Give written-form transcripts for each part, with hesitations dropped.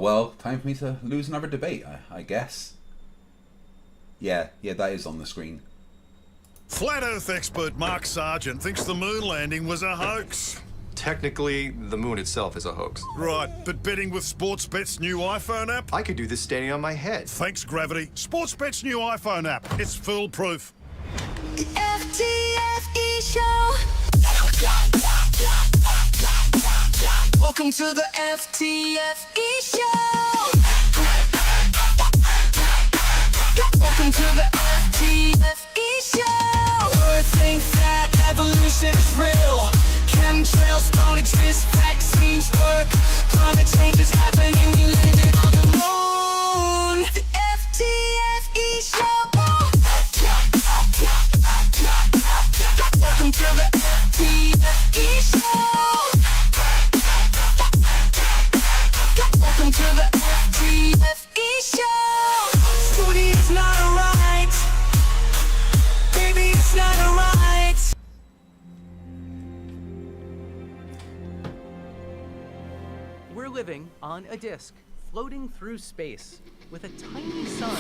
well, time for me to lose another debate, I guess. Yeah, that is on the screen. Flat Earth expert Mark Sargent thinks the moon landing was a hoax. Technically, the moon itself is a hoax. Right, but betting with Sportsbet's new iPhone app? I could do this standing on my head. Thanks, Gravity. Sportsbet's new iPhone app. It's foolproof. The FTFE show. Welcome to the FTFE show. Welcome to the FTFE show. Earth thinks that evolution's real. Chemtrails don't exist, vaccines work. Climate change is happening, we landed on the moon. The FTFE show. Welcome to the FTFE show. Welcome to the FTFE show. Scooty, it's not alright. Baby, it's not alright. We're living on a disk, floating through space, with a tiny sun.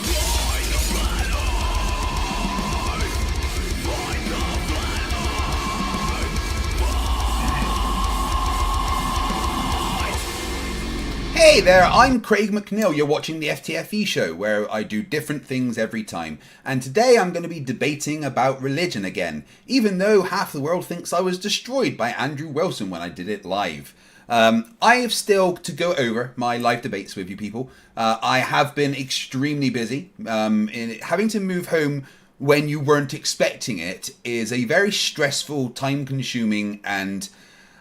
Hey there, I'm Craig McNeill. You're watching the FTFE show, where I do different things every time. And today I'm going to be debating about religion again, even though half the world thinks I was destroyed by Andrew Wilson when I did it live. I have still to go over my live debates with you people. I have been extremely busy. Having to move home when you weren't expecting it is a very stressful, time-consuming and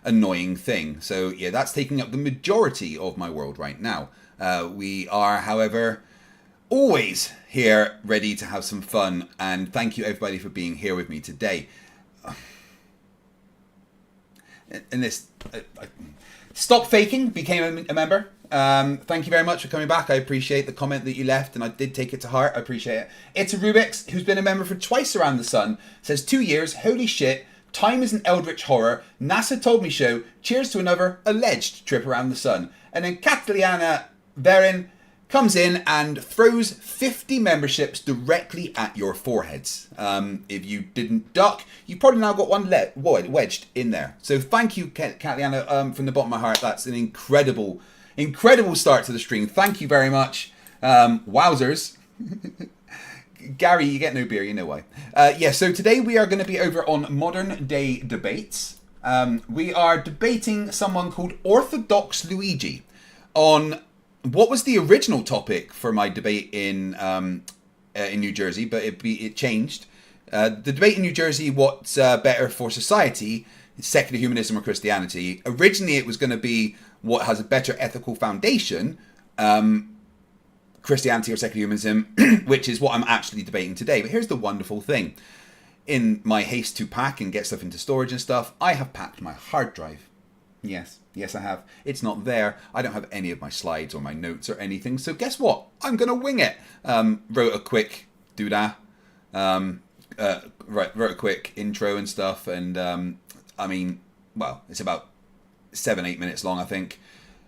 annoying thing. So yeah, that's taking up the majority of my world right now. We are, however, always here ready to have some fun, and thank you everybody for being here with me today. And this Stop Faking became a member. Thank you very much for coming back. I appreciate the comment that you left, and I did take it to heart. I appreciate it. It's a Rubik's, who's been a member for twice around the sun, says 2 years, holy shit, time is an eldritch horror, NASA told me so, cheers to another alleged trip around the sun. And then Cataliana Verin comes in and throws 50 memberships directly at your foreheads. If you didn't duck, you probably now got one wedged in there. So thank you, Cataliana, from the bottom of my heart. That's an incredible start to the stream. Thank you very much. Wowzers. Gary, you get no beer, you know why. So today we are going to be over on modern day debates. We are debating someone called Orthodox Luigi on what was the original topic for my debate in New Jersey, but it changed. The debate in New Jersey, what's better for society, secular humanism or Christianity. Originally it was going to be what has a better ethical foundation, Christianity or secular humanism, which is what I'm actually debating today. But here's the wonderful thing. In my haste to pack and get stuff into storage and stuff, I have packed my hard drive. Yes, I have. It's not there. I don't have any of my slides or my notes or anything. So guess what? I'm going to wing it. Wrote a quick doodah. Wrote a quick intro and stuff. And I mean, well, it's about 7-8 minutes long, I think.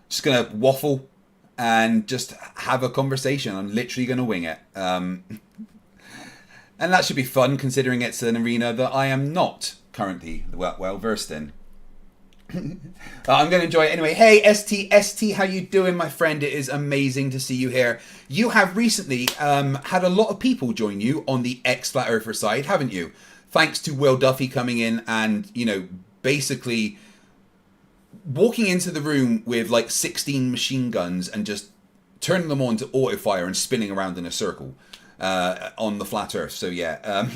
Just going to waffle and just have a conversation. I'm literally going to wing it. And that should be fun, considering it's an arena that I am not currently well versed in. I'm going to enjoy it anyway. Hey, ST, how you doing, my friend? It is amazing to see you here. You have recently had a lot of people join you on the ex-Flat Earther side, haven't you? Thanks to Will Duffy coming in and, basically walking into the room with like 16 machine guns and just turning them on to auto fire and spinning around in a circle on the flat earth. So yeah,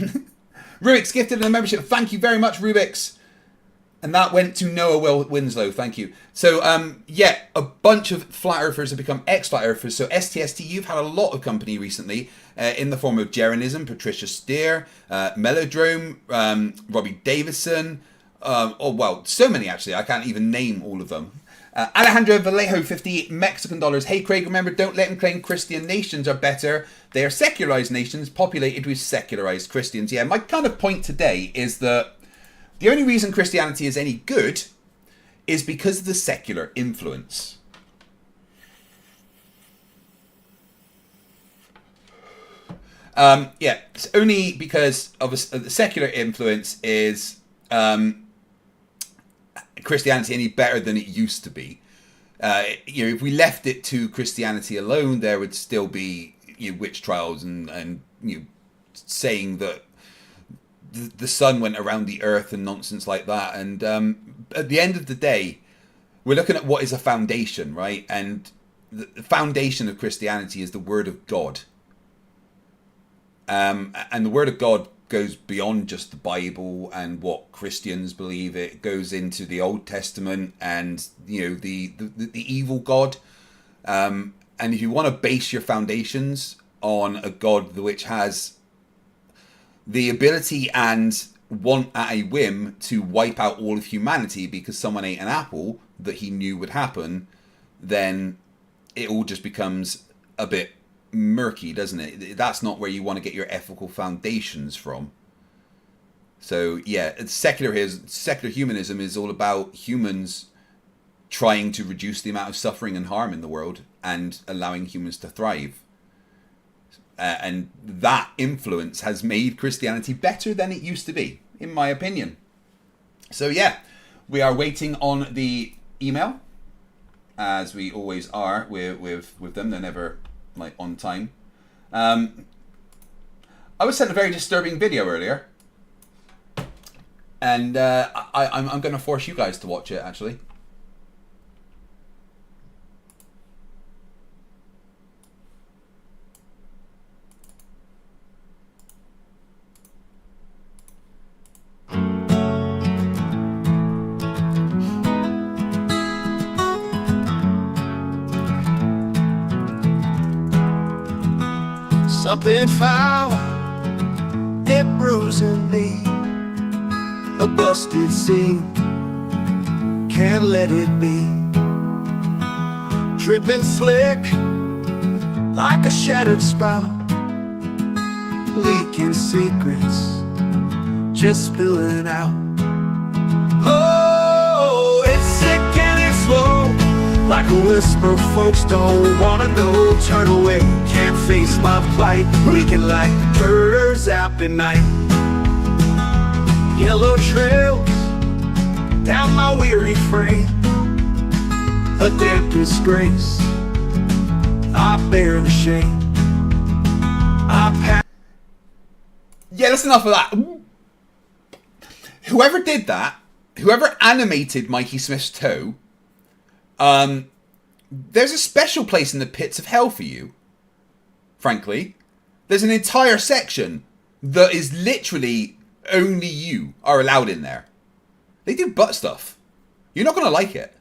Rubik's gifted a membership. Thank you very much, Rubik's. And that went to Noah Winslow. Thank you. So yeah, a bunch of flat earthers have become ex-flat earthers. So STST, you've had a lot of company recently in the form of Jeranism, Patricia Steer, Melodrome, Robbie Davison. So many actually. I can't even name all of them. Alejandro Vallejo, 50 Mexican dollars. Hey Craig, remember, don't let them claim Christian nations are better. They are secularized nations populated with secularized Christians. Yeah, my kind of point today is that the only reason Christianity is any good is because of the secular influence. Yeah, it's only because of the secular influence is Christianity any better than it used to be. If we left it to Christianity alone, there would still be witch trials and saying that the sun went around the earth and nonsense like that. And at the end of the day, we're looking at what is a foundation, right? And the foundation of Christianity is the Word of God. And the Word of God goes beyond just the Bible and what Christians believe. It goes into the Old Testament and the evil God. And if you want to base your foundations on a God which has the ability and want at a whim to wipe out all of humanity because someone ate an apple that he knew would happen, then it all just becomes a bit murky, doesn't it? That's not where you want to get your ethical foundations from. So yeah, secular humanism is all about humans trying to reduce the amount of suffering and harm in the world and allowing humans to thrive. And that influence has made Christianity better than it used to be, in my opinion. So yeah, we are waiting on the email, as we always are with them. They're never on time. I was sent a very disturbing video earlier, and I'm going to force you guys to watch it, actually. Something foul, it brews in me. A busted seam, can't let it be. Dripping slick, like a shattered spout. Leaking secrets, just spilling out. Oh, it's sick and it's slow, like a whisper folks don't wanna know. Turn away, can't face my plight. Leaking like birds out at night. Yellow trails down my weary frame. A dead disgrace, I bear the shame. Yeah, that's enough of that. Whoever did that, whoever animated Mikey Smith's toe, there's a special place in the pits of hell for you. Frankly, there's an entire section that is literally only you are allowed in there. They do butt stuff. You're not going to like it.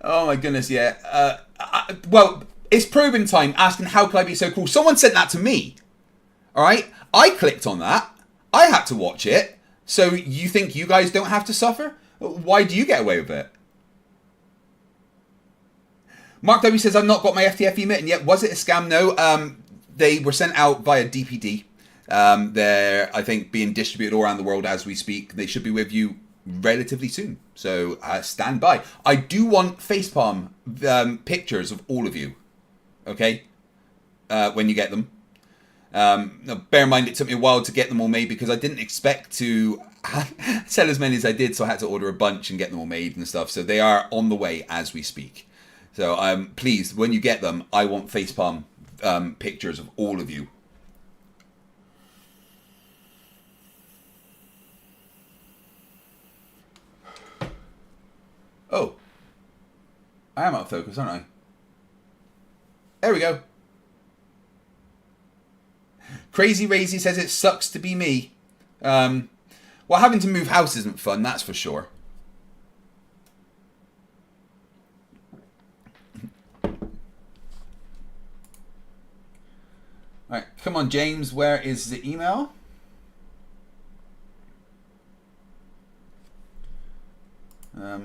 Oh my goodness, yeah. Well, it's probing time asking how could I be so cool. Someone sent that to me. Alright? I clicked on that. I had to watch it. So you think you guys don't have to suffer? Why do you get away with it? Mark W says, I've not got my FTFE mitten yet. Was it a scam? No. They were sent out via DPD. They're, I think, being distributed all around the world as we speak. They should be with you relatively soon. So stand by. I do want facepalm pictures of all of you. Okay? When you get them. Now bear in mind, it took me a while to get them all made because I didn't expect to sell as many as I did. So I had to order a bunch and get them all made and stuff. So they are on the way as we speak. So please, when you get them, I want facepalm pictures of all of you. Oh. I am out of focus, aren't I? There we go. Crazy Razy says it sucks to be me. Well, having to move house isn't fun, that's for sure. Alright, come on, James. Where is the email? I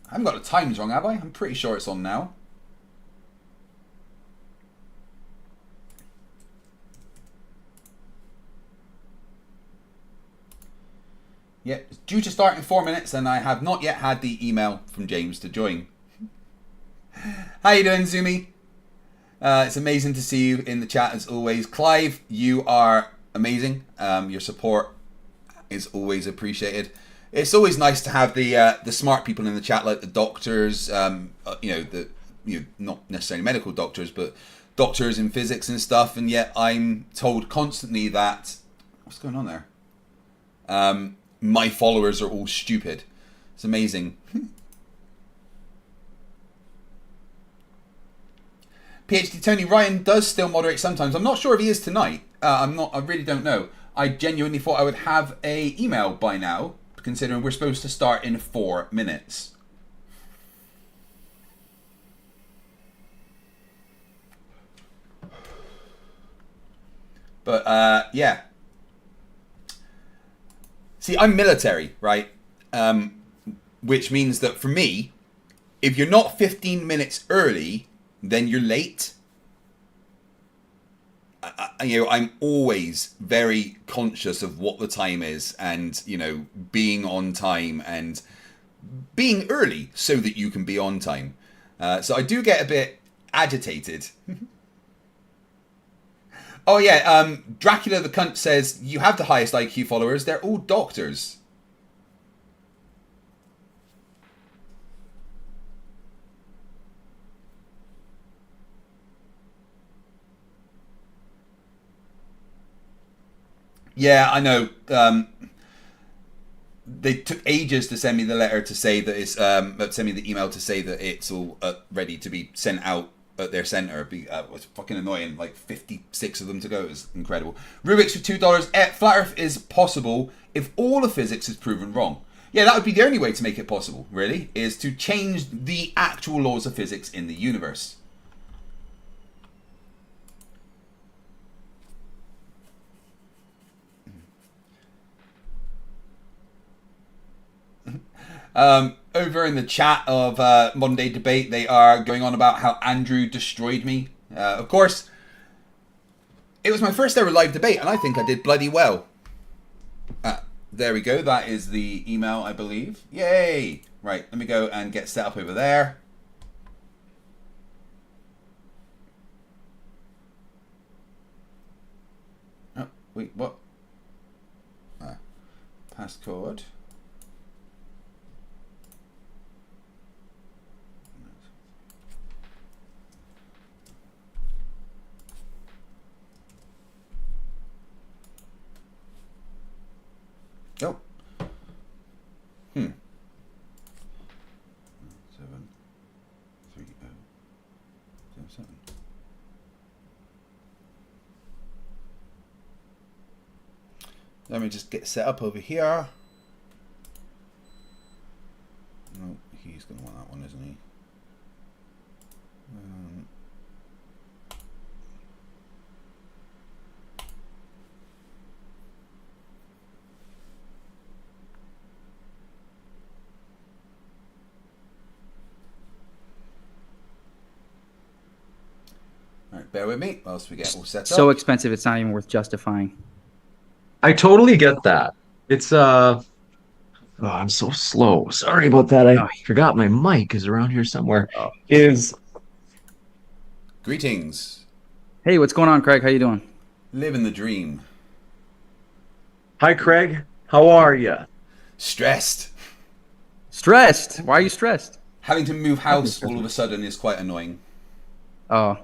haven't got the times wrong, have I? I'm pretty sure it's on now. Yeah, it's due to start in 4 minutes, and I have not yet had the email from James to join. How you doing, Zumi? It's amazing to see you in the chat as always. Clive, you are amazing. Your support is always appreciated. It's always nice to have the smart people in the chat, like the doctors. Not necessarily medical doctors, but doctors in physics and stuff. And yet I'm told constantly that what's going on there? My followers are all stupid. It's amazing. PhD Tony Ryan does still moderate sometimes. I'm not sure if he is tonight. I really don't know. I genuinely thought I would have a email by now, considering we're supposed to start in 4 minutes. But yeah. See, I'm military, right? Which means that for me, if you're not 15 minutes early, then you're late. I'm always very conscious of what the time is, and being on time and being early so that you can be on time. So I do get a bit agitated. Oh yeah, Dracula the cunt says you have the highest IQ followers. They're all doctors. Yeah, I know. They took ages to send me the letter to say that it's send me the email to say that it's all ready to be sent out at their center. It was fucking annoying. Like 56 of them to go. It was incredible. Rubik's for $2. Flat Earth is possible if all of physics is proven wrong. Yeah, that would be the only way to make it possible, really, is to change the actual laws of physics in the universe. Over in the chat of Modern Day Debate, they are going on about how Andrew destroyed me. Of course, it was my first ever live debate, and I think I did bloody well. There we go. That is the email, I believe. Yay! Right, let me go and get set up over there. Oh, wait, what? Passcode. Oh. 7 3 0 7. Let me just get set up over here. No, he's going to want that one, isn't he? Alright, bear with me whilst we get all set up. So expensive, it's not even worth justifying. I totally get that. It's oh, I'm so slow. Sorry about that. I forgot my mic is around here somewhere. Greetings. Hey, what's going on, Craig? How you doing? Living the dream. Hi, Craig. How are you? Stressed. Stressed? Why are you stressed? Having to move house all of a sudden is quite annoying. Oh.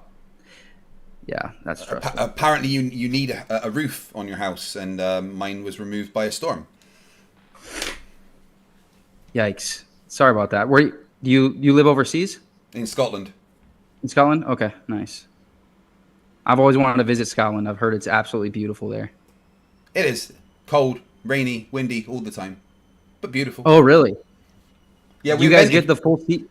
Yeah, that's stressful. Apparently you need a roof on your house, and mine was removed by a storm. Yikes. Sorry about that. Where you live overseas? In Scotland. In Scotland? Okay, nice. I've always wanted to visit Scotland. I've heard it's absolutely beautiful there. It is. Cold, rainy, windy all the time. But beautiful. Oh, really? Yeah, you guys get the full season?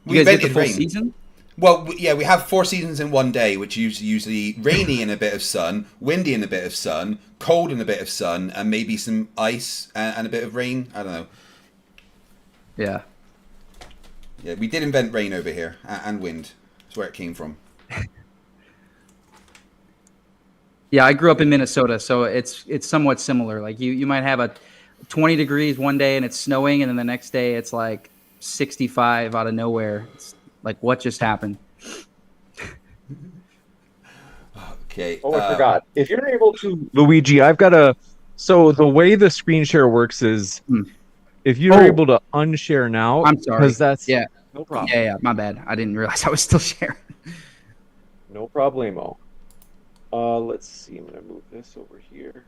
You guys get the full season? Well, yeah, we have 4 seasons in one day, which is usually rainy and a bit of sun, windy and a bit of sun, cold and a bit of sun, and maybe some ice and a bit of rain. I don't know. Yeah. Yeah, we did invent rain over here, and wind. That's where it came from. Yeah, I grew up in Minnesota, so it's somewhat similar. Like you might have a 20 degrees one day and it's snowing, and then the next day it's like 65 out of nowhere. Like, what just happened? Okay. Oh, I forgot. If you're able to, Luigi, I've got a. So the way the screen share works is, if you're able to unshare now, I'm sorry. because that's no problem. Yeah, my bad. I didn't realize I was still sharing. No problemo. Let's see. I'm gonna move this over here.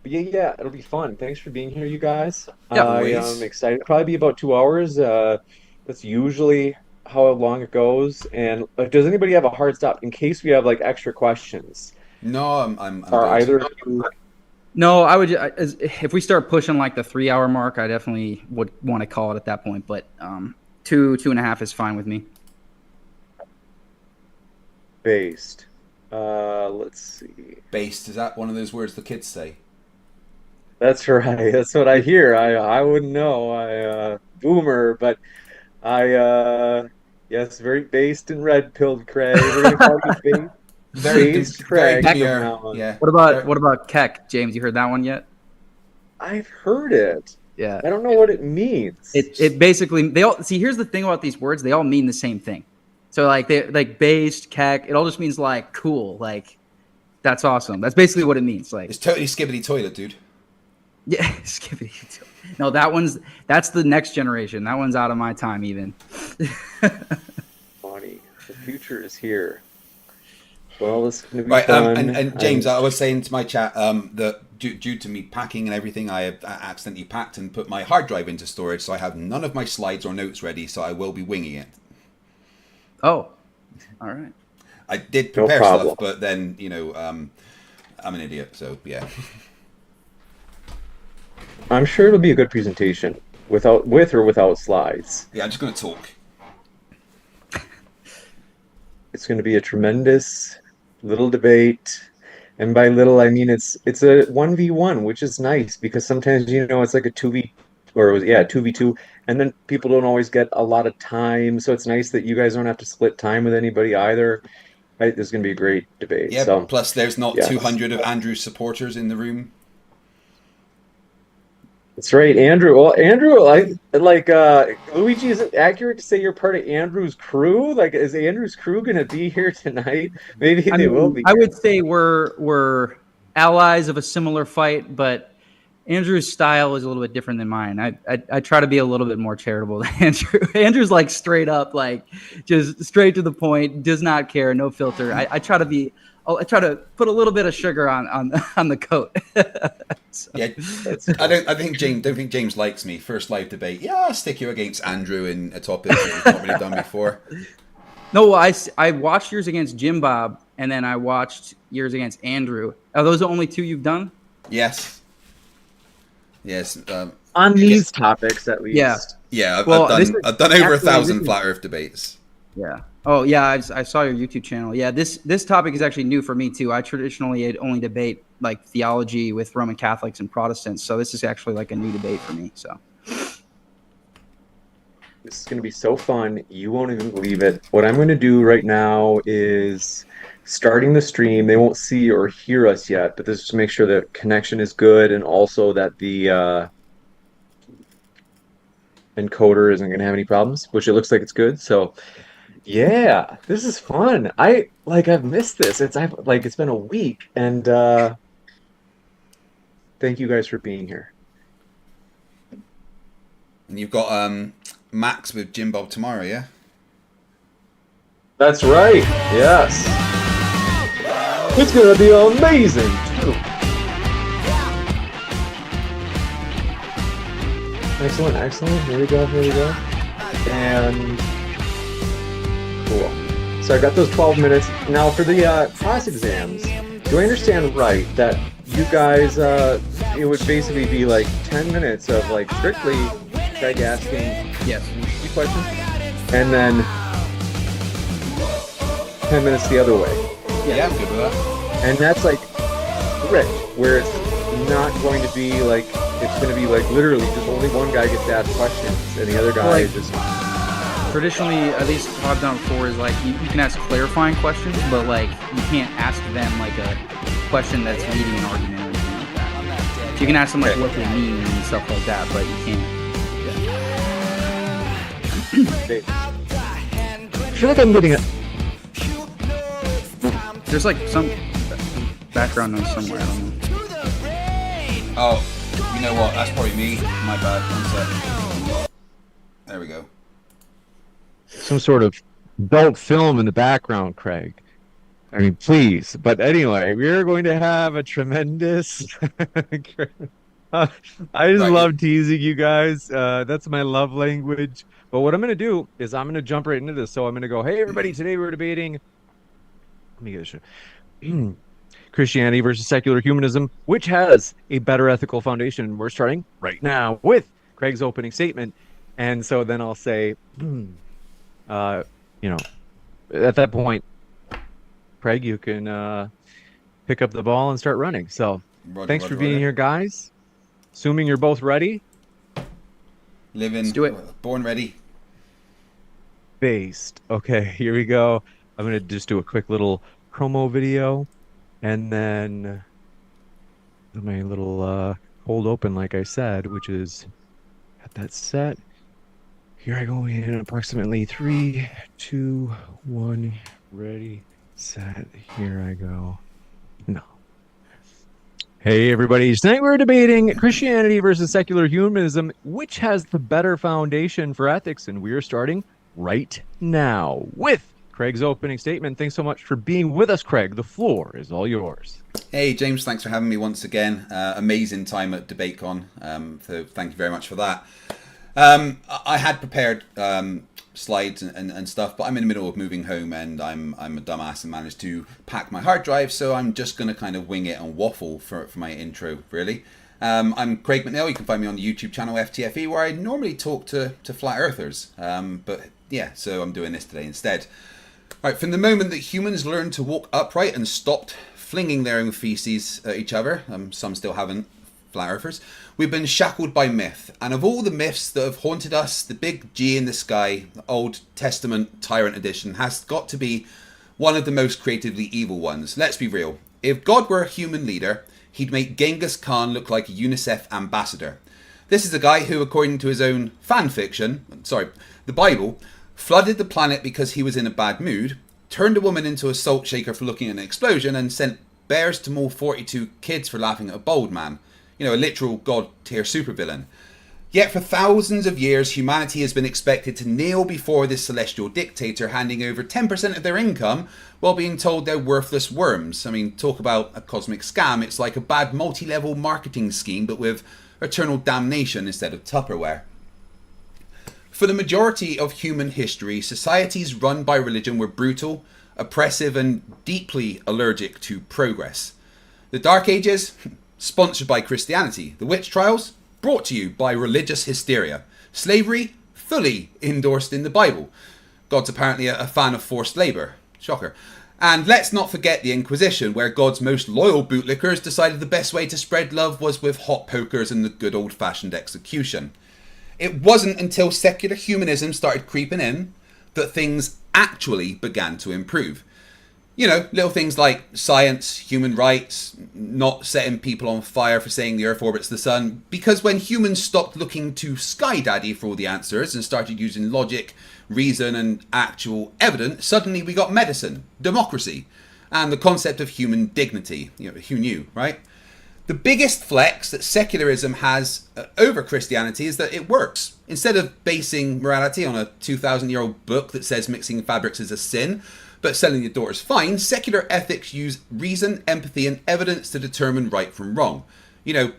But yeah, it'll be fun. Thanks for being here, you guys. I'm excited. It'll probably be about 2 hours. That's usually how long it goes. And does anybody have a hard stop in case we have like extra questions? No, I'm Or good. either of you. No, I would. If we start pushing like the 3 hour mark, I definitely would want to call it at that point. But 2.5 is fine with me. Based. Let's see. Based, is that one of those words the kids say? That's right. That's what I hear. I wouldn't know. I boomer, but yes, very based and red pilled, Craig. We're gonna call you based Craig. Yeah. What about Keck, James? You heard that one yet? I've heard it. Yeah. I don't know what it means. It basically, they all see. Here's the thing about these words: they all mean the same thing. So like they like based, Keck. It all just means like cool. Like that's awesome. That's basically what it means. Like it's totally skibbity toilet, dude. Yeah, skibbity. No, that's the next generation. That one's out of my time even. Funny. The future is here. Well, it's gonna be right. fun. And James, I was saying to my chat that due to me packing and everything, I accidentally packed and put my hard drive into storage, so I have none of my slides or notes ready. So I will be winging it. Oh, all right. I did prepare stuff, but then I'm an idiot. So yeah. I'm sure it'll be a good presentation, with or without slides. Yeah, I'm just going to talk. It's going to be a tremendous little debate, and by little I mean it's a 1v1, which is nice because sometimes it's like a 2v2, and then people don't always get a lot of time, so it's nice that you guys don't have to split time with anybody either. Right? There's going to be a great debate. Yeah. So, plus, there's not 200 of Andrew's supporters in the room. That's right, Andrew. Well, Andrew, Luigi, is it accurate to say you're part of Andrew's crew? Like, is Andrew's crew going to be here tonight? Maybe they will be. I would say we're allies of a similar fight, but Andrew's style is a little bit different than mine. I try to be a little bit more charitable than Andrew. Andrew's like straight up, like just straight to the point, does not care, no filter. I try to put a little bit of sugar on the coat. So. Yeah, I don't think James likes me. First live debate. Yeah, I'll stick you against Andrew in a topic that we've not really done before. No, I watched yours against Jim Bob, and then I watched yours against Andrew. Are those the only two you've done? Yes. On these topics, at least. Yeah. Yeah, I've done over 1,000 flat Earth debates. Yeah. Oh, yeah. I saw your YouTube channel. Yeah. This topic is actually new for me too. I traditionally only debate like theology with Roman Catholics and Protestants. So this is actually like a new debate for me. So this is going to be so fun. You won't even believe it. What I'm going to do right now is starting the stream. They won't see or hear us yet, but this is to make sure that connection is good and also that the encoder isn't going to have any problems, which it looks like it's good. So yeah, this is fun. I've missed this. It's been a week, and thank you guys for being here. And you've got Max with Jim Bob tomorrow, yeah? That's right. Yes. It's gonna be amazing too. Excellent. Here we go. And cool. So I got those 12 minutes. Now for the class exams, do I understand right that you guys, it would basically be like 10 minutes of like strictly Craig asking questions, and then 10 minutes the other way. Yeah, I'm good with that. And that's like correct, where it's not going to be like, it's going to be like literally just only one guy gets to ask questions and the other guy is just... Traditionally, at least what I've done before, is like you can ask clarifying questions, but like you can't ask them like a question that's leading an argument or anything like that. So you can ask them like what they mean and stuff like that, but you can't. feel like I'm getting it. There's like some background noise somewhere. I don't know. Oh, you know what? That's probably me. My bad. One sec. There we go. Some sort of adult film in the background, Craig. I mean, please. But anyway, we're going to have a tremendous. I just love teasing you guys. That's my love language. But what I'm going to do is I'm going to jump right into this. So I'm going to go, hey, everybody, today we're debating. Let me get this. Christianity versus secular humanism, which has a better ethical foundation. We're starting right now with Craig's opening statement. And so then I'll say, at that point, Craig, you can pick up the ball and start running. So thanks for being here, guys. Assuming you're both ready. Let's do it. Born ready. Based. Okay, here we go. I'm going to just do a quick little promo video. And then my little hold open, like I said, which is at that set. Here I go in approximately 3, 2, 1, ready, set, here I go. No. Hey everybody, tonight we're debating Christianity versus secular humanism, which has the better foundation for ethics, and we are starting right now with Craig's opening statement. Thanks so much for being with us, Craig. The floor is all yours. Hey James, thanks for having me once again. Amazing time at DebateCon, so thank you very much for that. I had prepared slides and stuff, but I'm in the middle of moving home and I'm a dumbass and managed to pack my hard drive, so I'm just going to kind of wing it and waffle for my intro, really. I'm Craig McNeill. You can find me on the YouTube channel FTFE, where I normally talk to flat earthers, but yeah, so I'm doing this today instead. Right, from the moment that humans learned to walk upright and stopped flinging their own feces at each other, some still haven't, flat earthers, we've been shackled by myth. And of all the myths that have haunted us, the big G in the sky, the Old Testament Tyrant Edition, has got to be one of the most creatively evil ones. Let's be real. If God were a human leader, he'd make Genghis Khan look like a UNICEF ambassador. This is a guy who, according to his own the Bible, flooded the planet because he was in a bad mood, turned a woman into a salt shaker for looking at an explosion, and sent bears to maul 42 kids for laughing at a bald man. You know, a literal god-tier supervillain. Yet for thousands of years, humanity has been expected to kneel before this celestial dictator, handing over 10% of their income while being told they're worthless worms. I mean, talk about a cosmic scam. It's like a bad multi-level marketing scheme, but with eternal damnation instead of Tupperware. For the majority of human history, societies run by religion were brutal, oppressive, and deeply allergic to progress. The Dark Ages, sponsored by Christianity. The witch trials, brought to you by religious hysteria. Slavery, fully endorsed in the Bible. God's apparently a fan of forced labour. Shocker. And let's not forget the Inquisition, where God's most loyal bootlickers decided the best way to spread love was with hot pokers and the good old-fashioned execution. It wasn't until secular humanism started creeping in that things actually began to improve. You know, little things like science, human rights, not setting people on fire for saying the Earth orbits the sun. Because when humans stopped looking to Sky Daddy for all the answers and started using logic, reason and actual evidence, suddenly we got medicine, democracy, and the concept of human dignity. You know, who knew, right? The biggest flex that secularism has over Christianity is that it works. Instead of basing morality on a 2,000-year-old book that says mixing fabrics is a sin, but selling your daughter's fine, secular ethics use reason, empathy, and evidence to determine right from wrong. You know,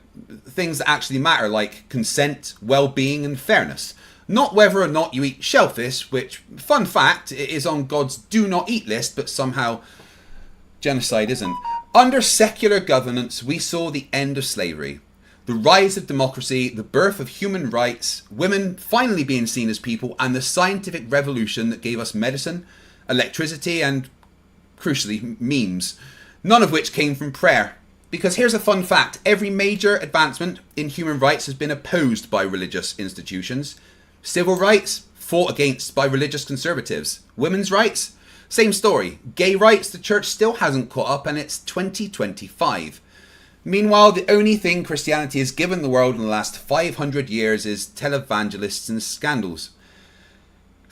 things that actually matter, like consent, well-being, and fairness. Not whether or not you eat shellfish, which, fun fact, is on God's do not eat list, but somehow genocide isn't. Under secular governance, we saw the end of slavery, the rise of democracy, the birth of human rights, women finally being seen as people, and the scientific revolution that gave us medicine, electricity, and, crucially, memes. None of which came from prayer. Because here's a fun fact. Every major advancement in human rights has been opposed by religious institutions. Civil rights, fought against by religious conservatives. Women's rights, same story. Gay rights, the church still hasn't caught up, and it's 2025. Meanwhile, the only thing Christianity has given the world in the last 500 years is televangelists and scandals.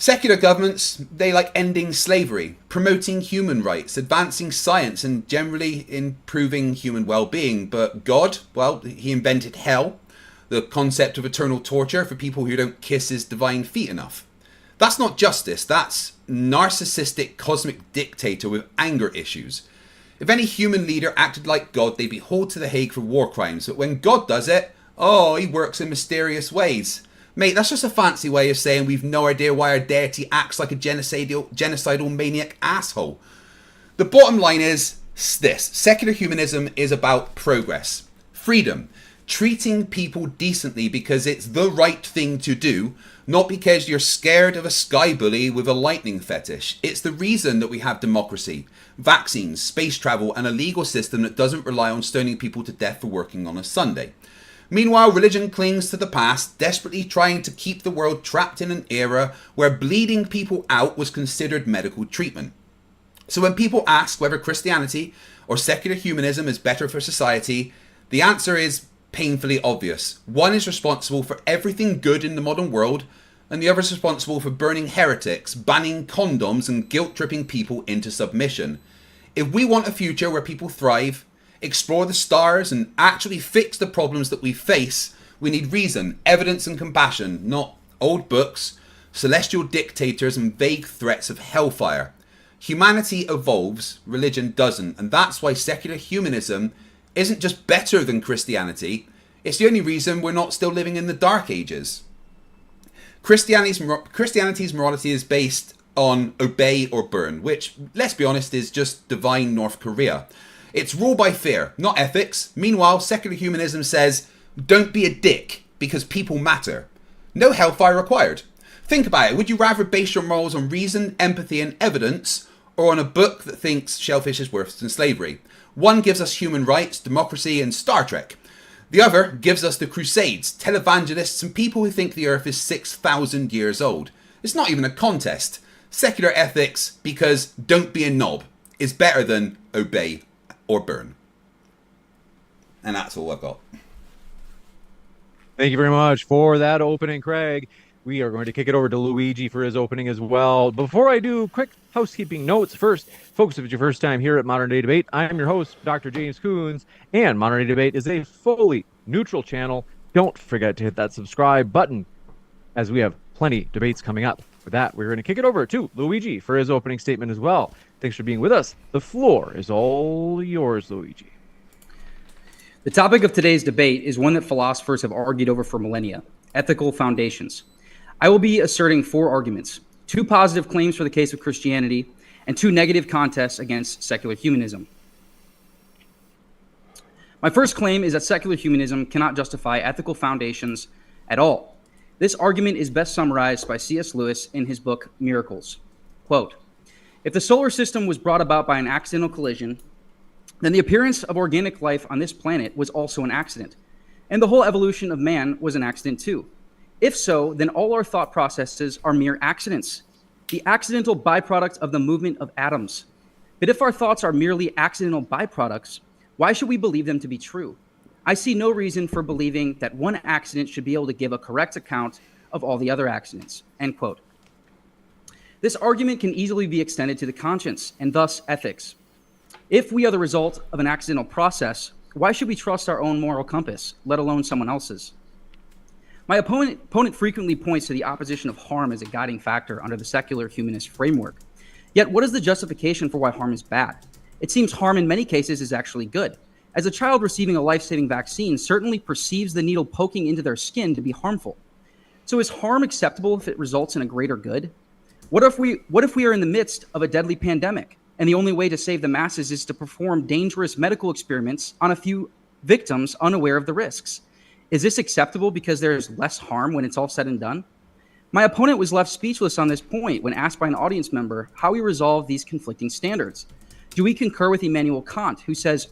Secular governments, they like ending slavery, promoting human rights, advancing science, and generally improving human well-being. But God, well, he invented hell, the concept of eternal torture for people who don't kiss his divine feet enough. That's not justice, that's narcissistic cosmic dictator with anger issues. If any human leader acted like God, they'd be hauled to the Hague for war crimes. But when God does it, oh, he works in mysterious ways. Mate, that's just a fancy way of saying we've no idea why our deity acts like a genocidal maniac asshole. The bottom line is this. Secular humanism is about progress, freedom, treating people decently because it's the right thing to do, not because you're scared of a sky bully with a lightning fetish. It's the reason that we have democracy, vaccines, space travel, and a legal system that doesn't rely on stoning people to death for working on a Sunday. Meanwhile, religion clings to the past, desperately trying to keep the world trapped in an era where bleeding people out was considered medical treatment. So when people ask whether Christianity or secular humanism is better for society, the answer is painfully obvious. One is responsible for everything good in the modern world, and the other is responsible for burning heretics, banning condoms, and guilt-tripping people into submission. If we want a future where people thrive, explore the stars, and actually fix the problems that we face, we need reason, evidence, and compassion, not old books, celestial dictators, and vague threats of hellfire. Humanity evolves, religion doesn't, and that's why secular humanism isn't just better than Christianity, it's the only reason we're not still living in the Dark Ages. Christianity's morality is based on obey or burn, which, let's be honest, is just divine North Korea. It's rule by fear, not ethics. Meanwhile, secular humanism says, don't be a dick, because people matter. No hellfire required. Think about it. Would you rather base your morals on reason, empathy, and evidence, or on a book that thinks shellfish is worse than slavery? One gives us human rights, democracy, and Star Trek. The other gives us the Crusades, televangelists, and people who think the Earth is 6,000 years old. It's not even a contest. Secular ethics, because don't be a knob, is better than obey or burn. And that's all I've got. Thank you very much for that opening, Craig. We are going to kick it over to Luigi for his opening as well. Before I do, quick housekeeping notes. First, folks, if it's your first time here at Modern Day Debate, I am your host, Dr. James Coons, and Modern Day Debate is a fully neutral channel. Don't forget to hit that subscribe button, as we have plenty debates coming up. With that, we're going to kick it over to Luigi for his opening statement as well. Thanks for being with us. The floor is all yours, Luigi. The topic of today's debate is one that philosophers have argued over for millennia: ethical foundations. I will be asserting 4 arguments: 2 positive claims for the case of Christianity, and 2 negative contests against secular humanism. My first claim is that secular humanism cannot justify ethical foundations at all. This argument is best summarized by C.S. Lewis in his book, Miracles. Quote, "If the solar system was brought about by an accidental collision, then the appearance of organic life on this planet was also an accident, and the whole evolution of man was an accident too. If so, then all our thought processes are mere accidents, the accidental byproduct of the movement of atoms. But if our thoughts are merely accidental byproducts, why should we believe them to be true? I see no reason for believing that one accident should be able to give a correct account of all the other accidents." End quote. This argument can easily be extended to the conscience and thus ethics. If we are the result of an accidental process, why should we trust our own moral compass, let alone someone else's? My opponent frequently points to the opposition of harm as a guiding factor under the secular humanist framework. Yet what is the justification for why harm is bad? It seems harm in many cases is actually good, as a child receiving a life-saving vaccine certainly perceives the needle poking into their skin to be harmful. So is harm acceptable if it results in a greater good? What if we are in the midst of a deadly pandemic, and the only way to save the masses is to perform dangerous medical experiments on a few victims unaware of the risks? Is this acceptable because there is less harm when it's all said and done? My opponent was left speechless on this point when asked by an audience member how we resolve these conflicting standards. Do we concur with Immanuel Kant, who says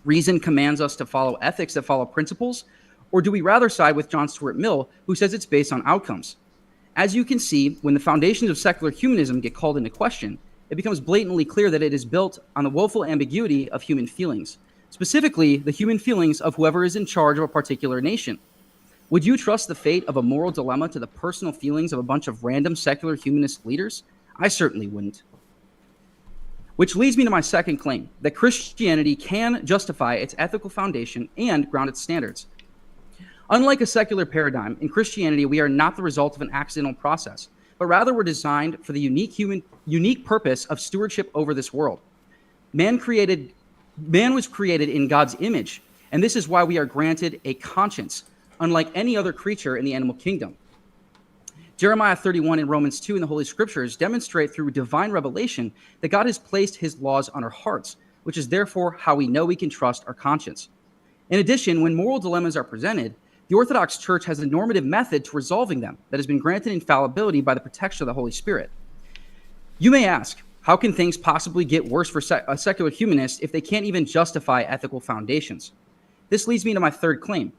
reason commands us to follow ethics that follow principles, or do we rather side with John Stuart Mill, who says it's based on outcomes? As you can see, when the foundations of secular humanism get called into question, it becomes blatantly clear that it is built on the woeful ambiguity of human feelings, specifically the human feelings of whoever is in charge of a particular nation. Would you trust the fate of a moral dilemma to the personal feelings of a bunch of random secular humanist leaders? I certainly wouldn't. Which leads me to my second claim, that Christianity can justify its ethical foundation and ground its standards. Unlike a secular paradigm, in Christianity we are not the result of an accidental process, but rather we're designed for the unique purpose of stewardship over this world. Man was created in God's image, and this is why we are granted a conscience, unlike any other creature in the animal kingdom. Jeremiah 31 and Romans 2 in the Holy Scriptures demonstrate through divine revelation that God has placed his laws on our hearts, which is therefore how we know we can trust our conscience. In addition, when moral dilemmas are presented, the Orthodox Church has a normative method to resolving them that has been granted infallibility by the protection of the Holy Spirit. You may ask, how can things possibly get worse for a secular humanist if they can't even justify ethical foundations? This leads me to my third claim,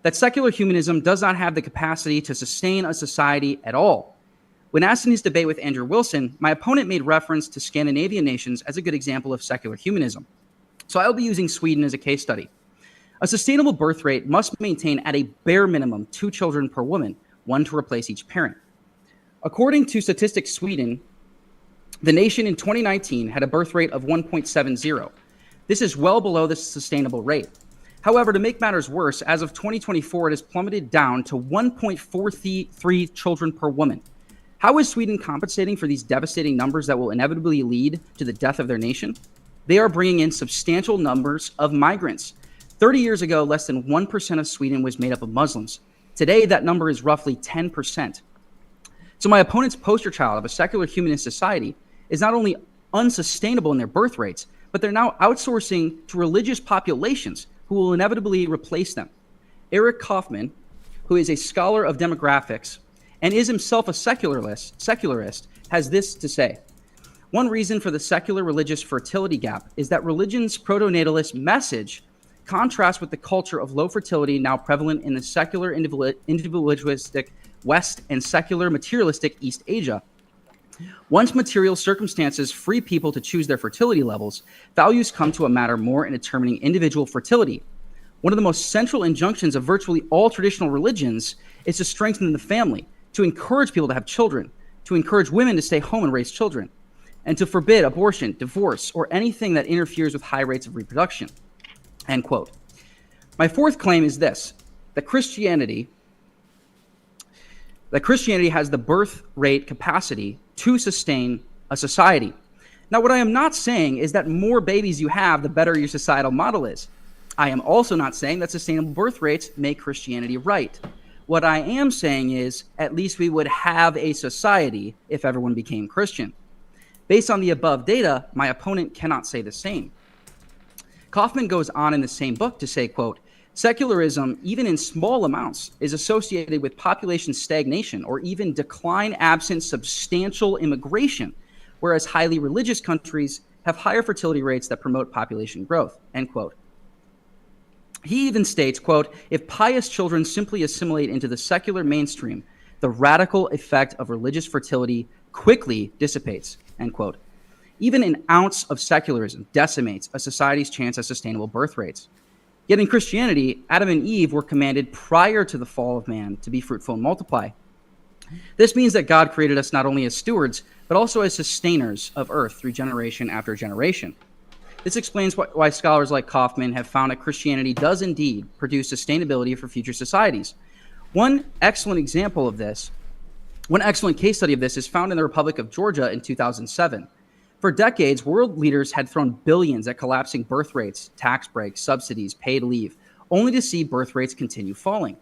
that secular humanism does not have the capacity to sustain a society at all. When asked in his debate with Andrew Wilson, my opponent made reference to Scandinavian nations as a good example of secular humanism. So I'll be using Sweden as a case study. A sustainable birth rate must maintain at a bare minimum 2 children per woman, 1 to replace each parent. According to Statistics Sweden, the nation in 2019 had a birth rate of 1.70. This is well below the sustainable rate. However, to make matters worse, as of 2024, it has plummeted down to 1.43 children per woman. How is Sweden compensating for these devastating numbers that will inevitably lead to the death of their nation? They are bringing in substantial numbers of migrants. 30 years ago, less than 1% of Sweden was made up of Muslims. Today, that number is roughly 10%. So my opponent's poster child of a secular humanist society is not only unsustainable in their birth rates, but they're now outsourcing to religious populations who will inevitably replace them. Eric Kaufman, who is a scholar of demographics and is himself a secularist, has this to say. One reason for the secular religious fertility gap is that religion's proto-natalist message contrasts with the culture of low fertility now prevalent in the secular individualistic West and secular materialistic East Asia. Once material circumstances free people to choose their fertility levels, values come to matter more in determining individual fertility. One of the most central injunctions of virtually all traditional religions is to strengthen the family, to encourage people to have children, to encourage women to stay home and raise children, and to forbid abortion, divorce, or anything that interferes with high rates of reproduction. End quote. My fourth claim is this, that Christianity has the birth rate capacity to sustain a society. Now, what I am not saying is that more babies you have, the better your societal model is. I am also not saying that sustainable birth rates make Christianity right. What I am saying is at least we would have a society if everyone became Christian. Based on the above data, my opponent cannot say the same. Kaufman goes on in the same book to say, quote, secularism, even in small amounts, is associated with population stagnation or even decline absent substantial immigration, whereas highly religious countries have higher fertility rates that promote population growth, end quote. He even states, quote, if pious children simply assimilate into the secular mainstream, the radical effect of religious fertility quickly dissipates, end quote. Even an ounce of secularism decimates a society's chance at sustainable birth rates. Yet in Christianity, Adam and Eve were commanded prior to the fall of man to be fruitful and multiply. This means that God created us not only as stewards, but also as sustainers of earth through generation after generation. This explains why scholars like Kaufman have found that Christianity does indeed produce sustainability for future societies. One excellent case study of this is found in the Republic of Georgia in 2007. For decades, world leaders had thrown billions at collapsing birth rates, tax breaks, subsidies, paid leave, only to see birth rates continue falling.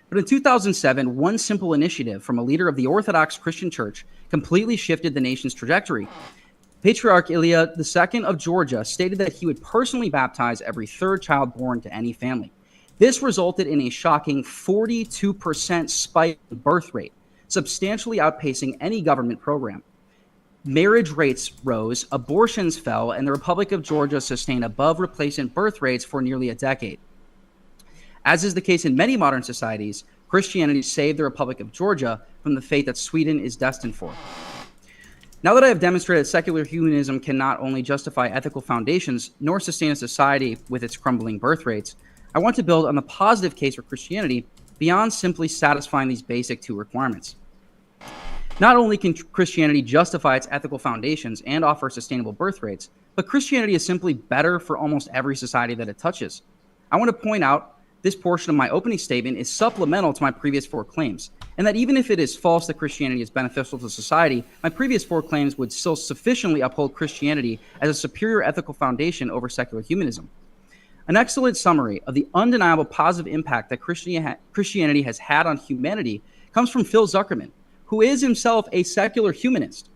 But in 2007, one simple initiative from a leader of the Orthodox Christian Church completely shifted the nation's trajectory. Patriarch Ilya II of Georgia stated that he would personally baptize every third child born to any family. This resulted in a shocking 42% spike in birth rate, substantially outpacing any government program. Marriage rates rose, abortions fell, and the Republic of Georgia sustained above replacement birth rates for nearly a decade. As is the case in many modern societies, Christianity saved the Republic of Georgia from the fate that Sweden is destined for. Now that I have demonstrated that secular humanism can not only justify ethical foundations, nor sustain a society with its crumbling birth rates, I want to build on the positive case for Christianity beyond simply satisfying these basic two requirements. Not only can Christianity justify its ethical foundations and offer sustainable birth rates, but Christianity is simply better for almost every society that it touches. I want to point out this portion of my opening statement is supplemental to my previous four claims, and that even if it is false that Christianity is beneficial to society, my previous four claims would still sufficiently uphold Christianity as a superior ethical foundation over secular humanism. An excellent summary of the undeniable positive impact that Christianity has had on humanity comes from Phil Zuckerman, who is himself a secular humanist.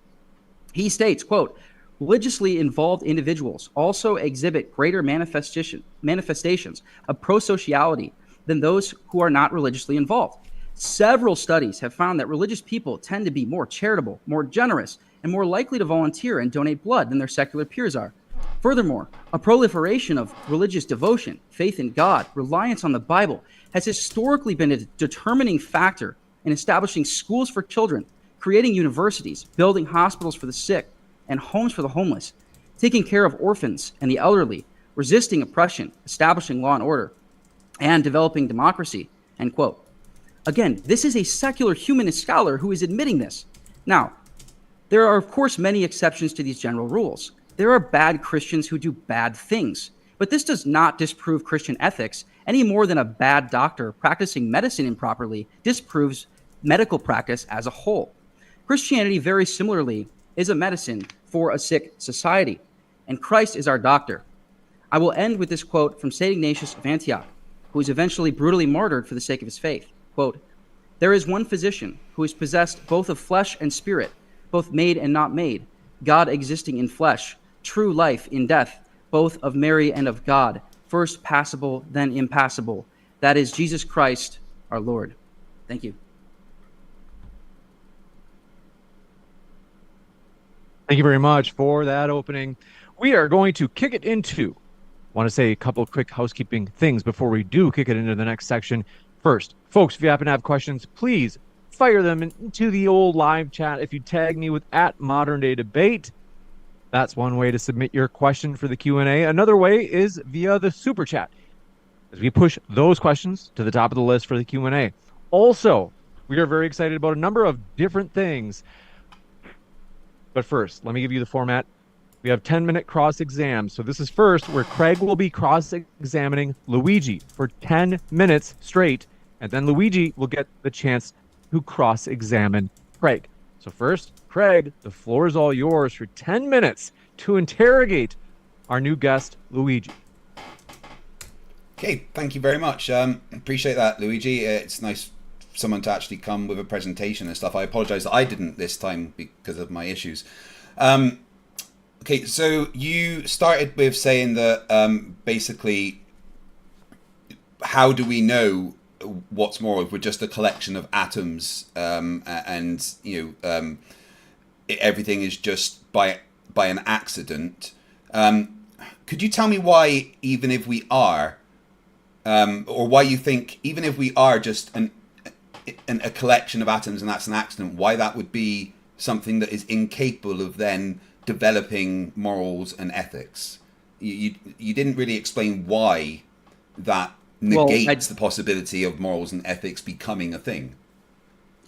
He states, quote, religiously involved individuals also exhibit greater manifestations of prosociality than those who are not religiously involved. Several studies have found that religious people tend to be more charitable, more generous, and more likely to volunteer and donate blood than their secular peers are. Furthermore, a proliferation of religious devotion, faith in God, reliance on the Bible has historically been a determining factor in establishing schools for children, creating universities, building hospitals for the sick, and homes for the homeless, taking care of orphans and the elderly, resisting oppression, establishing law and order, and developing democracy, end quote. Again, this is a secular humanist scholar who is admitting this. Now, there are, of course, many exceptions to these general rules. There are bad Christians who do bad things, but this does not disprove Christian ethics any more than a bad doctor practicing medicine improperly disproves medical practice as a whole. Christianity, very similarly, is a medicine for a sick society, and Christ is our doctor. I will end with this quote from St. Ignatius of Antioch, who was eventually brutally martyred for the sake of his faith. Quote, there is one physician who is possessed both of flesh and spirit, both made and not made, God existing in flesh, true life in death, both of Mary and of God, first passible, then impassible. That is Jesus Christ, our Lord. Thank you. Thank you very much for that opening. We are going to kick it into, want to say a couple of quick housekeeping things before we do kick it into the next section. First, folks, if you happen to have questions, please fire them into the old live chat. If you tag me with @ModernDayDebate, that's one way to submit your question for the Q&A. Another way is via the super chat, as we push those questions to the top of the list for the Q&A. Also, we are very excited about a number of different things. But first, let me give you the format. We have 10-minute cross-exams. So this is first where Craig will be cross-examining Luigi for 10 minutes straight. And then Luigi will get the chance to cross-examine Craig. So first, Craig, the floor is all yours for 10 minutes to interrogate our new guest, Luigi. Okay, thank you very much. Appreciate that, Luigi. It's nice for someone to actually come with a presentation and stuff. I apologize that I didn't this time because of my issues. Okay, so you started with saying that basically, how do we know what's moral if we're just a collection of atoms, and everything is just by an accident? Could you tell me why, even if we are, or why you think even if we are just a collection of atoms and that's an accident, why that would be something that is incapable of then developing morals and ethics? You didn't really explain why that negates the possibility of morals and ethics becoming a thing.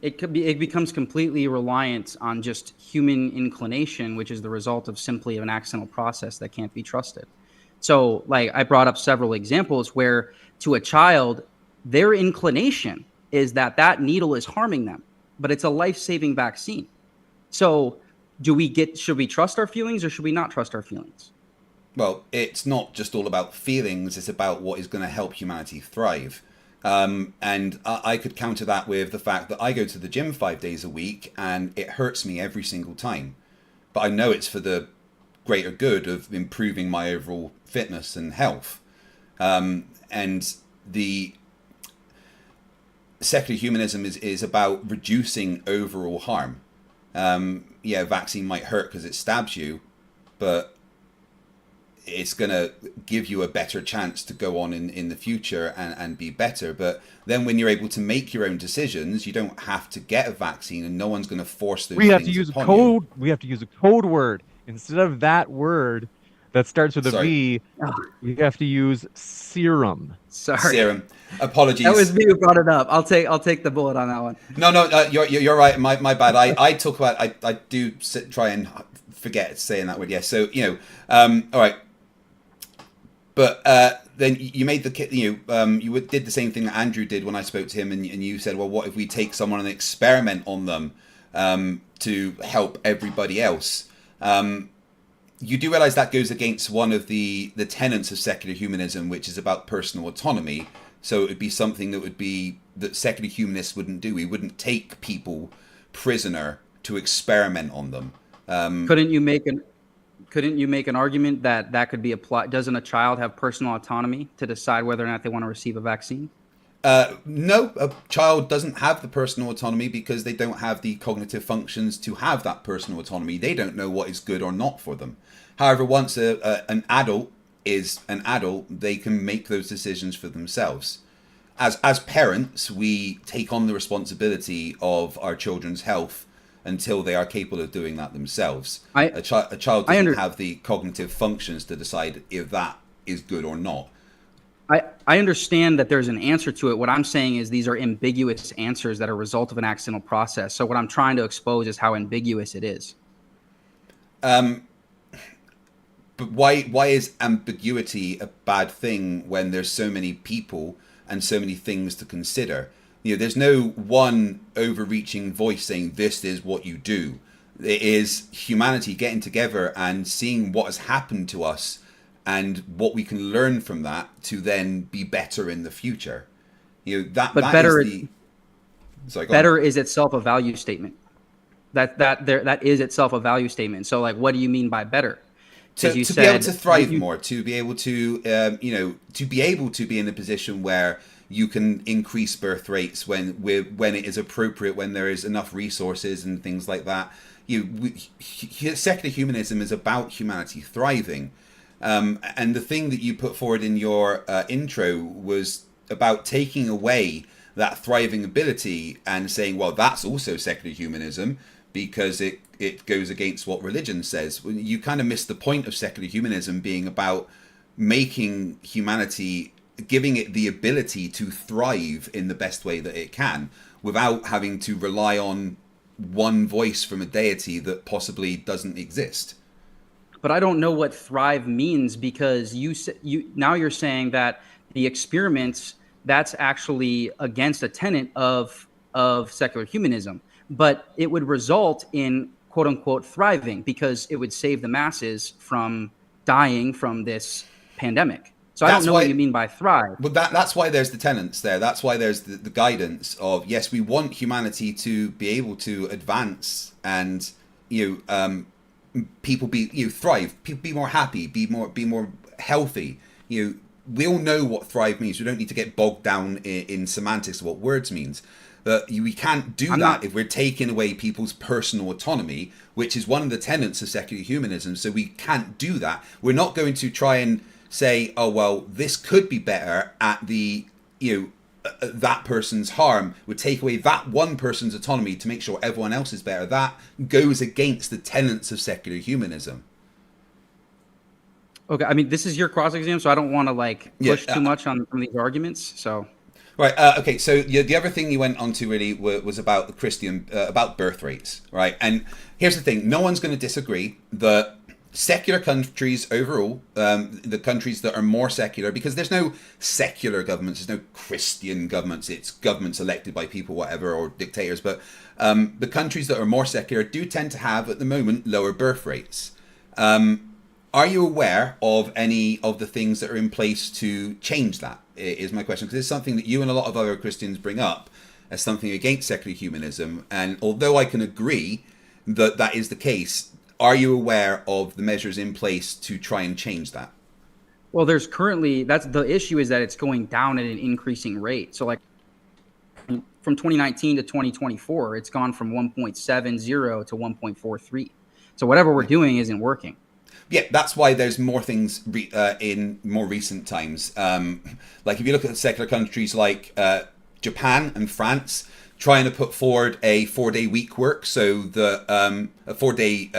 It becomes completely reliant on just human inclination, which is the result of simply an accidental process that can't be trusted. So, like, I brought up several examples where to a child, their inclination is that needle is harming them, but it's a life-saving vaccine. So should we trust our feelings or should we not trust our feelings? Well, it's not just all about feelings, it's about what is going to help humanity thrive. And I could counter that with the fact that I go to the gym 5 days a week and it hurts me every single time. But I know it's for the greater good of improving my overall fitness and health. And the secular humanism is about reducing overall harm. Yeah, vaccine might hurt because it stabs you, but it's going to give you a better chance to go on in the future and be better. But then when you're able to make your own decisions, you don't have to get a vaccine and no one's going to force those things upon you. We have to use a code word instead of that word that starts with a Sorry. V, you have to use serum. Sorry. Serum. Apologies. That was me who brought it up. I'll take the bullet on that one. No, you're right. My bad. I talk about. I do try and forget saying that word. Yes. So all right. But then you made the you did the same thing that Andrew did when I spoke to him, and you said, well, what if we take someone and experiment on them to help everybody else? You do realize that goes against one of the tenets of secular humanism, which is about personal autonomy. So it would be something that secular humanists wouldn't do. We wouldn't take people prisoner to experiment on them. Couldn't you make an argument that could be applied? Doesn't a child have personal autonomy to decide whether or not they want to receive a vaccine? No, a child doesn't have the personal autonomy because they don't have the cognitive functions to have that personal autonomy. They don't know what is good or not for them. However, once an adult is an adult, they can make those decisions for themselves. As parents, we take on the responsibility of our children's health until they are capable of doing that themselves. A child doesn't have the cognitive functions to decide if that is good or not. I understand that there's an answer to it. What I'm saying is these are ambiguous answers that are a result of an accidental process. So what I'm trying to expose is how ambiguous it is. But why is ambiguity a bad thing when there's so many people and so many things to consider? There's no one overreaching voice saying this is what you do. It is humanity getting together and seeing what has happened to us and what we can learn from that to then be better in the future. Better is itself a value statement. That is itself a value statement. So like, what do you mean by better? To be able to thrive more, to be able to to be able to be in a position where you can increase birth rates when it is appropriate, when there is enough resources and things like that. Secular humanism is about humanity thriving. And the thing that you put forward in your intro was about taking away that thriving ability and saying, well, that's also secular humanism because it goes against what religion says. You kind of miss the point of secular humanism being about making humanity, giving it the ability to thrive in the best way that it can without having to rely on one voice from a deity that possibly doesn't exist. But I don't know what thrive means because now you're saying that the experiments, that's actually against a tenet of secular humanism, but it would result in quote unquote thriving because it would save the masses from dying from this pandemic. So I don't know what you mean by thrive. But that's why there's the tenets there. That's why there's the guidance of, yes, we want humanity to be able to advance and people thrive, people be more happy, be more healthy. We all know what thrive means. We don't need to get bogged down in semantics of what words means. But we can't do that if we're taking away people's personal autonomy, which is one of the tenets of secular humanism. So we can't do that. We're not going to try and say, oh well, this could be better at the that person's harm. Would take away that one person's autonomy to make sure everyone else is better. That goes against the tenets of secular humanism. Okay, I mean, this is your cross exam, so I don't want to push too much on these arguments. So, right, okay. So the other thing you went on to really was about the Christian about birth rates, right? And here's the thing: no one's going to disagree that secular countries overall, the countries that are more secular, because there's no secular governments, there's no Christian governments, it's governments elected by people, whatever, or dictators, but the countries that are more secular do tend to have, at the moment, lower birth rates. Are you aware of any of the things that are in place to change that, is my question, because it's something that you and a lot of other Christians bring up as something against secular humanism, and although I can agree that that is the case, are you aware of the measures in place to try and change that? Well, there's currently, that's the issue, is that it's going down at an increasing rate. So like from 2019 to 2024, it's gone from 1.70 to 1.43. So whatever we're doing isn't working. Yeah, that's why there's more things in more recent times. Like if you look at secular countries like Japan and France, trying to put forward a 4-day week work, so the a 4-day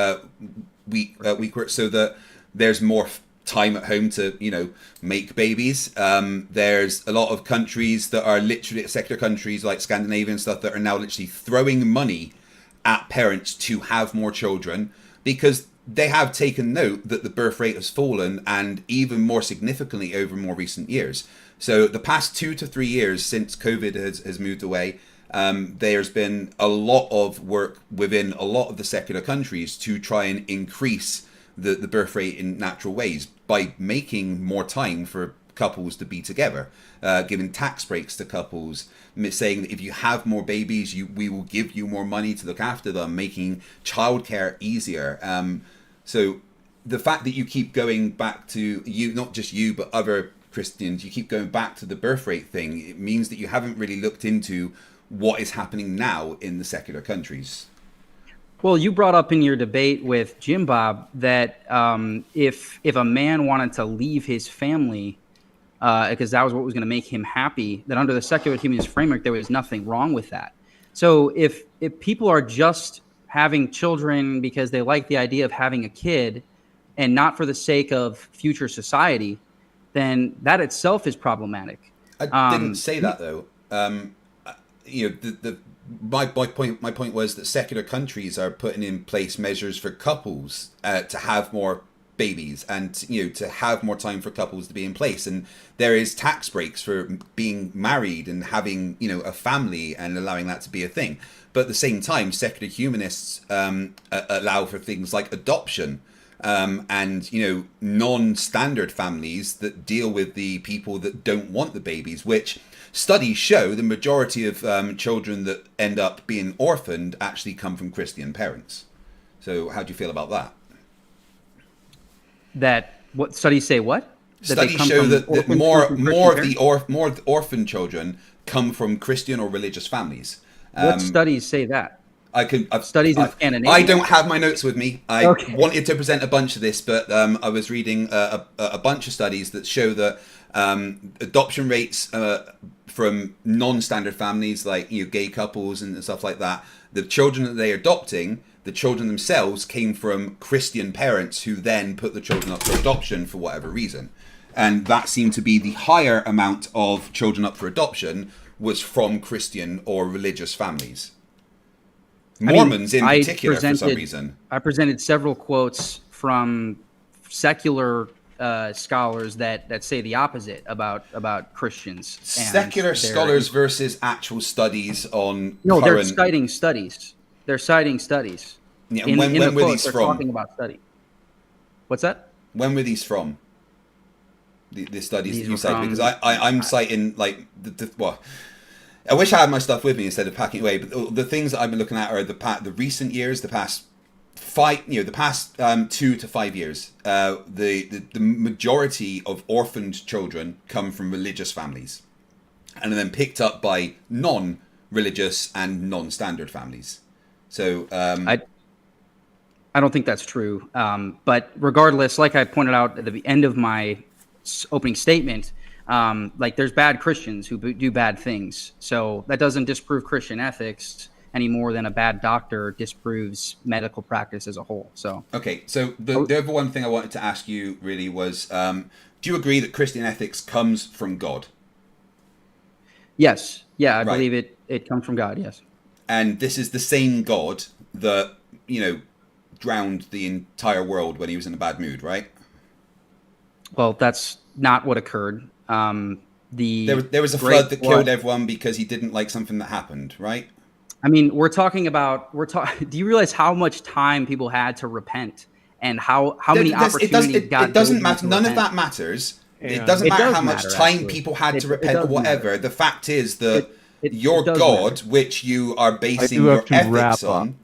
week work, so that there's more time at home to, make babies. There's a lot of countries that are literally secular countries like Scandinavia and stuff that are now literally throwing money at parents to have more children because they have taken note that the birth rate has fallen, and even more significantly over more recent years. So the past 2 to 3 years since COVID has moved away, there's been a lot of work within a lot of the secular countries to try and increase the birth rate in natural ways by making more time for couples to be together, giving tax breaks to couples, saying that if you have more babies, we will give you more money to look after them, making childcare easier. So the fact that you keep going back to, not just you, but other Christians, you keep going back to the birth rate thing, it means that you haven't really looked into what is happening now in the secular countries. Well, you brought up in your debate with Jim Bob that if a man wanted to leave his family because that was what was going to make him happy, that under the secular humanist framework, there was nothing wrong with that. So if people are just having children because they like the idea of having a kid and not for the sake of future society, then that itself is problematic. I didn't say that though. My point was that secular countries are putting in place measures for couples to have more babies and to have more time for couples to be in place, and there is tax breaks for being married and having a family and allowing that to be a thing. But at the same time, secular humanists allow for things like adoption and non-standard families that deal with the people that don't want the babies, which studies show the majority of children that end up being orphaned actually come from Christian parents. So how do you feel about that? That what studies say? What studies show that more of the orphan children come from Christian or religious families. What studies say that? Studies in Scandinavia. I don't have my notes with me. I wanted to present a bunch of this, but I was reading a bunch of studies that show that adoption rates from non-standard families, like gay couples and stuff like that, the children that they're adopting, the children themselves came from Christian parents who then put the children up for adoption for whatever reason. And that seemed to be the higher amount of children up for adoption was from Christian or religious families. Mormons in particular, for some reason. I presented several quotes from secular scholars that say the opposite about Christians. Secular scholars versus actual studies on No, they're citing studies. They're citing studies. Yeah, and when were these from? Talking about study. What's that? When were these from? The studies that you cite, because I'm citing like well, I wish I had my stuff with me instead of packing it away. But the things that I've been looking at are the recent years, the past 2 to 5 years. The majority of orphaned children come from religious families, and are then picked up by non-religious and non-standard families. So I don't think that's true. But regardless, like I pointed out at the end of my opening statement, like there's bad Christians who do bad things. So that doesn't disprove Christian ethics any more than a bad doctor disproves medical practice as a whole. So okay, so the other one thing I wanted to ask you really was, do you agree that Christian ethics comes from God? Yes. Yeah, I believe it comes from God, yes. And this is the same God that, drowned the entire world when he was in a bad mood, right? Well, that's not what occurred. There was a flood that killed everyone because he didn't like something that happened, right? I mean, do you realize how much time people had to repent and how many opportunities it doesn't matter. None of that matters. Yeah. It doesn't matter how much time people had to repent or whatever. The fact is that your God, which you are basing your ethics on.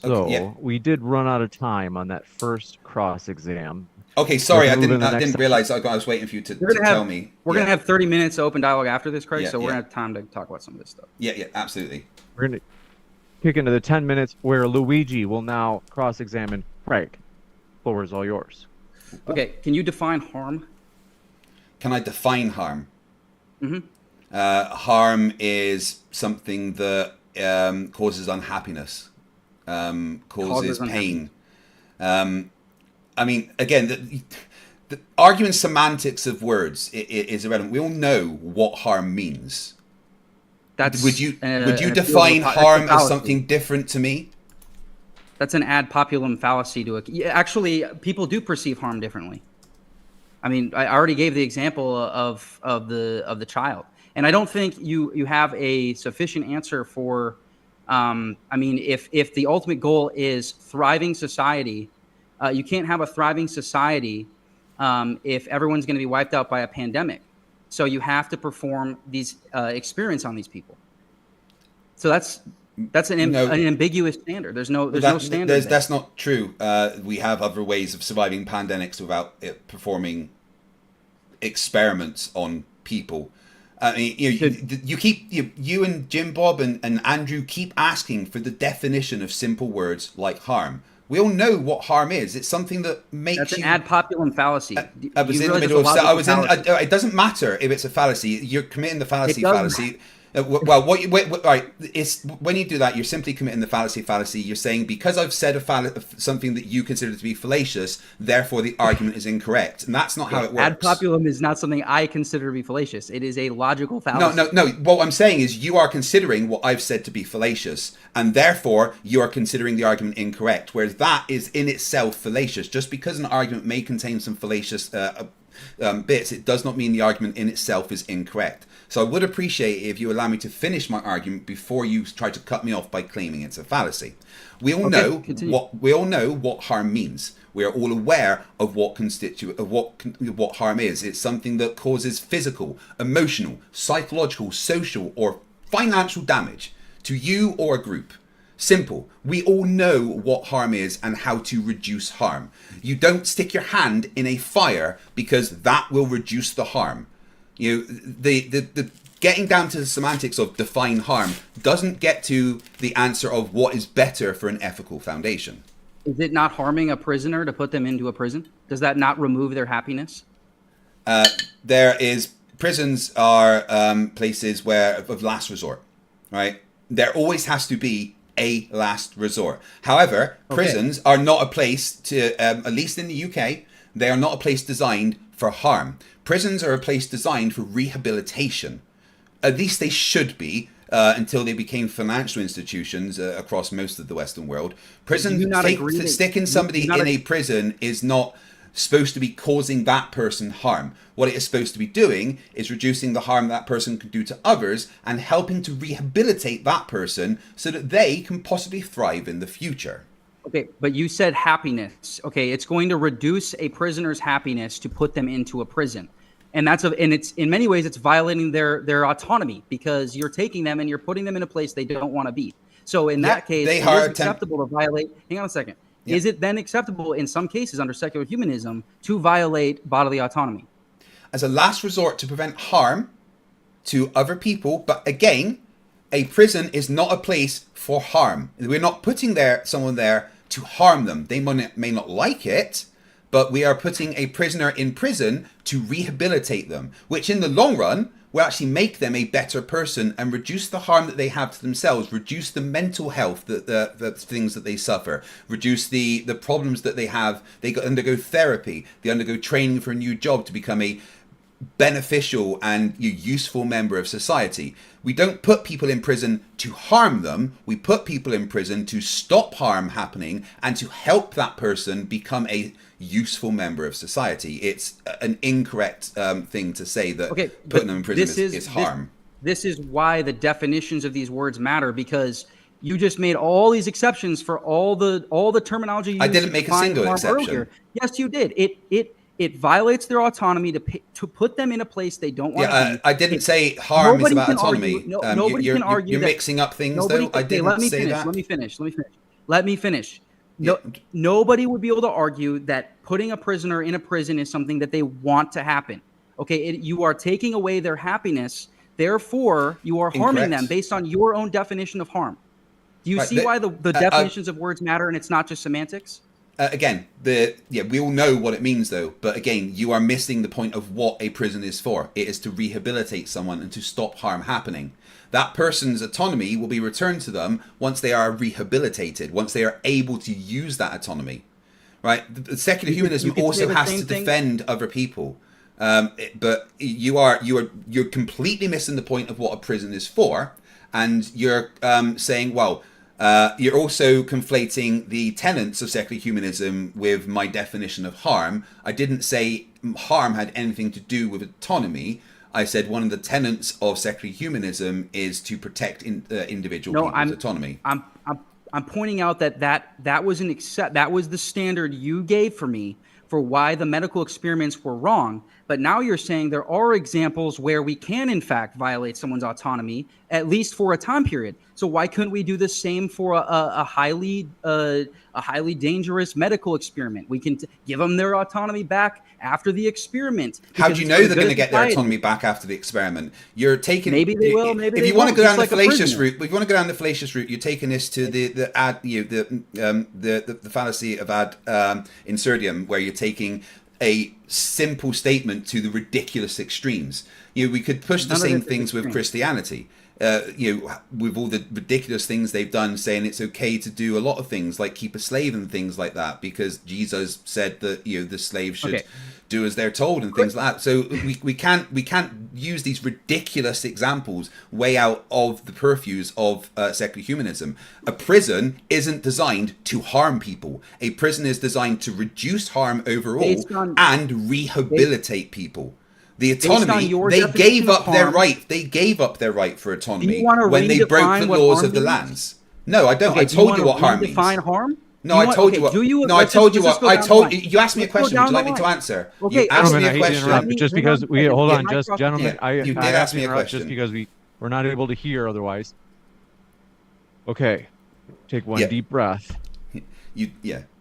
So we did run out of time on that first cross exam. Okay, sorry, I didn't realize. I was waiting for you to tell me. We're gonna have 30 minutes open dialogue after this, Craig. So we're gonna have time to talk about some of this stuff. Yeah, absolutely. We're gonna kick into the 10 minutes where Luigi will now cross-examine Craig. Floor is all yours. Okay, can you define harm? Can I define harm? Mm-hmm. Harm is something that causes unhappiness, causes pain. I mean, again, the arguing semantics of words is irrelevant. We all know what harm means. Would you define harm as something different to me? That's an ad populum fallacy to it. Actually, people do perceive harm differently. I mean, I already gave the example of the child, and I don't think you have a sufficient answer for. I mean, if the ultimate goal is thriving society, you can't have a thriving society if everyone's going to be wiped out by a pandemic. So you have to perform these experiments on these people. So that's an ambiguous standard. There's no standard. That's not true. We have other ways of surviving pandemics without it performing experiments on people. I mean, you and Jim Bob and Andrew keep asking for the definition of simple words like harm. We all know what harm is. It's something that makes That's an ad populum fallacy. I was in the middle of. It doesn't matter if it's a fallacy. You're committing the fallacy. Well, right? It's when you do that, you're simply committing the fallacy. You're saying because I've said something that you consider to be fallacious, therefore the argument is incorrect, and that's not how it works. Ad populum is not something I consider to be fallacious. It is a logical fallacy. No. What I'm saying is you are considering what I've said to be fallacious, and therefore you are considering the argument incorrect. Whereas that is in itself fallacious. Just because an argument may contain some fallacious bits, it does not mean the argument in itself is incorrect. So I would appreciate it if you allow me to finish my argument before you try to cut me off by claiming it's a fallacy. We all know what harm means. We are all aware of what harm is. It's something that causes physical, emotional, psychological, social, or financial damage to you or a group. Simple. We all know what harm is and how to reduce harm. You don't stick your hand in a fire because that will reduce the harm. The getting down to the semantics of define harm doesn't get to the answer of what is better for an ethical foundation. Is it not harming a prisoner to put them into a prison? Does that not remove their happiness? Prisons are places of last resort, right? There always has to be a last resort. However, prisons are not a place to, at least in the UK, they are not a place designed for harm. Prisons are a place designed for rehabilitation. At least they should be, until they became financial institutions across most of the Western world. Sticking somebody in a prison is not supposed to be causing that person harm. What it is supposed to be doing is reducing the harm that person can do to others and helping to rehabilitate that person so that they can possibly thrive in the future. Okay, but you said happiness. Okay, it's going to reduce a prisoner's happiness to put them into a prison. And it's in many ways it's violating their autonomy because you're taking them and you're putting them in a place they don't want to be. So in that case, it is acceptable to violate. Hang on a second. Yeah. Is it then acceptable in some cases under secular humanism to violate bodily autonomy? As a last resort to prevent harm to other people, but again, a prison is not a place for harm. We're not putting someone there to harm them. They may not like it, but we are putting a prisoner in prison to rehabilitate them, which in the long run will actually make them a better person and reduce the harm that they have to themselves, reduce the mental health, the things that they suffer, reduce the problems that they have. They undergo therapy, they undergo training for a new job to become a beneficial and useful member of society. We don't put people in prison to harm them. We put people in prison to stop harm happening and to help that person become a useful member of society. It's an incorrect thing to say that putting them in prison is harm. This is why the definitions of these words matter, because you just made all these exceptions for all the terminology used. I didn't make a single exception. Earlier. Yes, you did. It violates their autonomy to put them in a place they don't want to be. I didn't say harm is about autonomy. Nobody can argue. You're mixing up things, though. I didn't say that. Let me finish. Nobody would be able to argue that putting a prisoner in a prison is something that they want to happen. Okay, you are taking away their happiness. Therefore, you are harming them based on your own definition of harm. Do you see why the definitions of words matter and it's not just semantics? We all know what it means, though. But again, you are missing the point of what a prison is for. It is to rehabilitate someone and to stop harm happening. That person's autonomy will be returned to them once they are rehabilitated, once they are able to use that autonomy. right? The secular humanism you could say also the has same to thing. defend other people. But you're completely missing the point of what a prison is for, and you're saying, well, you're also conflating the tenets of secular humanism with my definition of harm. I didn't say harm had anything to do with autonomy. I said one of the tenets of secular humanism is to protect individual people's autonomy. I'm pointing out that was that was the standard you gave for me for why the medical experiments were wrong. But now you're saying there are examples where we can, in fact, violate someone's autonomy, at least for a time period. So why couldn't we do the same for a highly dangerous medical experiment? We can give them their autonomy back after the experiment. How do you know they're going to get their autonomy back after the experiment? You're taking maybe they will. Maybe if they you want to won't, go down the just like a fallacious prisoner. route, if you want to go down the fallacious route, you're taking this to the fallacy of ad insurdium, where you're taking a simple statement to the ridiculous extremes. We could push the same things with Christianity. With all the ridiculous things they've done, saying it's okay to do a lot of things like keep a slave and things like that, because Jesus said that the slave should do as they're told and things like that. So we can't use these ridiculous examples way out of the purviews of secular humanism. A prison isn't designed to harm people. A prison is designed to reduce harm overall and rehabilitate people. The autonomy, they gave up their right. They gave up their right for autonomy when they broke the laws of the lands. No, I don't. I told you what harm means. Define harm? No, I told you what. No, I told you what. I told you. You asked me a question. Would you like me to answer? Okay, you asked me a question. Just because we hold on, just gentlemen. You did ask me a question. Just because we're not able to hear otherwise. Okay, take one deep breath.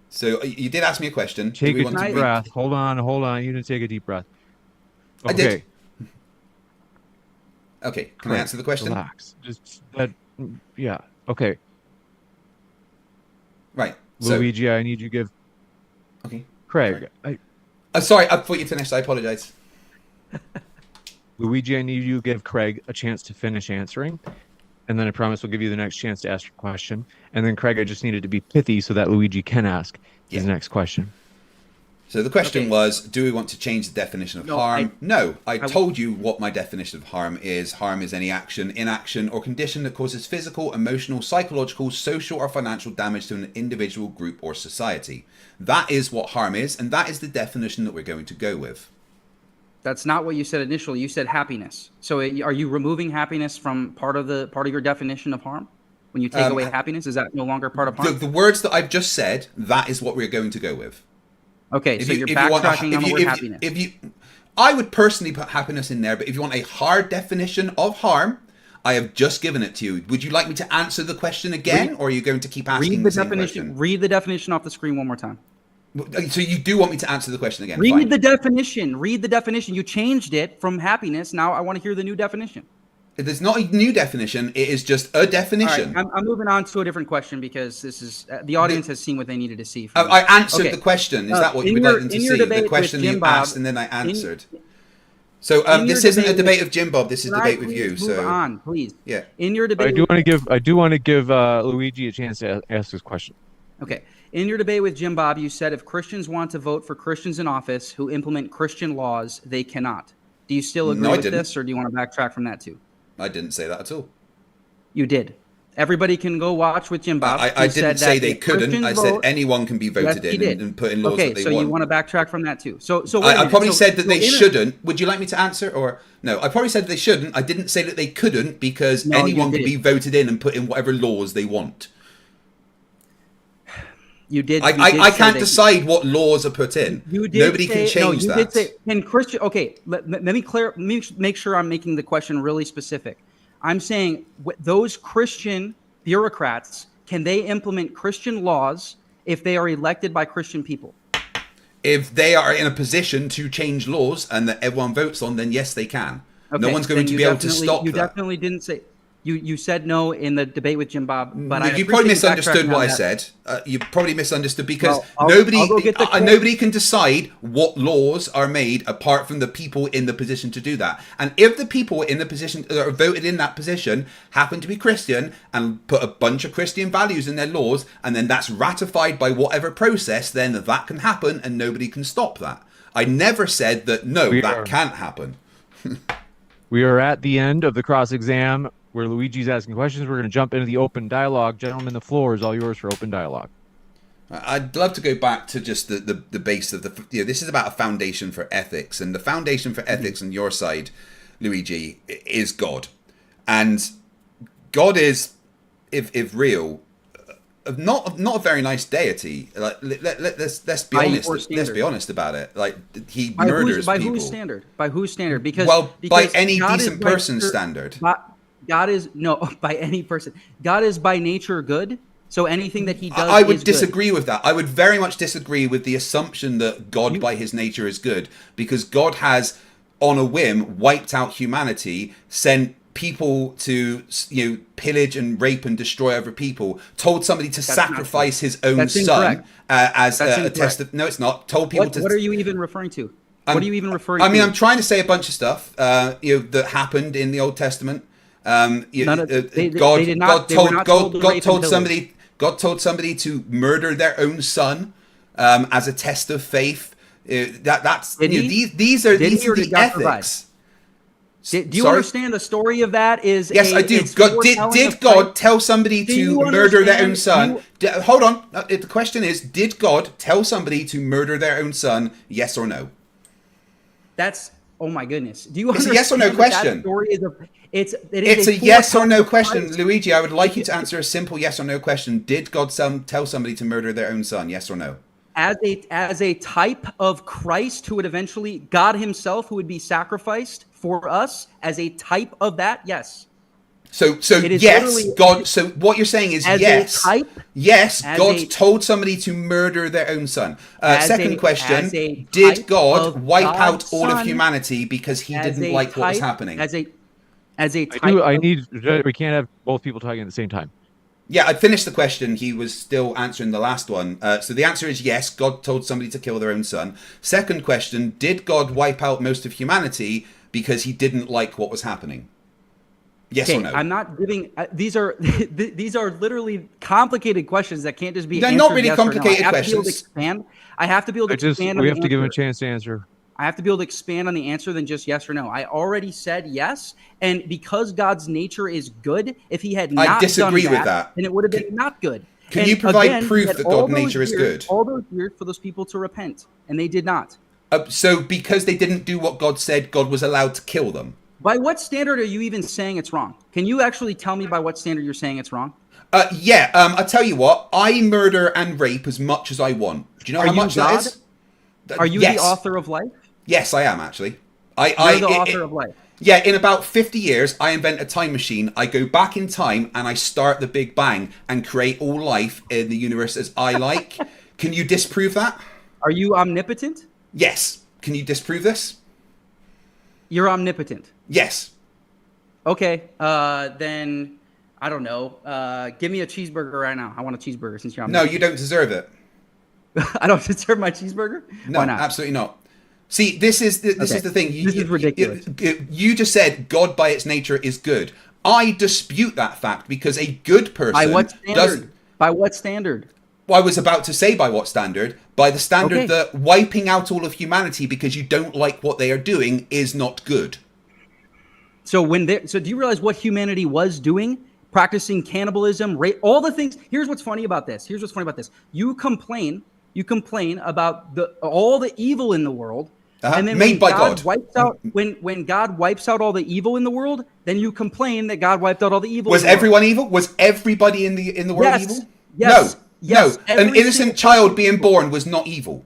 So you did ask me a question. Take a deep breath. Hold on. You didn't take a deep breath. Okay. I did. Okay. Can I answer the question? Relax. Just that. Yeah. Okay. Right. Luigi, I need you to give. Okay. Craig. Sorry, I thought you finished. I apologize. Luigi, I need you to give Craig a chance to finish answering. And then I promise we'll give you the next chance to ask your question. And then Craig, I just needed to be pithy so that Luigi can ask his next question. So the question was, do we want to change the definition of harm? No, I told you what my definition of harm is. Harm is any action, inaction, or condition that causes physical, emotional, psychological, social, or financial damage to an individual, group, or society. That is what harm is, and that is the definition that we're going to go with. That's not what you said initially. You said happiness. So are you removing happiness from part of your definition of harm? When you take away happiness, is that no longer part of harm? The words that I've just said, that is what we're going to go with. Okay, so you're backtracking on the word happiness. I would personally put happiness in there, but if you want a hard definition of harm, I have just given it to you. Would you like me to answer the question again, or are you going to keep asking the same question? Read the definition off the screen one more time. So you do want me to answer the question again? Read the definition. Read the definition. You changed it from happiness. Now I want to hear the new definition. There's not a new definition. It is just a definition. All right, I'm moving on to a different question because this is the audience has seen what they needed to see. I answered the question. Is that what you would like them to see? The question you asked and then I answered. So this isn't a debate of Jim Bob. This is a debate with you. So move on, please. Yeah. In your debate, I do want to give Luigi a chance to ask his question. Okay. In your debate with Jim Bob, you said if Christians want to vote for Christians in office who implement Christian laws, they cannot. Do you still agree with this, or do you want to backtrack from that too? I didn't say that at all. You did. Everybody can go watch with Jim Bob. I didn't say they couldn't. I said anyone can be voted in and put in laws that they want. Okay, so you want to backtrack from that too. So I probably said that they shouldn't. Would you like me to answer or no? I probably said they shouldn't. I didn't say that they couldn't because anyone can be voted in and put in whatever laws they want. You did. I can't decide what laws are put in. Nobody can change that. Did say, can Christian? Okay, let me make sure I'm making the question really specific. I'm saying those Christian bureaucrats, can they implement Christian laws if they are elected by Christian people? If they are in a position to change laws and that everyone votes on, then yes, they can. Okay, no one's going to be able to stop that. You definitely didn't say. You said no in the debate with Jim Bob, but you probably misunderstood what I said. You probably misunderstood because I'll go get the nobody can decide what laws are made apart from the people in the position to do that. And if the people in the position that are voted in that position happen to be Christian and put a bunch of Christian values in their laws, and then that's ratified by whatever process, then that can happen and nobody can stop that. I never said that that can't happen. We are at the end of the cross exam where Luigi's asking questions. We're going to jump into the open dialogue. Gentlemen, the floor is all yours for open dialogue. I'd love to go back to just the base of this is about a foundation for ethics, and the foundation for ethics on your side, Luigi, is God. And God is, if real, not a very nice deity. Like, let's be honest. Let's be honest about it. Like, he murders people. By whose standard? By whose standard? Because by any decent person's standard. God is by any person. God is by nature good. So anything that he does, I would disagree with that. I would very much disagree with the assumption that God by his nature is good, because God has, on a whim, wiped out humanity, sent people to pillage and rape and destroy other people, told somebody to sacrifice his own son as a test of. No, it's not. Told people to. What are you even referring to? What are you even referring to? I mean, I'm trying to say a bunch of stuff that happened in the Old Testament. God told somebody to murder their own son as a test of faith. These are the ethics. Do you understand the story of that? Yes, I do. Did God tell somebody to murder their own son? Hold on. The question is, did God tell somebody to murder their own son? Yes or no? That's, oh my goodness. Do you understand? It's a yes or no question. It's a yes or no question, Luigi. I would like you to answer a simple yes or no question. Did God tell somebody to murder their own son? Yes or no? As a type of Christ who would eventually, God himself who would be sacrificed for us, as a type of that, yes. So yes, God. So what you're saying is yes. Yes, God told somebody to murder their own son. Second question: did God wipe out all of humanity because he didn't like what was happening? We can't have both people talking at the same time. Yeah, I finished the question. He was still answering the last one. So the answer is yes, God told somebody to kill their own son. Second question: did God wipe out most of humanity because he didn't like what was happening? Yes or no? I'm not giving. These are literally complicated questions that can't just be. They're answered not really yes complicated or no. questions. I have to be able to expand. We have to give him a chance to answer. I have to be able to expand on the answer than just yes or no. I already said yes, and because God's nature is good, if he had not disagree with that, then it would have been not good. Can you provide proof that God's nature is good? All those years for those people to repent, and they did not. So because they didn't do what God said, God was allowed to kill them. By what standard are you even saying it's wrong? Can you actually tell me by what standard you're saying it's wrong? I'll tell you what. I murder and rape as much as I want. Do you know how much that is? Are you the author of life? Yes, I am actually. You're the author of life. Yeah, in about 50 years, I invent a time machine. I go back in time and I start the Big Bang and create all life in the universe as I like. Can you disprove that? Are you omnipotent? Yes. Can you disprove this? You're omnipotent. Yes. Okay, then I don't know. Give me a cheeseburger right now. I want a cheeseburger since you're omnipotent. No, you don't deserve it. I don't deserve my cheeseburger? No, why not? Absolutely not. See, this is the thing. This is ridiculous. You just said God by its nature is good. I dispute that fact because a good person by what standard? By what standard? Well, I was about to say by what standard. By the standard that wiping out all of humanity because you don't like what they are doing is not good. So do you realize what humanity was doing? Practicing cannibalism, rape, all the things. Here's what's funny about this. You complain about all the evil in the world. And then made by God. Wipes out, when God wipes out all the evil in the world, then you complain that God wiped out all the evil. Was everyone evil? Was everybody in the world evil? Yes. No. An innocent child being born was not evil.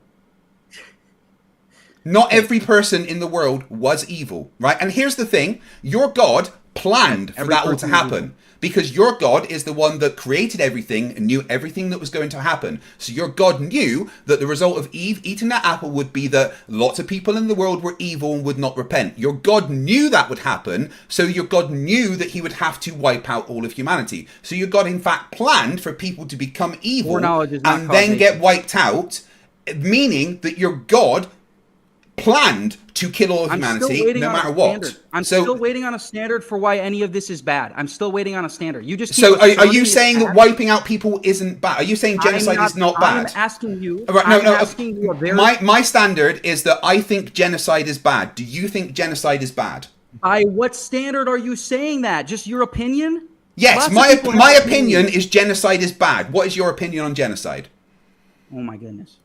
Not every person in the world was evil, right? And here's the thing: your God planned for that all to happen. Because your God is the one that created everything and knew everything that was going to happen. So your God knew that the result of Eve eating that apple would be that lots of people in the world were evil and would not repent. Your God knew that would happen. So your God knew that he would have to wipe out all of humanity. So your God, in fact, planned for people to become evil and then get wiped out, meaning that your God planned to kill all of humanity no matter what. I'm still waiting on a standard for why any of this is bad. I'm still waiting on a standard. You just so are you saying that wiping out people isn't bad? Are you saying genocide is not bad? I'm asking you. Right, my standard is that I think genocide is bad. Do you think genocide is bad? By what standard are you saying that? Just your opinion? Yes, my opinion is genocide is bad. What is your opinion on genocide? Oh my goodness.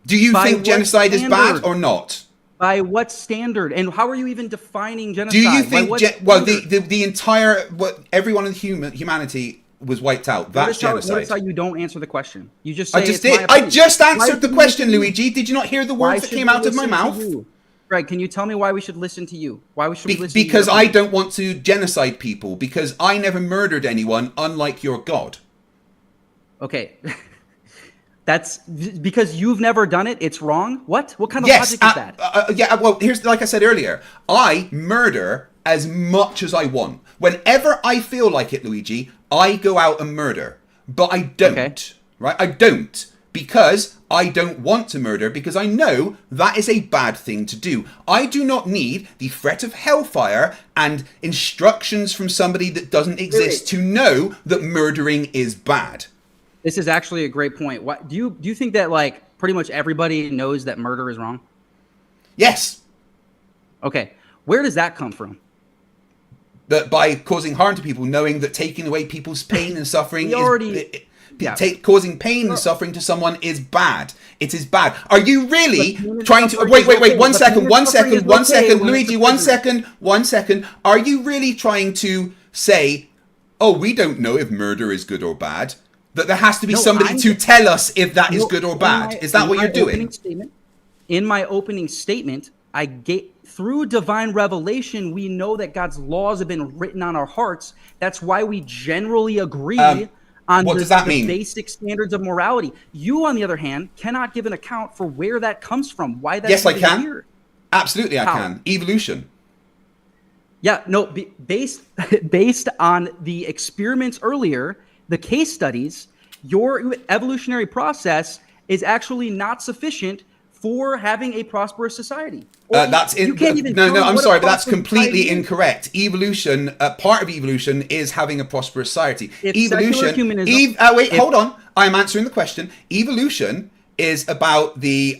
Do you think genocide is bad or not? By what standard? And how are you even defining genocide? Do you think the entire everyone in humanity was wiped out? That's genocide. Notice how you don't answer the question. You just say I just answered the question, Luigi. Did you not hear the words that came out of my mouth? Greg, can you tell me why we should listen to you? Why we should listen to you? Because I don't want to genocide people. Because I never murdered anyone, unlike your God. Okay. That's because you've never done it. It's wrong. What kind of logic is that? Yeah. Well, here's like I said earlier. I murder as much as I want. Whenever I feel like it, Luigi, I go out and murder. But I don't. Okay. Right? I don't because I don't want to murder because I know that is a bad thing to do. I do not need the threat of hellfire and instructions from somebody that doesn't exist to know that murdering is bad. This is actually a great point. What do you think that like pretty much everybody knows that murder is wrong? Yes. Okay. Where does that come from? That by causing harm to people, knowing that taking away people's pain and suffering causing pain and suffering to someone is bad. It is bad. Are you really trying to wait? One second, Luigi. One second. Are you really trying to say, "Oh, we don't know if murder is good or bad"? That there has to be somebody to tell us if that is good or bad. Is that what you're doing? In my opening statement, through divine revelation, we know that God's laws have been written on our hearts. That's why we generally agree on the basic standards of morality. You, on the other hand, cannot give an account for where that comes from. Why that? Yes, I can. Here. Absolutely, I can. Evolution. Yeah, no. Based on the experiments earlier. The case studies, your evolutionary process is actually not sufficient for having a prosperous society. I'm sorry, but that's completely incorrect. Evolution, part of evolution is having a prosperous society. Hold on. I'm answering the question. Evolution is about the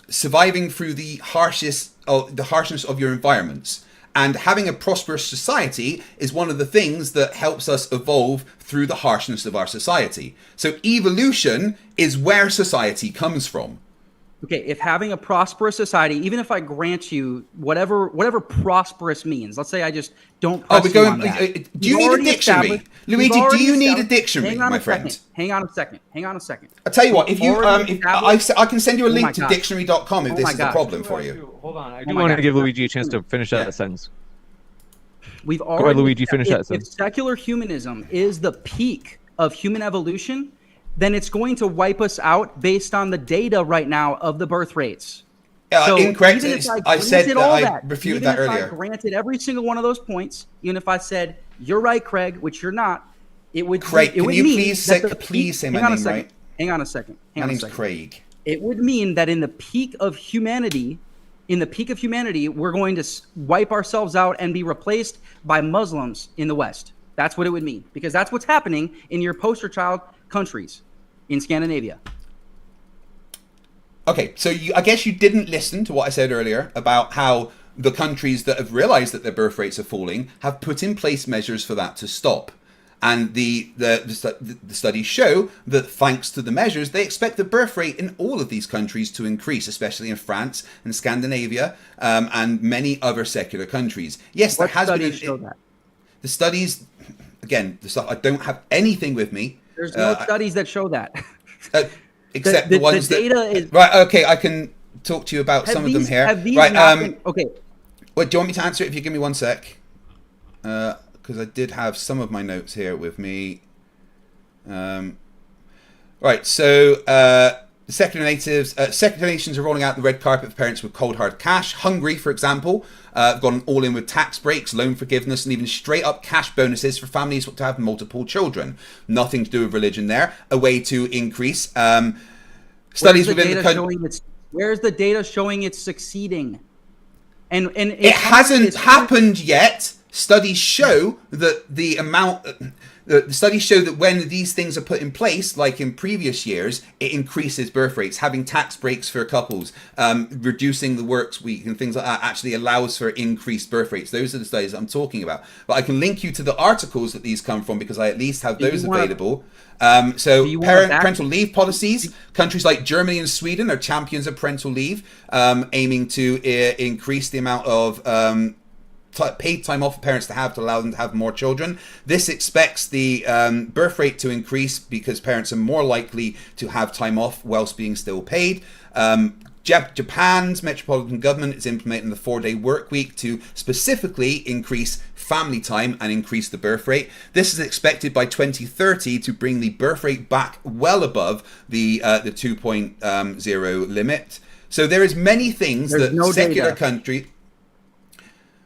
surviving through the harshness of your environments. And having a prosperous society is one of the things that helps us evolve through the harshness of our society. So evolution is where society comes from. Okay, if having a prosperous society, even if I grant you whatever prosperous means, let's say I just don't press you on that. Do you need a dictionary? Luigi, do you need a dictionary, my friend? Hang on a second. I'll tell you what, I can send you a link to dictionary.com if this is a problem for you. Hold on, I do want to give Luigi a chance to finish that sentence. Go ahead, Luigi, finish that sentence. If secular humanism is the peak of human evolution, then it's going to wipe us out based on the data right now of the birth rates. Incorrect. I said that I refuted that earlier. Even if I granted every single one of those points, even if I said, you're right, Craig, which you're not, it would Craig, can you please say my name right? Hang on a second. My name's Craig. It would mean that in the peak of humanity, we're going to wipe ourselves out and be replaced by Muslims in the West. That's what it would mean, because that's what's happening in your poster child countries in Scandinavia. Okay, so I guess you didn't listen to what I said earlier about how the countries that have realized that their birth rates are falling have put in place measures for that to stop. And the studies show that thanks to the measures, they expect the birth rate in all of these countries to increase, especially in France and Scandinavia and many other secular countries. Yes, there has been. The studies, again, the stuff I don't have anything with me. There's no studies that show that. Except the ones the data is right. Okay, I can talk to you about some of them here. Right. Okay. What do you want me to answer it? If you give me 1 sec. because I did have some of my notes here with me. Right, so secular nations are rolling out the red carpet for parents with cold hard cash. Hungary, for example, have gone all in with tax breaks, loan forgiveness, and even straight up cash bonuses for families to have multiple children. Nothing to do with religion there. A way to increase studies within the country. Where's the data showing it's succeeding? And it hasn't happened yet. Studies show that the studies show that when these things are put in place, like in previous years, it increases birth rates. Having tax breaks for couples, reducing the works week and things like that actually allows for increased birth rates. Those are the studies that I'm talking about. But I can link you to the articles that these come from because I at least have those available. Parental leave policies. Countries like Germany and Sweden are champions of parental leave, aiming to increase the amount of paid time off for parents to allow them to have more children. This expects the birth rate to increase because parents are more likely to have time off whilst being still paid. Japan's metropolitan government is implementing the 4-day work week to specifically increase family time and increase the birth rate. This is expected by 2030 to bring the birth rate back well above the 2.0 limit. So there is many things that secular country.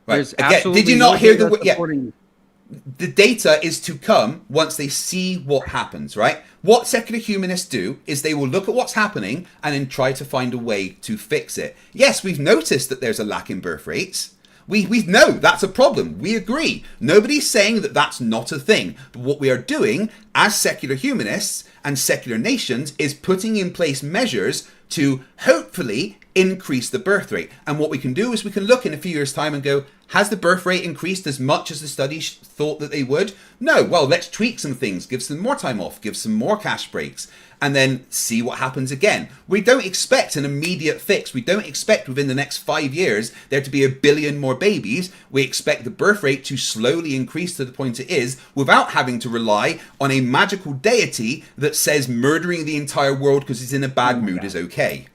Right. Again, did you not hear the data is to come once they see what happens, right? What secular humanists do is they will look at what's happening and then try to find a way to fix it. Yes, we've noticed that there's a lack in birth rates. We know that's a problem. We agree. Nobody's saying that that's not a thing. But what we are doing as secular humanists and secular nations is putting in place measures to hopefully increase the birth rate. And what we can do is we can look in a few years' time and go, has the birth rate increased as much as the studies thought that they would? No. Well, let's tweak some things, give some more time off, give some more cash breaks, and then see what happens again. We don't expect an immediate fix. We don't expect within the next 5 years there to be 1 billion more babies. We expect the birth rate to slowly increase to the point it is without having to rely on a magical deity that says murdering the entire world because he's in a bad mood is okay.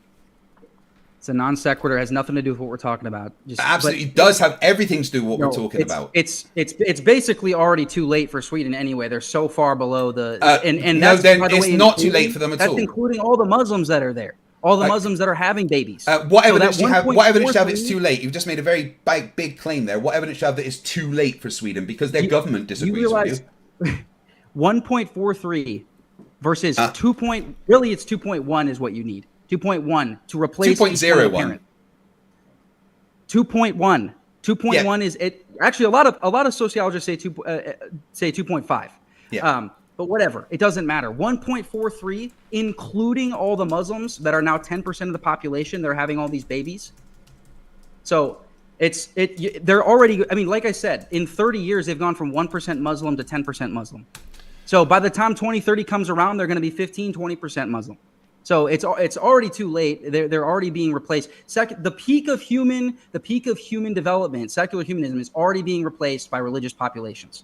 It's a non sequitur. Has nothing to do with what we're talking about. Absolutely, it does have everything to do with what we're talking about. It's basically already too late for Sweden anyway. They're so far below the and no, that's then it's not too late for them at all. That's including all the Muslims that are there, all the Muslims that are having babies. What evidence do you have? What evidence do you have it's too late? You've just made a very big claim there. What evidence do you have that it's too late for Sweden because their government disagrees with you? 1.43 versus 2. Really, it's 2.1 is what you need. 2.1 to replace 2.01. 2.1. 2.1 is it. Actually, a lot of sociologists say 2.5. Yeah. But whatever, it doesn't matter. 1.43, including all the Muslims that are now 10% of the population, they're having all these babies. So they're already. I mean, like I said, in 30 years they've gone from 1% Muslim to 10% Muslim. So by the time 2030 comes around, they're going to be 15-20% Muslim. So it's already too late. They're already being replaced. The peak of human development, secular humanism, is already being replaced by religious populations.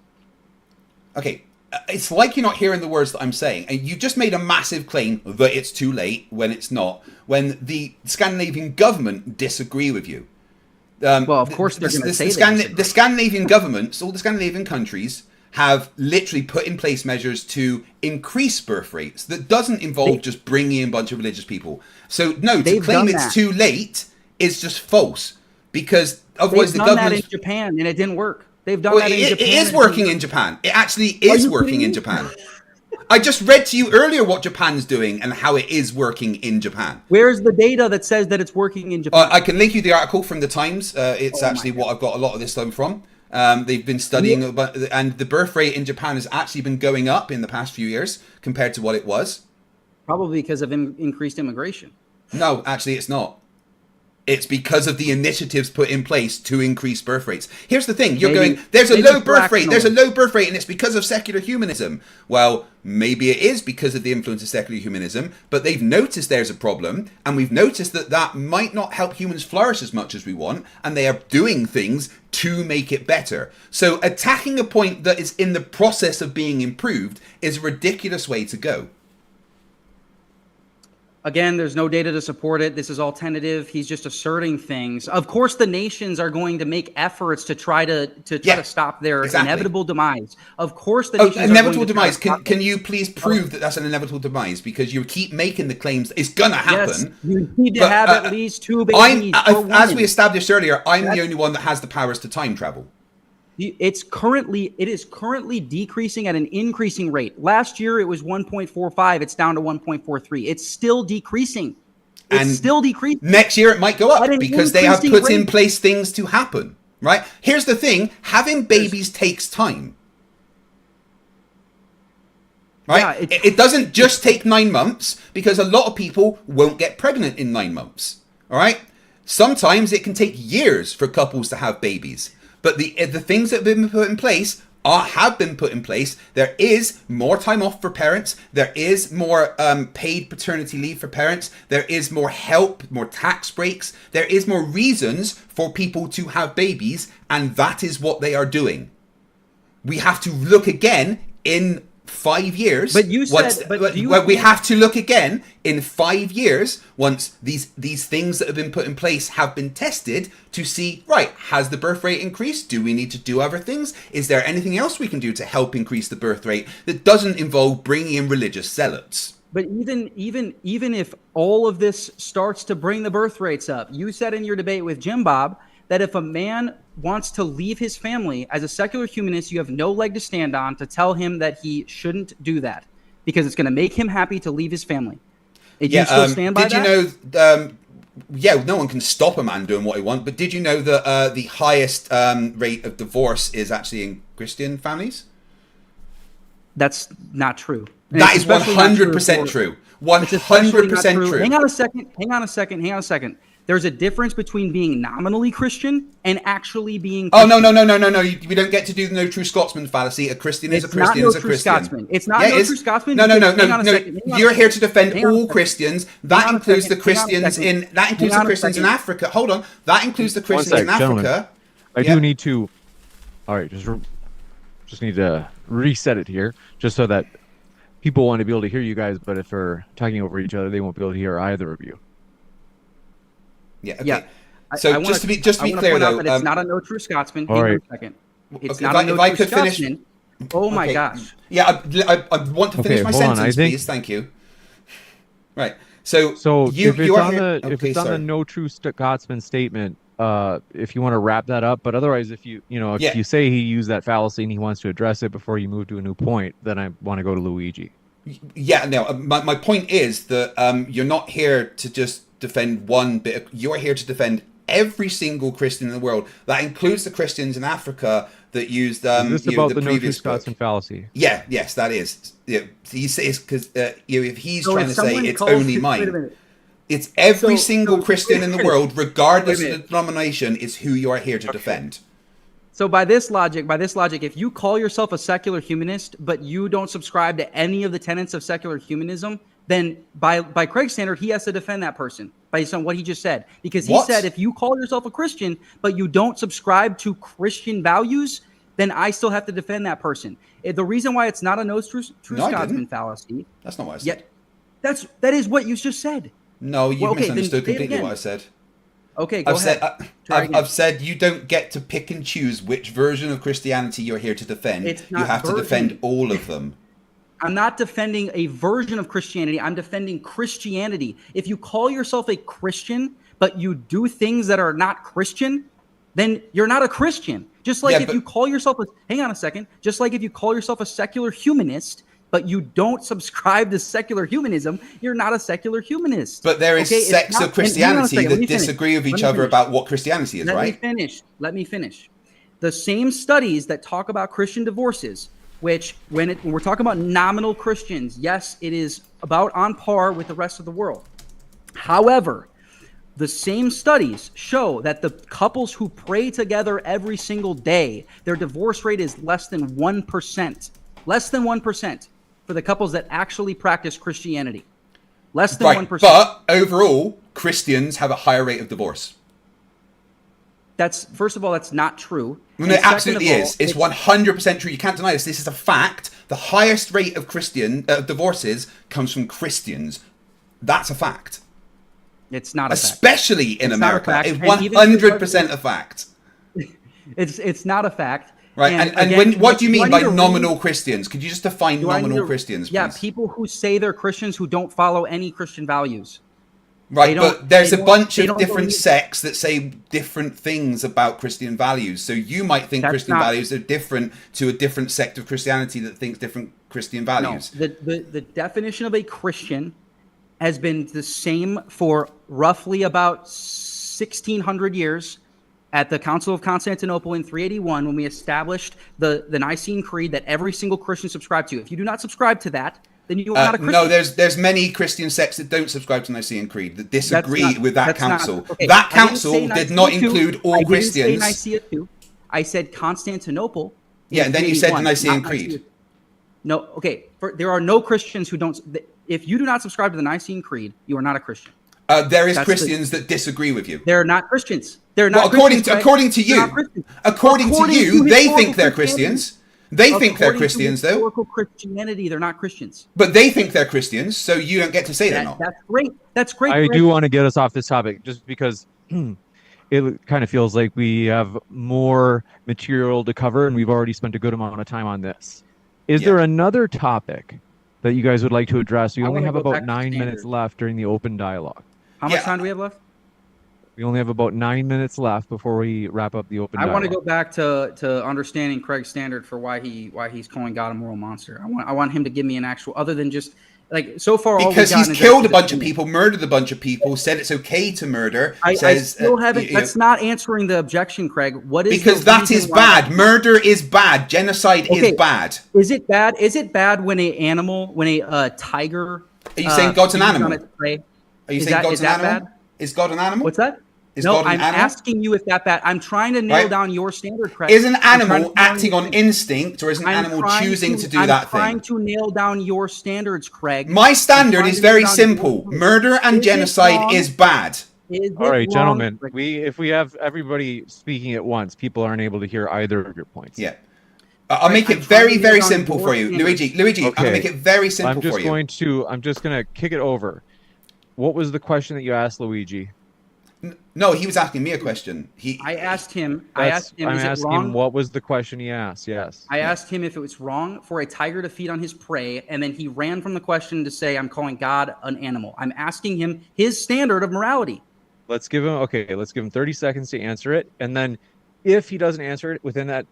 Okay, it's like you're not hearing the words that I'm saying, and you just made a massive claim that it's too late when it's not. When the Scandinavian government disagree with you. Well, of course they're going to say the Scandinavian governments, all the Scandinavian countries, have literally put in place measures to increase birth rates that doesn't involve just bringing in a bunch of religious people. So no, to claim it's too late is just false because otherwise the government. They've done that in Japan and it didn't work. They've done that in Japan. It is working in Japan. It actually is working in Japan. I just read to you earlier what Japan's doing and how it is working in Japan. Where's the data that says that it's working in Japan? I can link you the article from the Times. It's actually what I've got a lot of this stuff from. They've been studying, and the birth rate in Japan has actually been going up in the past few years compared to what it was. Probably because of increased immigration. No, actually, it's not. It's because of the initiatives put in place to increase birth rates. Here's the thing. There's a low birth rate. There's a low birth rate, and it's because of secular humanism. Well, maybe it is because of the influence of secular humanism, but they've noticed there's a problem, and we've noticed that might not help humans flourish as much as we want, and they are doing things to make it better. So attacking a point that is in the process of being improved is a ridiculous way to go. Again, there's no data to support it. This is all tentative. He's just asserting things. Of course, the nations are going to make efforts to try to stop their inevitable demise. Of course, the nations inevitable are going to demise. Can you please prove that that's an inevitable demise? Because you keep making the claims it's gonna happen. Yes, you need to have at least 2 babies per woman. As we established earlier, I'm the only one that has the powers to time travel. It is currently decreasing at an increasing rate. Last year it was 1.45. It's down to 1.43. It's still decreasing. Next year it might go up because they have put in place things to happen. Right? Here's the thing: having babies takes time. Right? Yeah, it doesn't just take 9 months, because a lot of people won't get pregnant in 9 months. All right? Sometimes it can take years for couples to have babies. But the things that have been put in place have been put in place. There is more time off for parents. There is more paid paternity leave for parents. There is more help, more tax breaks. There is more reasons for people to have babies, and that is what they are doing. We have to look again in 5 years. But you said, we have to look again in 5 years once these things that have been put in place have been tested to see, right, has the birth rate increased? Do we need to do other things? Is there anything else we can do to help increase the birth rate that doesn't involve bringing in religious zealots? But even if all of this starts to bring the birth rates up, you said in your debate with Jim Bob that if a man wants to leave his family, as a secular humanist, you have no leg to stand on to tell him that he shouldn't do that because it's going to make him happy to leave his family. Do you still stand by that? Did you know, no one can stop a man doing what he wants, but did you know that the highest rate of divorce is actually in Christian families? That's not true. That is 100% true. 100% true. Hang on a second. There's a difference between being nominally Christian and actually being Christian. Oh, no. We don't get to do the no true Scotsman fallacy. A Christian is a Christian is a Christian. It's not no true Scotsman. No. You're here to defend all Christians. That includes the Christians in Africa. Hold on. That includes the Christians in Africa. I do need to. All right, just need to reset it here, just so that people want to be able to hear you guys. But if we're talking over each other, they won't be able to hear either of you. Yeah. Okay. Yeah. So just to be clear, though, it's not a no true Scotsman. All right. It's not a no true Scotsman. Oh my gosh. Yeah, I want to finish my sentence, please. Thank you. Right. So if it's on the no true Scotsman statement, if you want to wrap that up, but otherwise, if you say he used that fallacy and he wants to address it before you move to a new point, then I want to go to Luigi. Yeah. No. My point is that you're not here to just defend one bit. You're here to defend every single Christian in the world. That includes the Christians in Africa that used is this about the no true previous Scotsman fallacy? Yeah, yes, that is. Yeah, he says because if he's trying to say it's only mine, it's every single Christian in the world, regardless of the denomination, is who you are here to defend. So by this logic, if you call yourself a secular humanist, but you don't subscribe to any of the tenets of secular humanism, then by Craig's standard, he has to defend that person based on what he just said. Because he said if you call yourself a Christian, but you don't subscribe to Christian values, then I still have to defend that person. The reason why it's not a no true Scotsman fallacy. That's not what I said. That is what you just said. No, you misunderstood completely what I said. Okay, go ahead. I've said you don't get to pick and choose which version of Christianity you're here to defend. You have to defend all of them. I'm not defending a version of Christianity. I'm defending Christianity. If you call yourself a Christian, but you do things that are not Christian, then you're not a Christian. Just like if you call yourself just like if you call yourself a secular humanist, but you don't subscribe to secular humanism, you're not a secular humanist. But there is sects of Christianity that disagree with each other about what Christianity is, right? Let me finish. The same studies that talk about Christian divorces, which when we're talking about nominal Christians, yes, it is about on par with the rest of the world. However, the same studies show that the couples who pray together every single day, their divorce rate is less than 1%. Less than 1% for the couples that actually practice Christianity. Less than 1%. But overall, Christians have a higher rate of divorce. First of all, that's not true. No, it absolutely is. It's 100% true. You can't deny this. This is a fact. The highest rate of Christian divorces comes from Christians. That's a fact. It's not a fact. Especially in It's not a America. fact, It's and even if it 100% a fact. It's not a fact. Right, and again, what do you mean I by need to nominal Christians? Could you just define do I need nominal to- Christians, please? Yeah, people who say they're Christians who don't follow any Christian values. Right, but there's a bunch they of don't different believe- sects that say different things about Christian values. So you might think That's Christian not- values are different to a different sect of Christianity that thinks different Christian values. No, the definition of a Christian has been the same for roughly about 1,600 years at the Council of Constantinople in 381 when we established the Nicene Creed that every single Christian subscribed to. If you do not subscribe to that, then you are not a Christian. No, there's many Christian sects that don't subscribe to Nicene Creed that disagree with that council. Okay, that I didn't council say did Nicea not II. include all I didn't Christians. say Nicea II. I said Constantinople. in Yeah, and then you said the 381, Nicene not Creed. Nicea. No, okay. There are no Christians who don't. If you do not subscribe to the Nicene Creed, you are not a Christian. There is That's Christians that disagrey with you. They're not Christians. They're not. Well, according Christians, according to They're you, not Christians. according to According you, to they historical think they're Christianity. Christians. They think they're According to Christians, though. Historical Christianity, they're not Christians. But they think they're Christians, so you don't get to say they're not. That's great. That's great. I Greg. do want to get us off this topic just because it kind of feels like we have more material to cover and we've already spent a good amount of time on this. Is there another topic that you guys would like to address? We I only wanna have go back about to 9 minutes standard. left during the open dialogue. How much Yeah. time do we have left? We only have about 9 minutes left before we wrap up the open I dialogue. want to go back to understanding Craig's standard for why he's calling God a moral monster. I want him to give me an actual other than just like so far. all we've Because he's gotten is killed a the bunch of opinion. people, murdered a bunch of people, said it's okay to murder. I says, still haven't. you know, That's not answering the objection, Craig. What is because the that reason is why bad. that- Murder is bad. Genocide Okay. is bad. Is it bad? Is it bad when a tiger? Are you saying God's an feeds on animal? its prey? Are you Is saying that- God's is an that animal? bad? Is God an animal? What's that? Is No, God an I'm animal? asking you if that bad. I'm trying to nail Right. down your standard, Craig. Is an I'm trying animal to nail acting your on standard. instinct, or is an I'm animal trying choosing to do I'm that trying thing? to nail down your standards, Craig. My I'm standard trying is to nail very down simple. your- Murder and Is it genocide wrong? is bad. Is All it right, wrong, gentlemen. Craig? If we have everybody speaking at once, people aren't able to hear either of your points. Yeah. I'll make I'm it trying very, to very nail down simple your for you. standards. Luigi, I'm Okay. going to make it very simple I'm just for you. I'm just going to kick it over. What was the question that you asked Luigi? No, he was asking me a question. I asked him. I'm Is it asking wrong? him what was the question he asked. Yes. I asked him if it was wrong for a tiger to feed on his prey, and then he ran from the question to say, "I'm calling God an animal." I'm asking him his standard of morality. Let's give him 30 seconds to answer it, and then if he doesn't answer it within that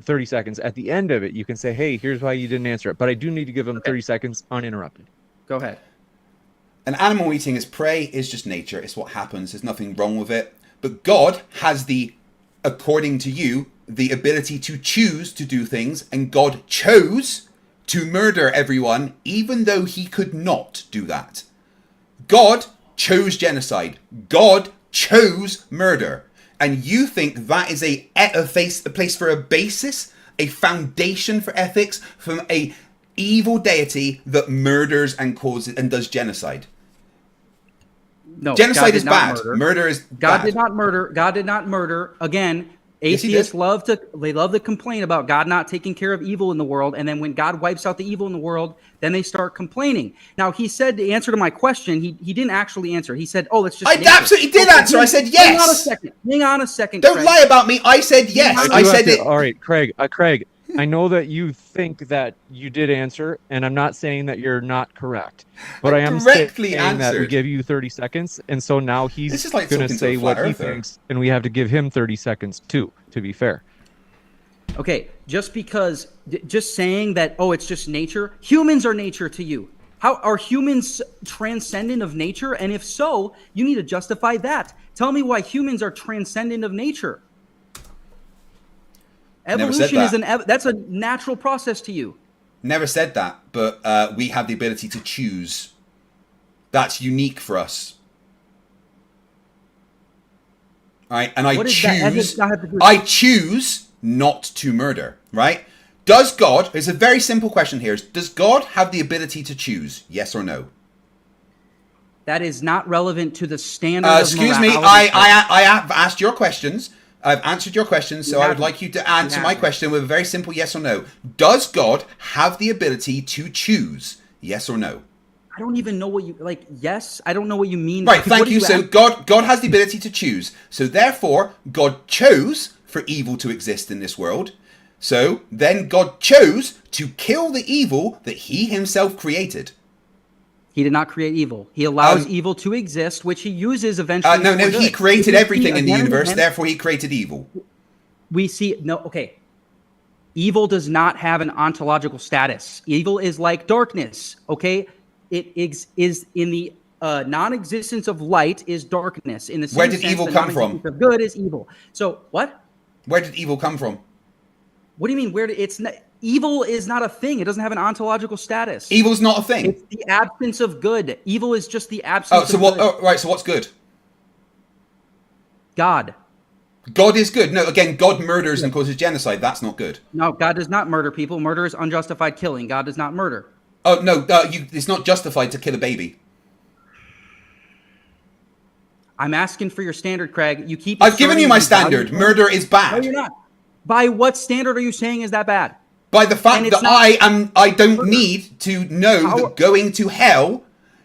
30 seconds, at the end of it, you can say, "Hey, here's why you didn't answer it." But I do need to give him 30 seconds uninterrupted. Go ahead. An animal eating its prey is just nature. It's what happens. There's nothing wrong with it. But God has according to you, the ability to choose to do things, and God chose to murder everyone, even though he could not do that. God chose genocide. God chose murder. And you think that is a place for a basis, a foundation for ethics from a evil deity that murders and causes and does genocide? No, Genocide God did is not bad. murder. Murder is God bad. did not murder. God did not murder. Again, Yes, he atheists did. love to complain about God not taking care of evil in the world, and then when God wipes out the evil in the world, then they start complaining. Now he said the answer to my question, he didn't actually answer. He said, "Oh, it's just." I nature." absolutely did answer. I said Hang on a yes. second. Hang on a second. Don't Craig. lie about me. I said yes. I I do have said to- it. All right, Craig. Craig, I know that you think that you did answer, and I'm not saying that you're not correct, but I am correctly saying that we answered. give you 30 seconds, and so now This he's is like going to talking to say a what flat he earther. thinks, and we have to give him 30 seconds too. To be fair. Okay, just saying that, oh, it's just nature. Humans are nature to you. How are humans transcendent of nature? And if so, you need to justify that. Tell me why humans are transcendent of nature. Never said Evolution that. is that's a natural process to you. Never said that, but we have the ability to choose. That's unique for us. All right, and I What is that? That choose. does not have to do with- I choose not to murder. Right? Does God? It's a very simple question here. Does God have the ability to choose? Yes or no? That is not relevant to the standard of Excuse me. morality. I have asked your questions. I've answered your questions, so I would haven't. like you to answer You my haven't. question with a very simple yes or no. Does God have the ability to choose? Yes or no? I don't even know what you like. Yes, I don't know what you mean. Right, What thank do you. So ask- God has the ability to choose. So therefore, God chose for evil to exist in this world. So then God chose to kill the evil that he himself created. He did not create evil. He allows evil to exist, which he uses eventually. No, for he good. created We see everything in the again and universe, again- therefore he created evil. We see okay. Evil does not have an ontological status. Evil is like darkness. Okay, it is in the non-existence of light is darkness. In the same Where did sense, evil the come from? non-existence of good is evil. So what? Where did evil come from? What do you mean? Where did it's not, evil is not a thing. It doesn't have an ontological status. Evil's not a thing. It's the absence of good. Evil is just the absence. Oh, so of what? good. Oh, right. So what's good? God. God is good. No, again, God murders and causes genocide. That's not good. No, God does not murder people. Murder is unjustified killing. God does not murder. Oh no, it's not justified to kill a baby. I'm asking for your standard, Craig. You keep. I've given you my asserting standard. value- Murder is No, bad. you're not. By what standard are you saying is that bad? By the fact And it's that not- I don't need to know How- that going to hell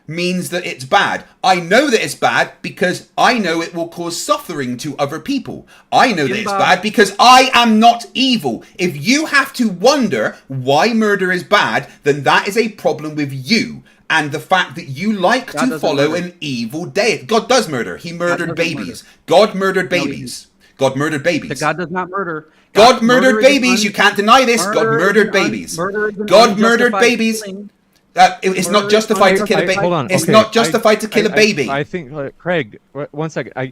means that it's bad. I know that it's bad because I know it will cause suffering to other people. I know that it's bad because I am not evil. If you have to wonder why murder is bad, then that is a problem with you. And the fact that you like God to doesn't follow murder. an evil deity. God does murder. He murdered doesn't babies. God murdered No, he babies. God murdered babies. But God does not murder. God murdered murder is babies. You can't deny this. God murder is murdered an babies. murder is an God murdered unjustified babies. killing. It's Murder not is justified to kill a unjustified. baby. Hold on. It's okay, not justified to kill a baby. I think, Craig. One second. I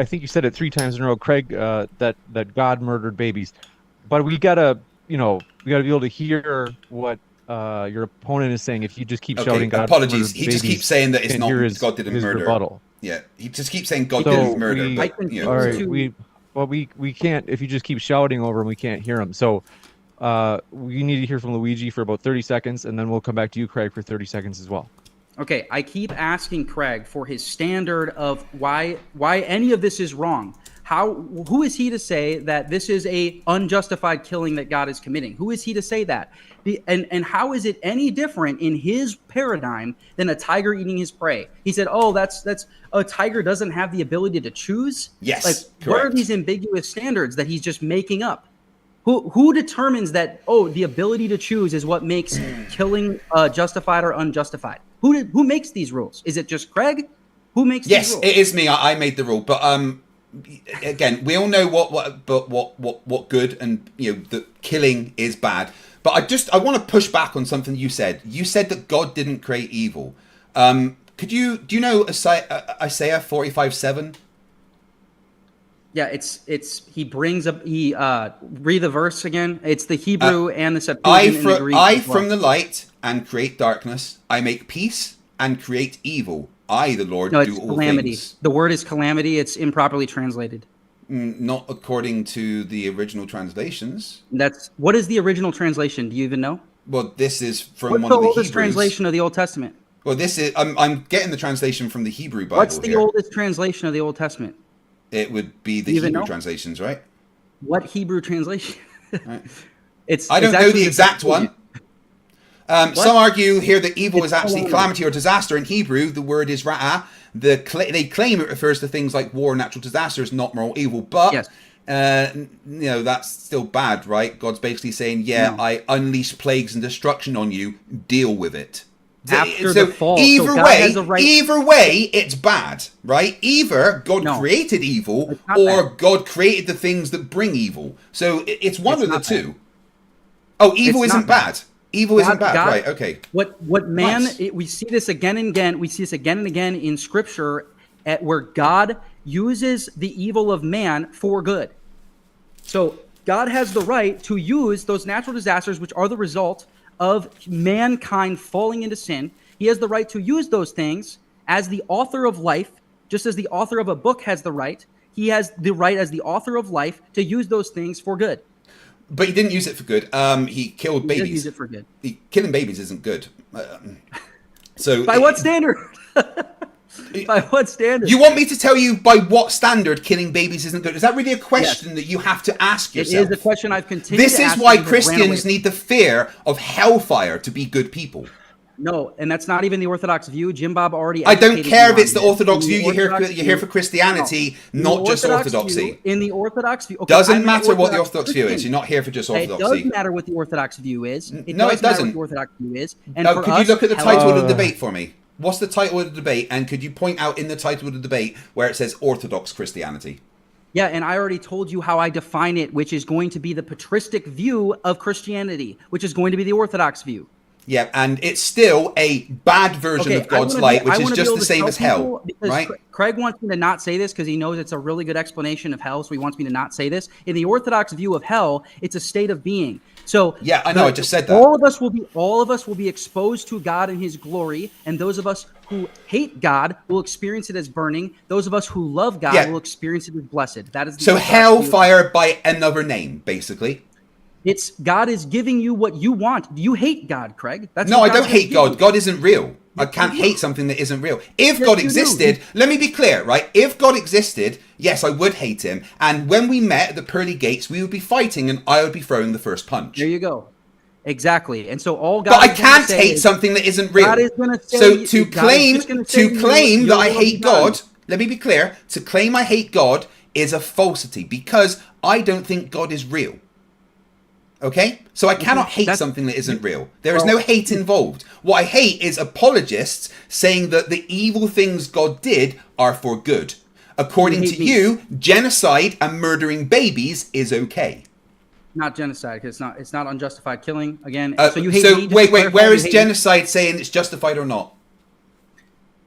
think you said it 3 times in a row, Craig. That God murdered babies, but we gotta be able to hear what your opponent is saying. If you just keep shouting, God apologies. murdered He just babies, keeps saying that it's and not here is God didn't his murder. rebuttal. Yeah, he just keeps saying God So didn't murder. we- But, I you know, All right, to- we can't. If you just keep shouting over him, we can't hear him. So we need to hear from Luigi for about 30 seconds, and then we'll come back to you, Craig, for 30 seconds as well. Okay, I keep asking Craig for his standard of why any of this is wrong. Who is he to say that this is a unjustified killing that God is committing? Who is he to say that? And how is it any different in his paradigm than a tiger eating his prey? He said, "Oh, that's a tiger doesn't have the ability to choose." Yes, like what are correct. these ambiguous standards that he's just making up? Who determines that? Oh, the ability to choose is what makes killing justified or unjustified. Who makes these rules? Is it just Craig? Who makes yes, these rules? it is me. I made the rule, but again, we all know what good and that killing is bad. But I want to push back on something you said. You said that God didn't create evil. Do you know Isaiah 45:7? Yeah, read the verse again. It's the Hebrew and the Septuagint I and the Greek. I as well. from the light and create darkness. I make peace and create evil. I, the Lord, No, it's do all calamity. things. The word is calamity. It's improperly translated. Not according to the original translations. What is the original translation? Do you even know? Well, this is from What's one the of the oldest Hebrews. translation of the Old Testament? Well, this is I'm getting the translation from the Hebrew Bible. What's the here. oldest translation of the Old Testament? It would be the Do you even Hebrew know? translations, right? What Hebrew translation? Right. I don't know the exact one. Some argue here that evil is actually calamity or disaster. In Hebrew, the word is ra'ah. They claim it refers to things like war, natural disasters, not moral evil. But Yes. that's still bad, right? God's basically saying, I unleash plagues and destruction on you. Deal with it. After the fall, so Either God way, has a right- either way, it's bad, right? Either God No. created evil, It's not or bad. God created the things that bring evil. So it's one It's of the not two. Oh, evil It's isn't not bad. bad. Evil isn't bad, God- right? Okay. What man? Nice. We see this again and again. We see this again and again in Scripture, where God uses the evil of man for good. So God has the right to use those natural disasters, which are the result of mankind falling into sin. He has the right to use those things as the author of life, just as the author of a book has the right. He has the right as the author of life to use those things for good. But he didn't use it for good. He killed He babies. did use it for good. Killing babies isn't good. So By what standard? By what standard? You want me to tell you by what standard killing babies isn't good? Is that really a question that you have to ask It yourself? is a question I've continued This to is ask why and have ran away Christians need the fear of hellfire to be good people. No, and that's not even the Orthodox view. Jim Bob already. I don't educated care you if it's on the this. Orthodox In the view. You're Orthodox here for view- Christianity, no. not just Orthodoxy. In the Orthodox view, okay, Doesn't I'm an matter what the Orthodox view is. Christian. You're not here for just It Orthodoxy. does matter what the Orthodox view is. No, it does matter doesn't. what the Orthodox view is. And Oh, for could you us, look at the hell- title of the debate for me? What's the title of the debate? And could you point out in the title of the debate where it says Orthodox Christianity? Yeah, and I already told you how I define it, which is going to be the patristic view of Christianity, which is going to be the Orthodox view. Yeah, and it's still a bad version of God's light, which is just the same as hell, right? Craig wants me to not say this because he knows it's a really good explanation of hell, so he wants me to not say this. In the Orthodox view of hell, it's a state of being. So yeah, I know. I just said that. All of us will be exposed to God in His glory, and those of us who hate God will experience it as burning. Those of us who love God will experience it as blessed. That is the so Orthodox hellfire by another name, basically. It's God is giving you what you want. You hate God, Craig. That's no, what I don't God's hate giving God. you. God isn't real. I Yes, can't you do. hate something that isn't real. If Yes, God you do. existed, let me be clear, right? If God existed, yes, I would hate him. And when we met at the pearly gates, we would be fighting and I would be throwing the first punch. There you go. Exactly. And so all God But I is gonna can't say hate is- something that isn't real. God is gonna say- So to God is claim just gonna say that I you're hate God. God, let me be clear, to claim I hate God is a falsity because I don't think God is real. Okay? So I cannot hate something that isn't real. There is no hate involved. What I hate is apologists saying that the evil things God did are for good. According to you, genocide and murdering babies is okay. Not genocide, because it's not unjustified killing. Again, so you hate so me? Just wait, to clarify, where you is hate me? genocide saying it's justified or not?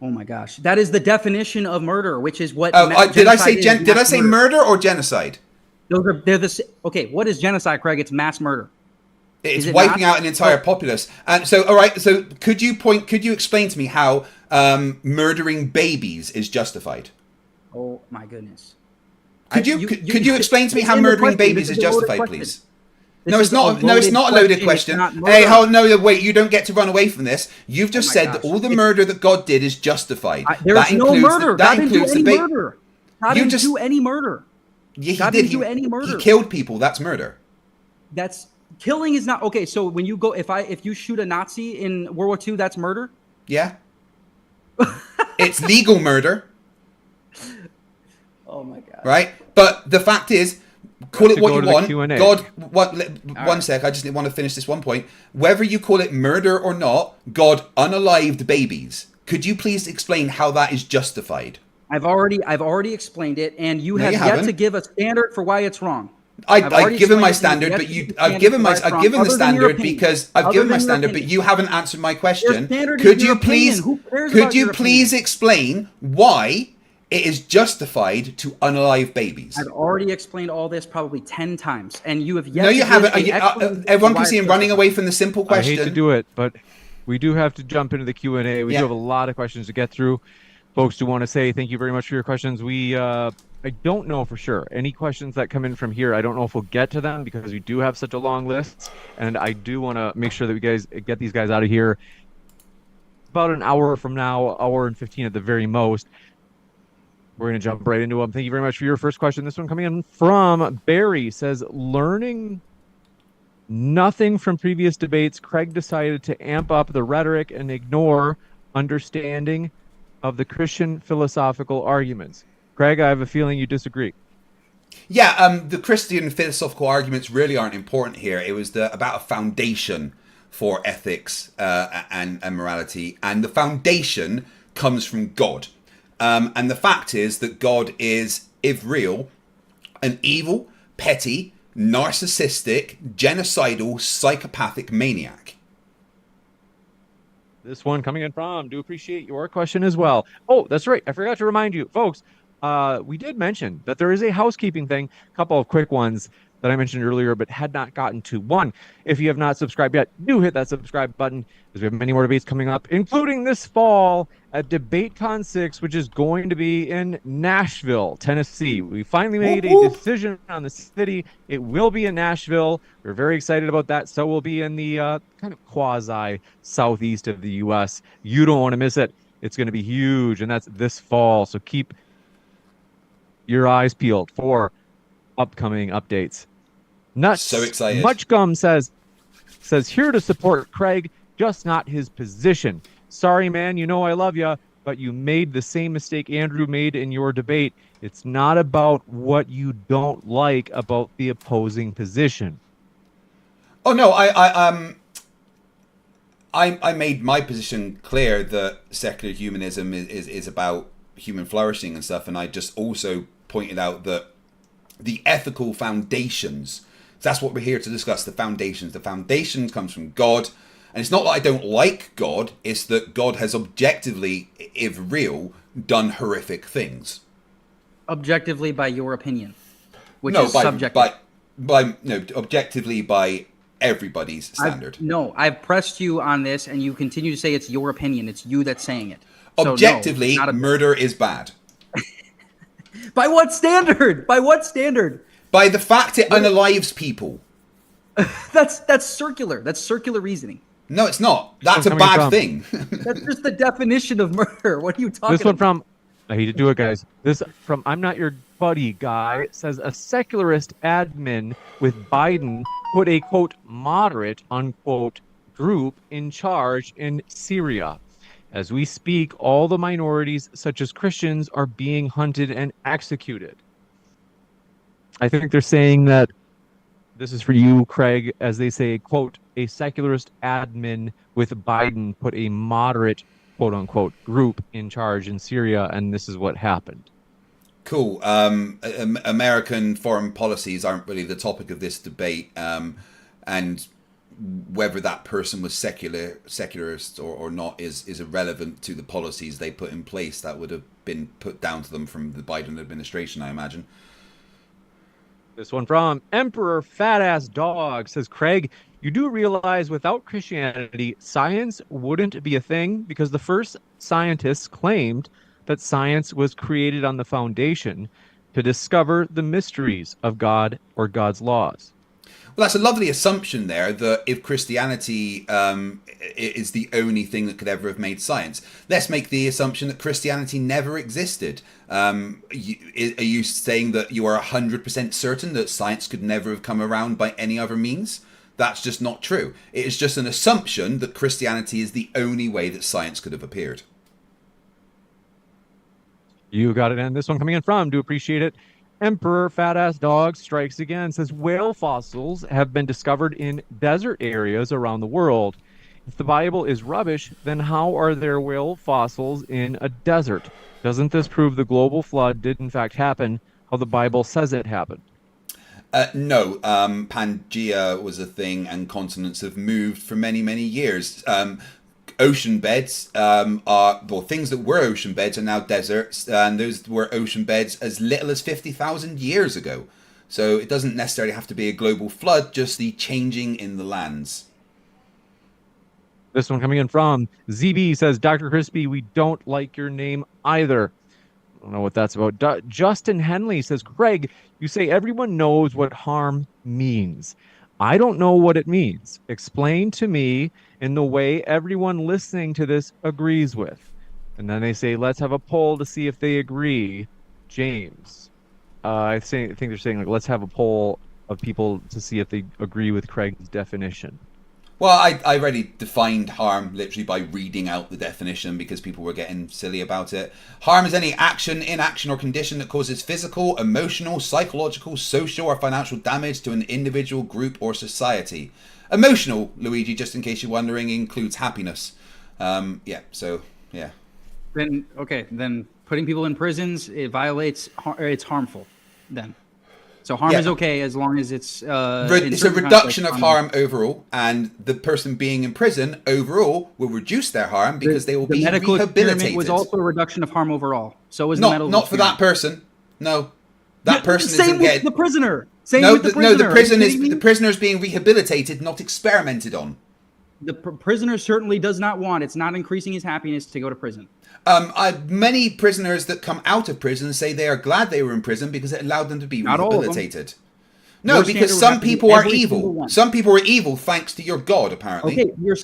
Oh my gosh, that is the definition of murder, which is what. Did I say genocide is, did I mass say murder or genocide? They're okay. What is genocide, Craig? It's mass murder. It's Is it wiping not? out an entire populace. And so, all right. So, could you explain to me how murdering babies is justified? Oh my goodness. Could you explain to me how End the murdering question. babies This is is a loaded justified, question. please? This No, it's is not. No, it's not a loaded question. It's not Hey, murder. no, wait. You don't get to run away from this. You've just my said gosh. that all the murder that God did is justified. There's no murder. God didn't do any debate. murder. God You didn't just- do any murder. Yeah, he God did. didn't do any murder. He killed people. That's murder. That's killing is not okay. So when you go, if you shoot a Nazi in World War II, that's murder. Yeah. It's legal murder, Oh my god. right? But the fact is, call it to what go you to the want. Q&A. God, one sec. I just want to finish this one point. Whether you call it murder or not, God unalived babies. Could you please explain how that is justified? I've already explained it, and you No, have you yet haven't. to give a standard for why it's wrong. I've given my standard, explained but it, you, you I've have given to my, get it I've wrong, given the other than your standard opinion. because I've Other given my than your standard, but opinion. you haven't answered my question. standard is Could your you please, opinion. Who cares could about you your please explain why it is justified to unalive babies? I've already explained all this probably 10 times, and you have yet. No, to you give haven't. an explanation Everyone for can why see him it's running justified. away from the simple I question. hate to do it, but we do have to jump into the Q&A. We Yeah. do have a lot of questions to get through. Folks do want to say thank you very much for your questions. I don't know for sure. Any questions that come in from here, I don't know if we'll get to them because we do have such a long list. And I do want to make sure that we guys get these guys out of here about an hour from now, hour and 15 at the very most. We're going to jump right into them. Thank you very much for your first question. This one coming in from Barry says, learning nothing from previous debates, Craig decided to amp up the rhetoric and ignore understanding of the Christian philosophical arguments. Craig, I have a feeling you disagree. Yeah, the Christian philosophical arguments really aren't important here. It was about a foundation for ethics and morality, and the foundation comes from God. And the fact is that God is, if real, an evil, petty, narcissistic, genocidal, psychopathic maniac. This one coming in from, do appreciate your question as well. Oh, that's right. I forgot to remind you, folks. We did mention that there is a housekeeping thing, a couple of quick ones that I mentioned earlier, but had not gotten to. One, if you have not subscribed yet, do hit that subscribe button because we have many more debates coming up, including this fall at DebateCon 6, which is going to be in Nashville, Tennessee. We finally made a decision on the city. It will be in Nashville. We're very excited about that. So we'll be in the kind of quasi southeast of the U.S. You don't want to miss it. It's going to be huge, and that's this fall. So keep your eyes peeled for upcoming updates. Nuts. So excited. Much Gum says here to support Craig. just not his position. Sorry, man, you know I love you, but you made the same mistake Andrew made in your debate. It's not about what you don't like about the opposing position. Oh no, I made my position clear that secular humanism is about human flourishing and stuff, and I just also pointed out that the ethical foundations, that's what we're here to discuss, the foundations. The foundations comes from God, and it's not that I don't like God, it's that God has objectively, if real, done horrific things. Objectively by your opinion, which No, is subjective. Objectively by everybody's standard. I've pressed you on this, and you continue to say it's your opinion. It's you that's saying it. So, Objectively, no, murder is bad. By what standard? By what standard? By the fact it unalives people. That's circular. That's circular reasoning. No, it's not. That's a bad thing. That's just the definition of murder. What are you talking about? This one from, I hate to do it, guys. This from I'm Not Your Buddy guy says a secularist admin with Biden put a, quote, moderate, unquote, group in charge in Syria. As we speak, all the minorities, such as Christians, are being hunted and executed. I think they're saying that, this is for you, Craig, as they say, quote, a secularist admin with Biden put a moderate, quote unquote, group in charge in Syria, and this is what happened. Cool. American foreign policies aren't really the topic of this debate, and whether that person was secularist or not is irrelevant to the policies they put in place. That would have been put down to them from the Biden administration, I imagine. This one from Emperor Fat Ass Dog says, Craig, you do realize without Christianity, science wouldn't be a thing, because the first scientists claimed that science was created on the foundation to discover the mysteries of God or God's laws. Well, that's a lovely assumption there, that if Christianity is the only thing that could ever have made science, let's make the assumption that Christianity never existed. Are you saying that you are 100% certain that science could never have come around by any other means? That's just not true. It is just an assumption that Christianity is the only way that science could have appeared. You got it. And this one coming in from, do appreciate it, Emperor Fat Ass Dog strikes again, says whale fossils have been discovered in desert areas around the world. If the Bible is rubbish, then how are there whale fossils in a desert? Doesn't this prove the global flood did in fact happen how the Bible says it happened? No, Pangea was a thing, and continents have moved for many, many years. Ocean beds things that were ocean beds are now deserts, and those were ocean beds as little as 50,000 years ago. So it doesn't necessarily have to be a global flood, just the changing in the lands. This one coming in from ZB says, Dr. Crispy, we don't like your name either. I don't know what that's about. Justin Henley says, Craig, you say everyone knows what harm means. I don't know what it means. Explain to me in the way everyone listening to this agrees with. And then they say, let's have a poll to see if they agree. James. I think they're saying, like, let's have a poll of people to see if they agree with Craig's definition. Well, I already defined harm literally by reading out the definition because people were getting silly about it. Harm is any action, inaction, or condition that causes physical, emotional, psychological, social, or financial damage to an individual, group, or society. Emotional, Luigi, just in case you're wondering, includes happiness. Yeah. Then putting people in prisons, it's harmful then. So harm is okay as long as it's it's a reduction of harm overall, and the person being in prison overall will reduce their harm because they will be medical rehabilitated. experiment was also a reduction of harm overall. So was the not medical not for that person. No, that person isn't getting the prisoner. The prisoner is being rehabilitated, not experimented on. The prisoner certainly does not want. It's not increasing his happiness to go to prison. Many prisoners that come out of prison say they are glad they were in prison because it allowed them to be rehabilitated. No, because some people are evil. Some people are evil thanks to your God, apparently. Okay, you're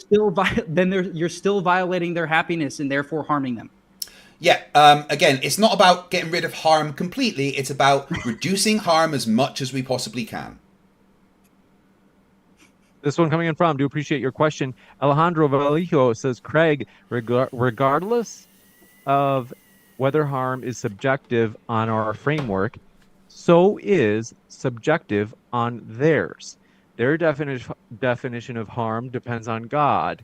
still violating their happiness and therefore harming them. Yeah, again, it's not about getting rid of harm completely. It's about reducing harm as much as we possibly can. This one coming in from, do appreciate your question. Alejandro Vallejo says, Craig, regardless of whether harm is subjective on our framework, so is subjective on theirs. Their definition of harm depends on God.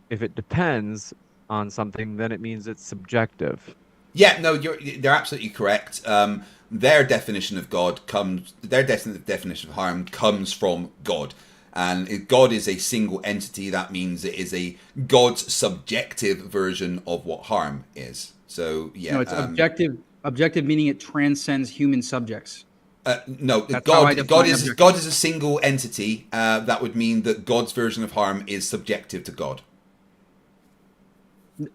If it depends on something, then it means it's subjective. Yeah, no, they're absolutely correct. Their definition of their definition of harm comes from God. And if God is a single entity, that means it is God's subjective version of what harm is. So, yeah. No, it's objective. Objective meaning it transcends human subjects. No, That's God is a single entity. That would mean that God's version of harm is subjective to God.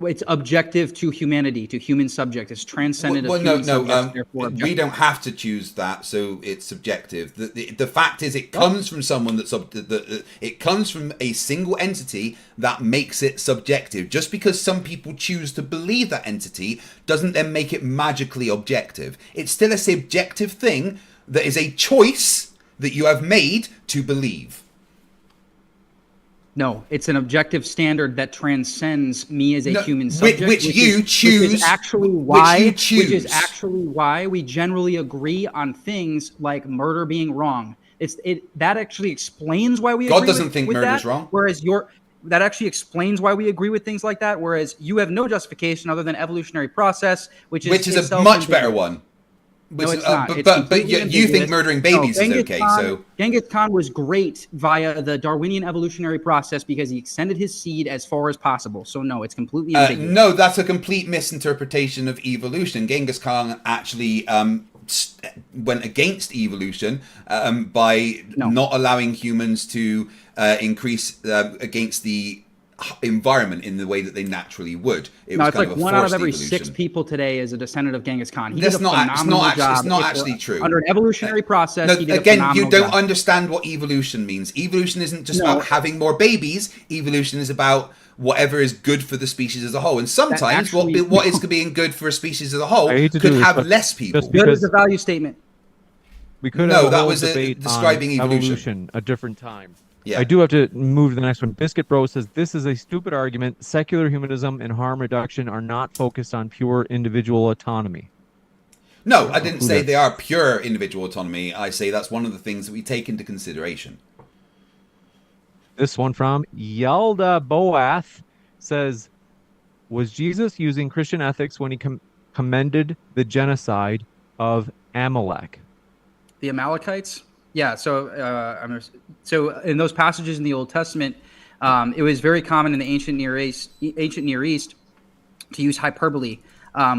It's objective to humanity, to human subject. It's transcendent of human subjects, therefore objective. We don't have to choose that, so it's subjective. The fact is, it comes from someone it comes from a single entity that makes it subjective. Just because some people choose to believe that entity doesn't then make it magically objective. It's still a subjective thing that is a choice that you have made to believe. No, it's an objective standard that transcends me as a human subject, which you choose. Which is actually why we generally agree on things like murder being wrong. That actually explains why we agree. God doesn't think murder's wrong. Whereas that actually explains why we agree with things like that. Whereas you have no justification other than evolutionary process, which is a much better one. No, it's not. But you think murdering babies is okay, so... Genghis Khan was great via the Darwinian evolutionary process because he extended his seed as far as possible. So no, it's completely ambiguous. No, that's a complete misinterpretation of evolution. Genghis Khan actually went against evolution by not allowing humans to increase against the environment in the way that they naturally would. It's like one out of every 6 people today is a descendant of Genghis Khan. It's not actually true. Under an evolutionary process, he did again, a you don't job. Understand what evolution means. Evolution isn't just about having more babies. Evolution is about whatever is good for the species as a whole. And sometimes what is being good for a species as a whole could have less people. Good is a value statement. We could have that was describing evolution a different time. Yeah. I do have to move to the next one. Biscuit Bro says, this is a stupid argument. Secular humanism and harm reduction are not focused on pure individual autonomy. No, I didn't say they are pure individual autonomy. I say that's one of the things that we take into consideration. This one from Yalda Boath says, was Jesus using Christian ethics when he commended the genocide of Amalek? The Amalekites? Yeah, so in those passages in the Old Testament, it was very common in the ancient Near East to use hyperbole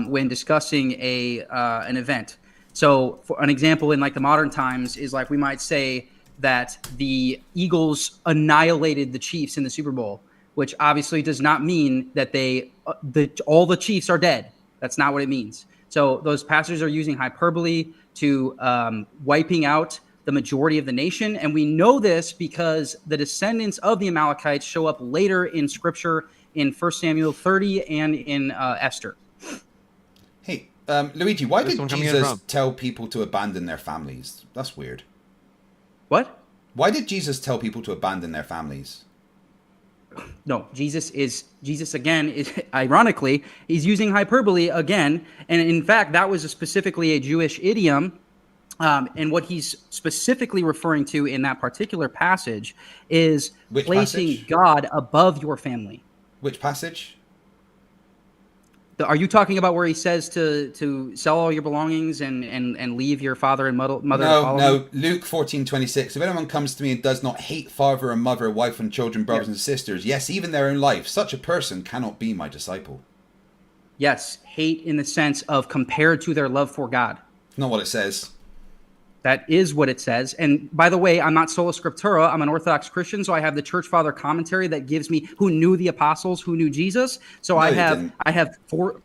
when discussing an event. So, for an example in like the modern times is like we might say that the Eagles annihilated the Chiefs in the Super Bowl, which obviously does not mean that all the Chiefs are dead. That's not what it means. So those passages are using hyperbole to wiping out the majority of the nation. And we know this because the descendants of the Amalekites show up later in Scripture in 1 Samuel 30 and in Esther. Hey, Luigi, why did Jesus tell people to abandon their families? That's weird. What? Why did Jesus tell people to abandon their families? No, Jesus again, ironically, he's using hyperbole again. And in fact, that was specifically a Jewish idiom. And what he's specifically referring to in that particular passage is placing God above your family. Which passage? Are you talking about where he says to sell all your belongings and leave your father and mother? No. Luke 14:26. If anyone comes to me and does not hate father and mother, wife and children, brothers and sisters, yes, even their own life, such a person cannot be my disciple. Yes, hate in the sense of compared to their love for God. Not what it says. That is what it says. And by the way, I'm not sola scriptura. I'm an Orthodox Christian, so I have the Church Father commentary that gives me who knew the apostles, who knew Jesus. So I have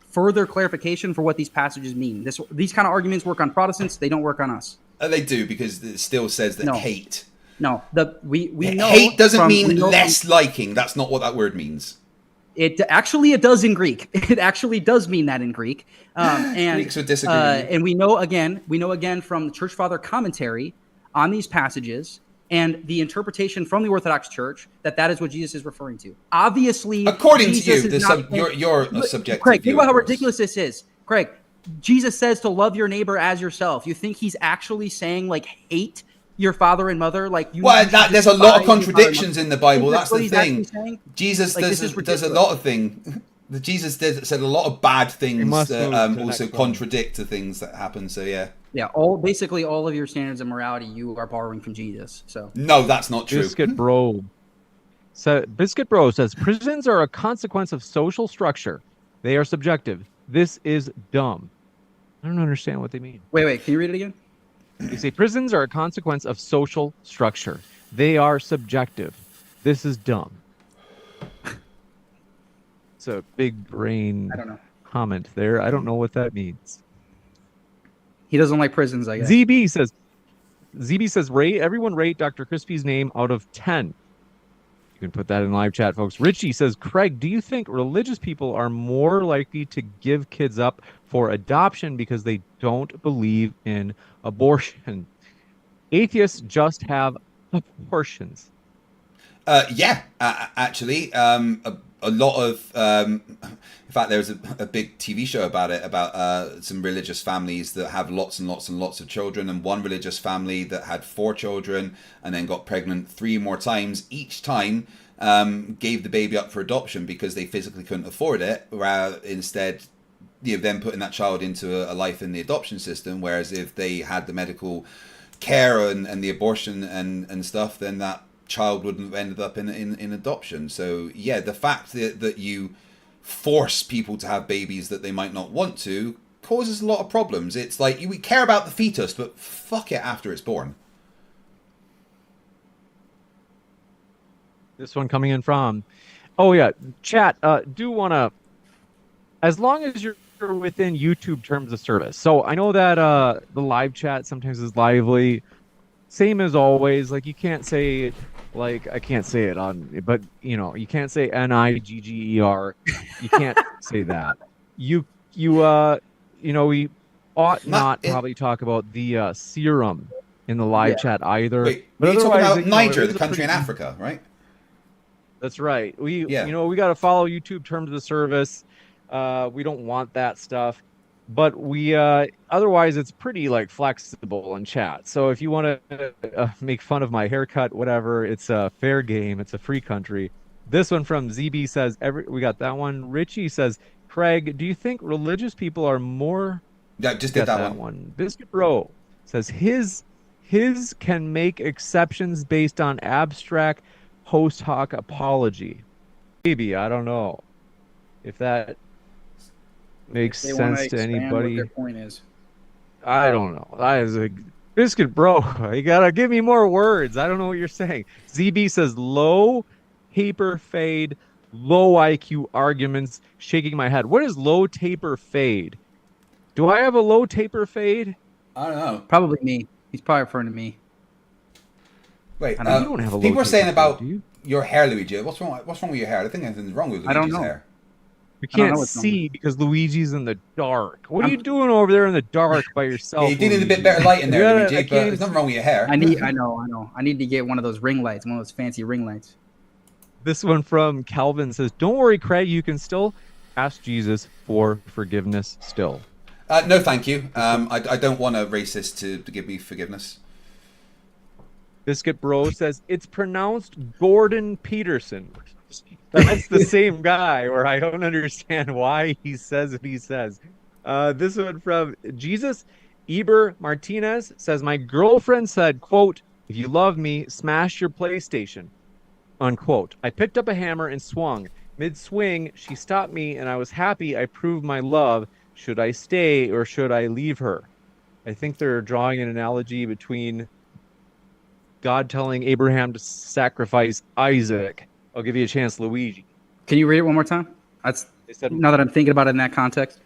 further clarification for what these passages mean. These kind of arguments work on Protestants. They don't work on us. They do, because it still says that hate. No, we know hate doesn't mean less liking. That's not what that word means. It does in Greek. It actually does mean that in Greek. And Greeks would disagree. And we know again from the Church Father commentary on these passages and the interpretation from the Orthodox Church that is what Jesus is referring to. Obviously, according Jesus to you, is not you're a subjective Craig, think view, about how of course. ridiculous this is. Craig, Jesus says to love your neighbor as yourself. You think he's actually saying like hate your father and mother? Like you? Well, you should there's a lot of despise your father and contradictions mother. in the Bible. Think That's what the he's thing. actually saying? Jesus Like, this is does a ridiculous. lot of things. Said a lot of bad things must that move to the also next one. contradict the things that happen. So yeah. Yeah, basically all of your standards of morality you are borrowing from Jesus. So No, that's not true. Biscuit Bro. So Biscuit Bro says prisons are a consequence of social structure. They are subjective. This is dumb. I don't understand what they mean. wait, can you read it again? They say prisons are a consequence of social structure. They are subjective. This is dumb. It's a big brain I don't know. comment there. I don't know what that means. He doesn't like prisons, I guess. ZB says everyone rate Dr. Crispy's name out of 10. You can put that in live chat, folks. Richie says, Craig, do you think religious people are more likely to give kids up for adoption because they don't believe in abortion? Atheists just have abortions. Yeah, actually, a lot of, in fact, there was a big TV show about it, about some religious families that have lots and lots and lots of children, and one religious family that had 4 children and then got pregnant 3 more times. Each time gave the baby up for adoption because they physically couldn't afford it, rather instead them putting that child into a life in the adoption system. Whereas if they had the medical care and the abortion and stuff, then that child wouldn't have ended up in adoption. So yeah, the fact that you force people to have babies that they might not want to causes a lot of problems. It's like we care about the fetus, but fuck it after it's born. This one coming in from, oh yeah, chat, do want to, as long as you're within YouTube terms of service. So I know that the live chat sometimes is lively. Same as always, like you can't say, like I can't say it on, but you can't say NIGGER. You can't say that. We ought not probably talk about the serum in the live chat either. Wait, but you're talking about Niger, it is the a country in pretty- Africa, right? That's right. We got to follow YouTube terms of the service. We don't want that stuff, but we otherwise it's pretty like flexible in chat. So if you want to make fun of my haircut, whatever, it's a fair game. It's a free country. This one from ZB says we got that one. Richie says, Craig, do you think religious people are more? Yeah, just did that one. Biscuit Bro says his can make exceptions based on abstract post hoc apology. Maybe, I don't know if that makes sense to anybody. What their point is. I don't know. That is a Biscuit Bro. You gotta give me more words. I don't know what you're saying. ZB says low taper fade, low IQ arguments. Shaking my head. What is low taper fade? Do I have a low taper fade? I don't know. Probably me. He's probably referring to me. Wait, You don't have a low people are saying taper about fade, do you? your hair, Luigi. What's wrong with your hair? I think anything's wrong with I don't Luigi's know. hair. You I don't know can't what's wrong see because Luigi's in the dark. What are you doing over there in the dark by yourself? Yeah, you do need a bit Luigi? better light in there, Yeah, I Luigi, but can't there's nothing wrong with your hair. I know. I need to get one of those ring lights, one of those fancy ring lights. This one from Calvin says, "Don't worry, Craig. You can still ask Jesus for forgiveness. Still." No, thank you. I don't want a racist to give me forgiveness. Biscuit Bro says it's pronounced Gordon Peterson. That's the same guy, where I don't understand why he says what he says. This one from Jesus Eber Martinez says, my girlfriend said, quote, if you love me, smash your PlayStation, unquote. I picked up a hammer and swung. Mid-swing, she stopped me, and I was happy I proved my love. Should I stay or should I leave her? I think they're drawing an analogy between God telling Abraham to sacrifice Isaac. I'll give you a chance, Luigi. Can you read it one more time? Now that I'm thinking about it in that context.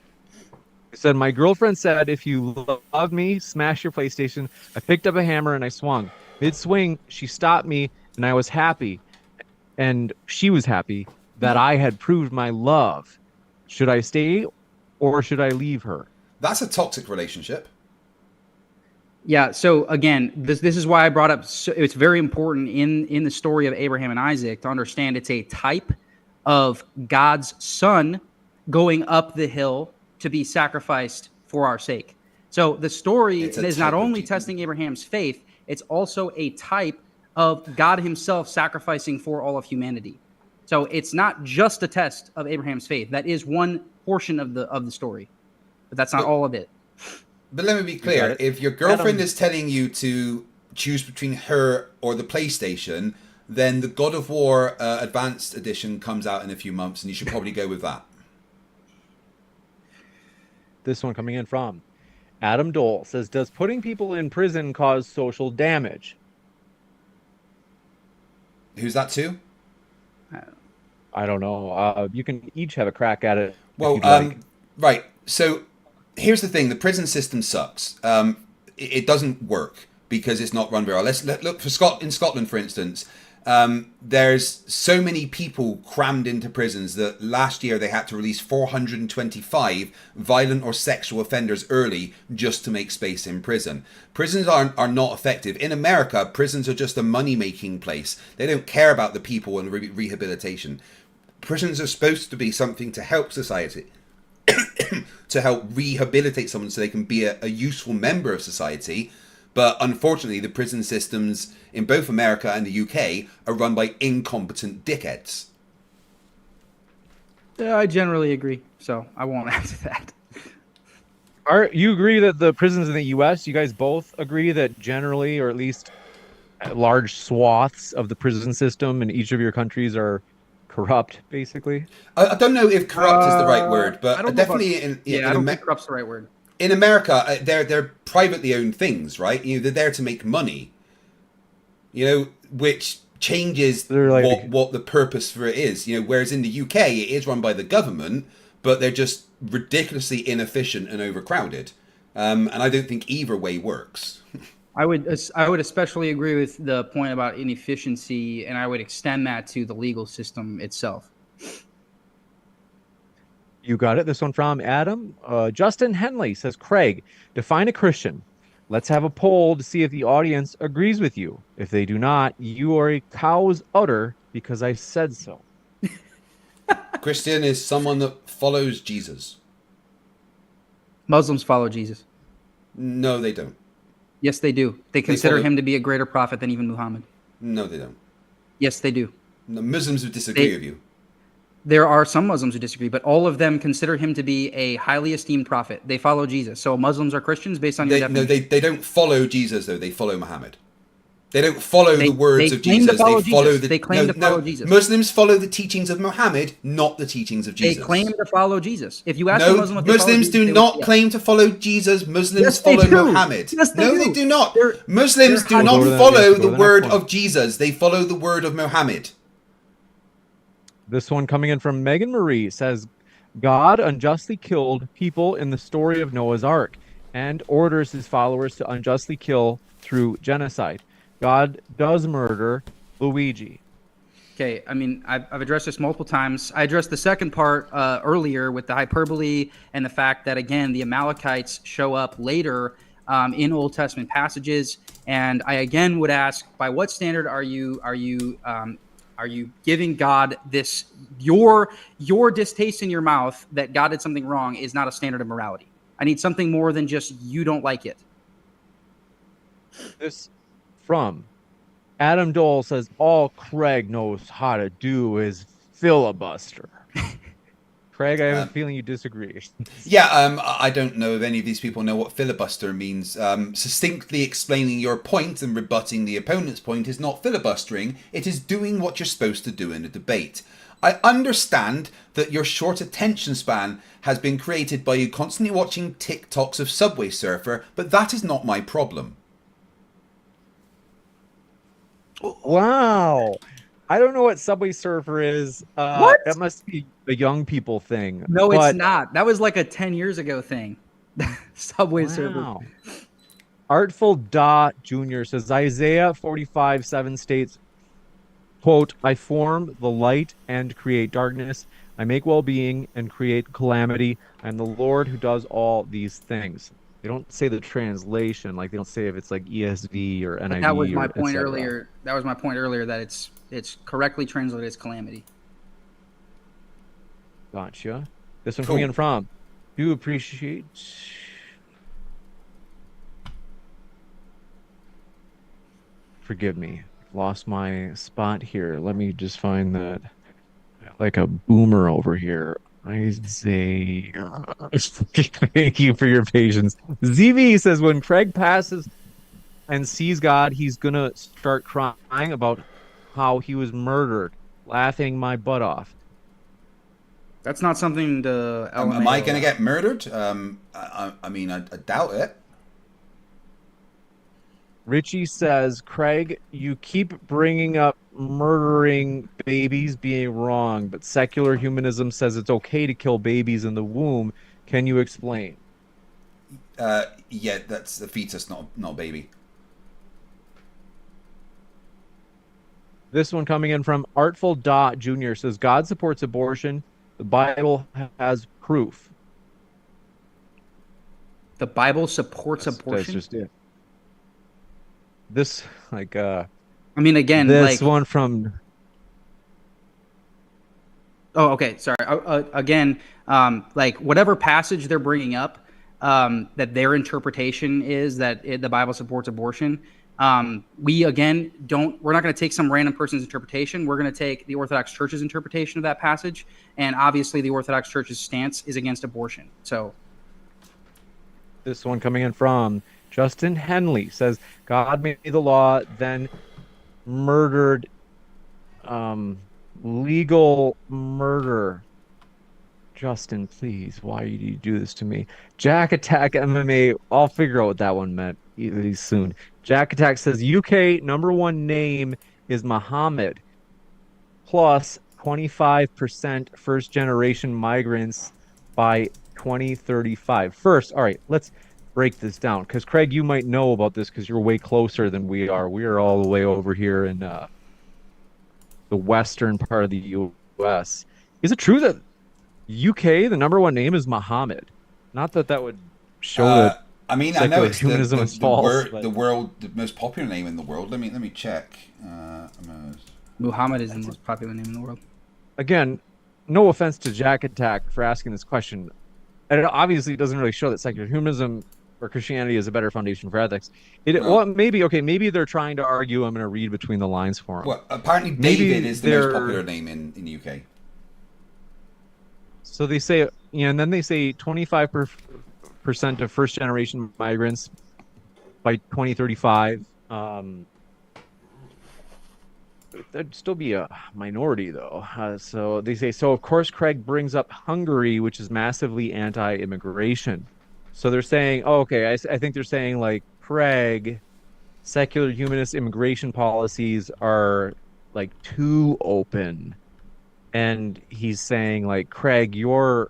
It said, my girlfriend said, if you love me, smash your PlayStation. I picked up a hammer and I swung. Mid-swing, she stopped me, and I was happy. And she was happy that I had proved my love. Should I stay or should I leave her? That's a toxic relationship. Yeah. So again, this is why I brought up. So it's very important in the story of Abraham and Isaac to understand it's a type of God's son going up the hill to be sacrificed for our sake. So the story It's a is not type of only Jesus. testing Abraham's faith; it's also a type of God Himself sacrificing for all of humanity. So it's not just a test of Abraham's faith. That is one portion of the story, but that's not But- all of it. But let me be got clear: it. if your girlfriend Adam- is telling you to choose between her or the PlayStation, then the God of War Advanced Edition comes out in a few months, and you should probably go with that. This one coming in from Adam Dole says, does putting people in prison cause social damage? Who's that to? I don't know. You can each have a crack at it. Well, if you'd like. right. So here's the thing: the prison system sucks. It doesn't work because it's not run very well. Let's look for in Scotland, for instance. There's so many people crammed into prisons that last year they had to release 425 violent or sexual offenders early just to make space in prison. Prisons are not effective. In America, prisons are just a money-making place. They don't care about the people and rehabilitation. Prisons are supposed to be something to help society, to help rehabilitate someone so they can be a useful member of society. But unfortunately, the prison systems in both America and the UK are run by incompetent dickheads. Yeah, I generally agree, so I won't add to that. You agree that the prisons in the U.S., you guys both agree that generally, or at least large swaths of the prison system in each of your countries are corrupt, basically? I don't know if corrupt is the right word, I but don't know definitely about- in I don't think corrupt's the right word. in America, they're privately owned things, right? They're there to make money. Which changes They're like- what the purpose for it is. Whereas in the UK, it is run by the government, but they're just ridiculously inefficient and overcrowded. And I don't think either way works. I would especially agree with the point about inefficiency, and I would extend that to the legal system itself. You got it. This one from Adam. Justin Henley says, Craig, define a Christian. Let's have a poll to see if the audience agrees with you. If they do not, you are a cow's udder because I said so. Christian is someone that follows Jesus. Muslims follow Jesus. No, they don't. Yes, they do. They consider follow- him to be a greater prophet than even Muhammad. No, they don't. Yes, they do. No, Muslims would disagree with you. There are some Muslims who disagree, but all of them consider him to be a highly esteemed prophet. They follow Jesus. So Muslims are Christians based on your definition. They don't follow Jesus, though. They follow Muhammad. They don't follow They- the words they of claim to Jesus. follow They follow Jesus. the. They claim to follow Jesus. Muslims follow the teachings of Muhammad, not the teachings of They Jesus. claim to follow Jesus. If you ask a No, Muslim if they follow Muslims Jesus, do they not will- claim to follow Jesus. Muslims Yes, they follow do. Muhammad. Yes, they no, do. they do not. They're- Muslims they're do high- not Go to the- follow yes, go to the the word next one. of Jesus. They follow the word of Muhammad. This one coming in from Megan Marie says, God unjustly killed people in the story of Noah's Ark and orders his followers to unjustly kill through genocide. God does murder Luigi. Okay, I mean, I've addressed this multiple times. I addressed the second part earlier with the hyperbole and the fact that, again, the Amalekites show up later in Old Testament passages. And I again would ask, by what standard are you giving God this? Your distaste in your mouth that God did something wrong is not a standard of morality. I need something more than just you don't like it. This from Adam Dole says, all Craig knows how to do is filibuster. Craig, I have a feeling you disagree. Yeah, I don't know if any of these people know what filibuster means. Succinctly explaining your point and rebutting the opponent's point is not filibustering. It is doing what you're supposed to do in a debate. I understand that your short attention span has been created by you constantly watching TikToks of Subway Surfer, but that is not my problem. Wow. I don't know what Subway Surfer is. What? That must be a young people thing. No, but- it's not. That was like a 10 years ago thing. Subway Surfer. Wow. Artful Dot Jr. says Isaiah 45:7 states, quote, I form the light and create darkness. I make well-being and create calamity. I am the Lord who does all these things. They don't say the translation, like they don't say if it's like ESV or NIV. That was my or point etc. earlier. That was my point earlier that it's correctly translated as calamity. Gotcha. This one Cool. coming in from. Do appreciate. Forgive me. Lost my spot here. Let me just find that. Like a boomer over here. I say, thank you for your patience. ZV says when Craig passes and sees God, he's gonna start crying about how he was murdered, laughing my butt off. That's not something to. Am I going to get murdered? I mean, I doubt it. Richie says, Craig, you keep bringing up murdering babies being wrong, but secular humanism says it's okay to kill babies in the womb. Can you explain? Yeah, that's a fetus, not a baby. This one coming in from Artful Dot Jr. says, God supports abortion. The Bible has proof. The Bible supports That's abortion. just it. This, like, I mean, again, this like, one from. oh, okay, sorry. Again, like whatever passage they're bringing up, that their interpretation is that the Bible supports abortion. We again we're not going to take some random person's interpretation. We're going to take the Orthodox Church's interpretation of that passage, and obviously the Orthodox Church's stance is against abortion. So, This one coming in from Justin Henley says, God made the law, then murdered legal murder. Justin, please, why do you do this to me? Jack Attack MMA, I'll figure out what that one meant soon. Jack Attack says, UK #1 name is Muhammad, plus 25% first-generation migrants by 2035. First, all right, let's break this down, because Craig, you might know about this because you're way closer than we are. We are all the way over here in the western part of the U.S. Is it true that UK, the #1 name is Muhammad? Not that that would show that. I mean, I know it's humanism is false, the most popular name in the world. Let me check. Muhammad is the most popular name in the world. Again, no offense to Jack Attack for asking this question. And it obviously doesn't really show that secular humanism or Christianity is a better foundation for ethics. Well, maybe they're trying to argue. I'm going to read between the lines for them. Well, apparently David is the most popular name in the UK. So they say, and then they say 25% of first generation migrants by 2035. That'd still be a minority, though. So they say, so of course, Craig brings up Hungary, which is massively anti-immigration. So they're saying, oh, okay, I think they're saying, like, Craig, secular humanist immigration policies are, like, too open. And he's saying, like, Craig, you're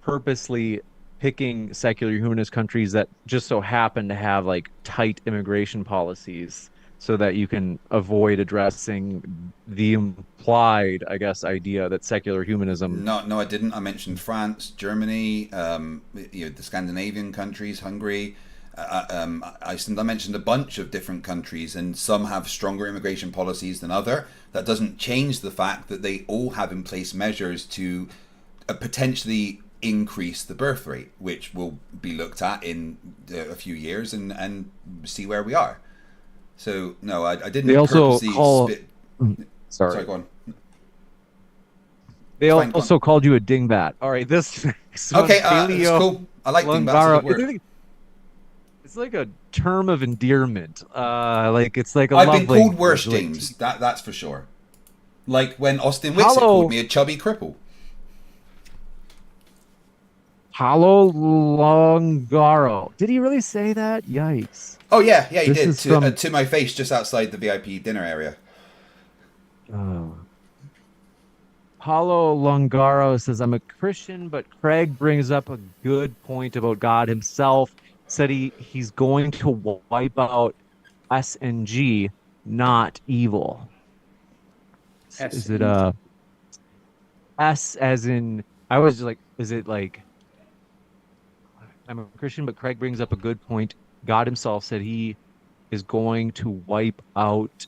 purposely picking secular humanist countries that just so happen to have, like, tight immigration policies, so that you can avoid addressing the implied, I guess, idea that secular humanism. No, I didn't. I mentioned France, Germany, the Scandinavian countries, Hungary, Iceland. I mentioned a bunch of different countries, and some have stronger immigration policies than other. That doesn't change the fact that they all have in place measures to potentially increase the birth rate, which will be looked at in a few years and see where we are. So no, I didn't. They also purposely call. Sorry, go on. They also called you a dingbat. All right, this. Okay, it's cool. I like dingbats as a word. It's like a term of endearment. It's like a. I've been called worse things. That's for sure. Like when Austin Whitsitt called me a chubby cripple. Paulo Longaro. Did he really say that? Yikes. Oh, yeah, he did. To my face just outside the VIP dinner area. Oh. Paulo Longaro says, I'm a Christian, but Craig brings up a good point about God himself. Said he's going to wipe out S and G, not evil. Is it S as in, I was like, is it like I'm a Christian, but Craig brings up a good point. God himself said he is going to wipe out.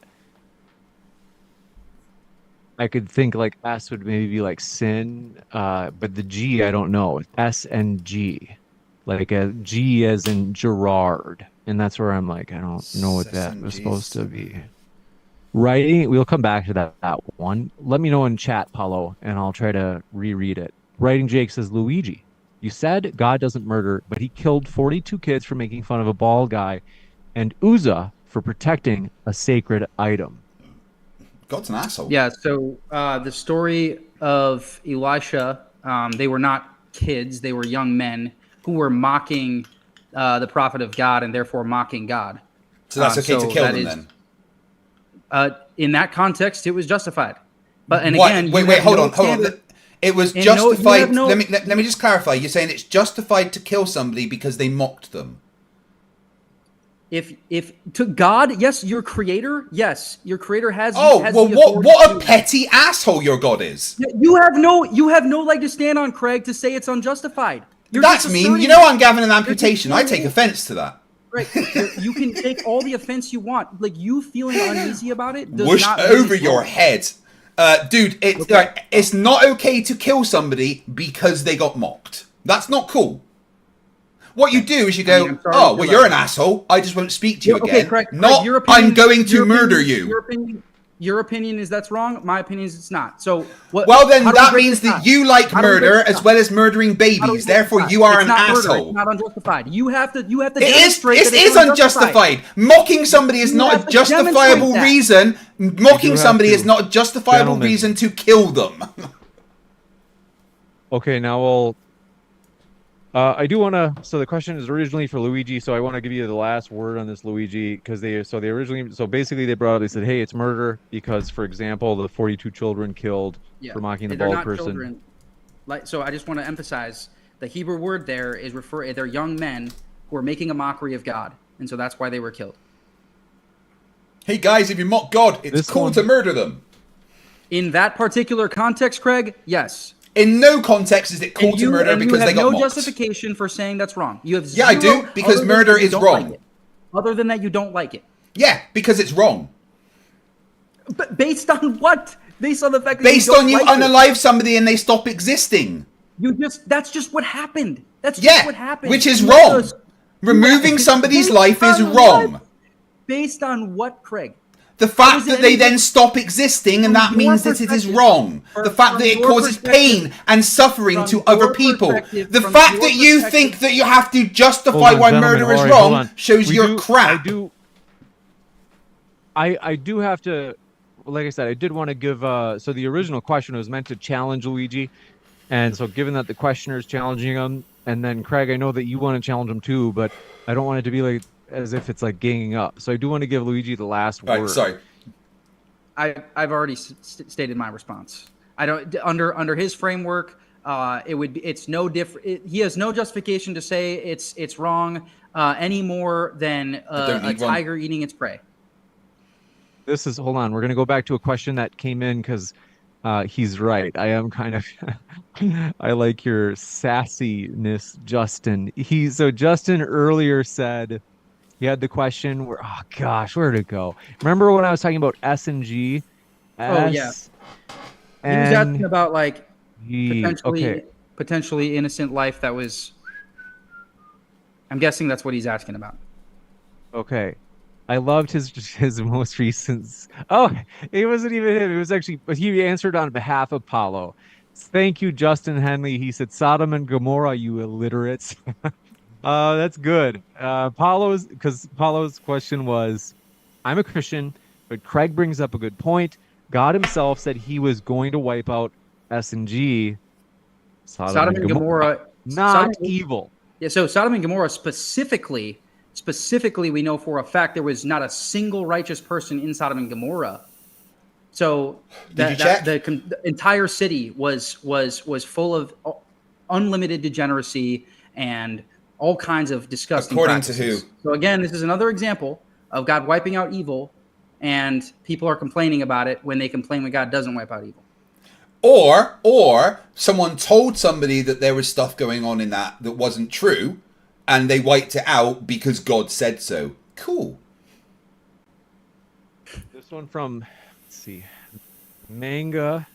I could think like S would maybe be like sin, but the G, I don't know. S and G. Like a G as in Gerard. And that's where I'm like, I don't know what that was supposed to be. Writing, we'll come back to that one. Let me know in chat, Paulo, and I'll try to reread it. Writing Jake says, Luigi, you said God doesn't murder, but he killed 42 kids for making fun of a bald guy and Uzzah for protecting a sacred item. God's an asshole. Yeah, so the story of Elisha, they were not kids, they were young men who were mocking the prophet of God and therefore mocking God. So that's okay to kill them then? In that context, it was justified. But and what? again, wait, hold on. It was justified. Let me just clarify. You're saying it's justified to kill somebody because they mocked them. If to God, yes, your creator, yes, your creator has. Oh, has well, what a petty asshole your God is. You have no leg to stand on, Craig, to say it's unjustified. That's mean. You know I'm having an amputation. I take offense to that. Right. You can take all the offense you want. Like, you feeling uneasy about it does Whoosh not over your head. Dude, it's not okay to kill somebody because they got mocked. That's not cool. What you do is you go, oh, well, you're an asshole. I just won't speak to you again. Craig, not, your opinion, I'm going to murder you. Your opinion is that's wrong. My opinion is it's not. So what? Well, then that means that you like murder as well as murdering babies. Therefore, you are an asshole. It's not unjustified. You have to. It is unjustified. Mocking somebody is not a justifiable reason. Mocking somebody is not a justifiable reason to kill them. Okay, now we'll. I do want to. So the question is originally for Luigi. So I want to give you the last word on this, Luigi, because they originally. So basically, they brought up. They said, "Hey, it's murder because, for example, the 42 children killed for mocking the bald person." Children. So I just want to emphasize the Hebrew word there is they're young men who are making a mockery of God, and so that's why they were killed. Hey guys, if you mock God, it's cool to murder them. In that particular context, Craig, yes. In no context is it cool to murder because they got mocked. You have no justification for saying that's wrong. You have I do, because murder is wrong. Other than that, you don't like it. Yeah, because it's wrong. But based on what? Based on the fact that based on you unalive somebody and they stop existing. That's just what happened. That's just what happened. Which is wrong. Removing somebody's life is wrong. Based on what, Craig? The fact that they then stop existing, and that means that it is wrong. The fact that it causes pain and suffering to other people. The fact that you think that you have to justify why murder is wrong shows you're crap. I do have to, like I said, I did want to give, so the original question was meant to challenge Luigi. And so given that the questioner is challenging him, and then Craig, I know that you want to challenge him too, but I don't want it to be like, as if it's like ganging up. So I do want to give Luigi the last word. Sorry. I've already stated my response. I don't under his framework. It's no different. He has no justification to say it's wrong any more than a tiger eating its prey. Hold on. We're gonna go back to a question that came in because he's right. I am kind of. I like your sassiness, Justin. Justin earlier said. He had the question where, oh gosh, where'd it go? Remember when I was talking about S and G? Oh yeah. He was asking about like potentially innocent life that was. I'm guessing that's what he's asking about. Okay, I loved his most recent. Oh, it wasn't even him. It was actually, but he answered on behalf of Paulo. Thank you, Justin Henley. He said, "Sodom and Gomorrah, you illiterates." That's good. Paulo's question was, I'm a Christian, but Craig brings up a good point. God himself said he was going to wipe out S&G. Sodom and Gomorrah. Not evil. Yeah, so Sodom and Gomorrah specifically, we know for a fact there was not a single righteous person in Sodom and Gomorrah. So the entire city was full of unlimited degeneracy and all kinds of disgusting practices. To who? So again, this is another example of God wiping out evil, and people are complaining about it when they complain when God doesn't wipe out evil. Or someone told somebody that there was stuff going on in that wasn't true, and they wiped it out because God said so. Cool. This one from, let's see, Manga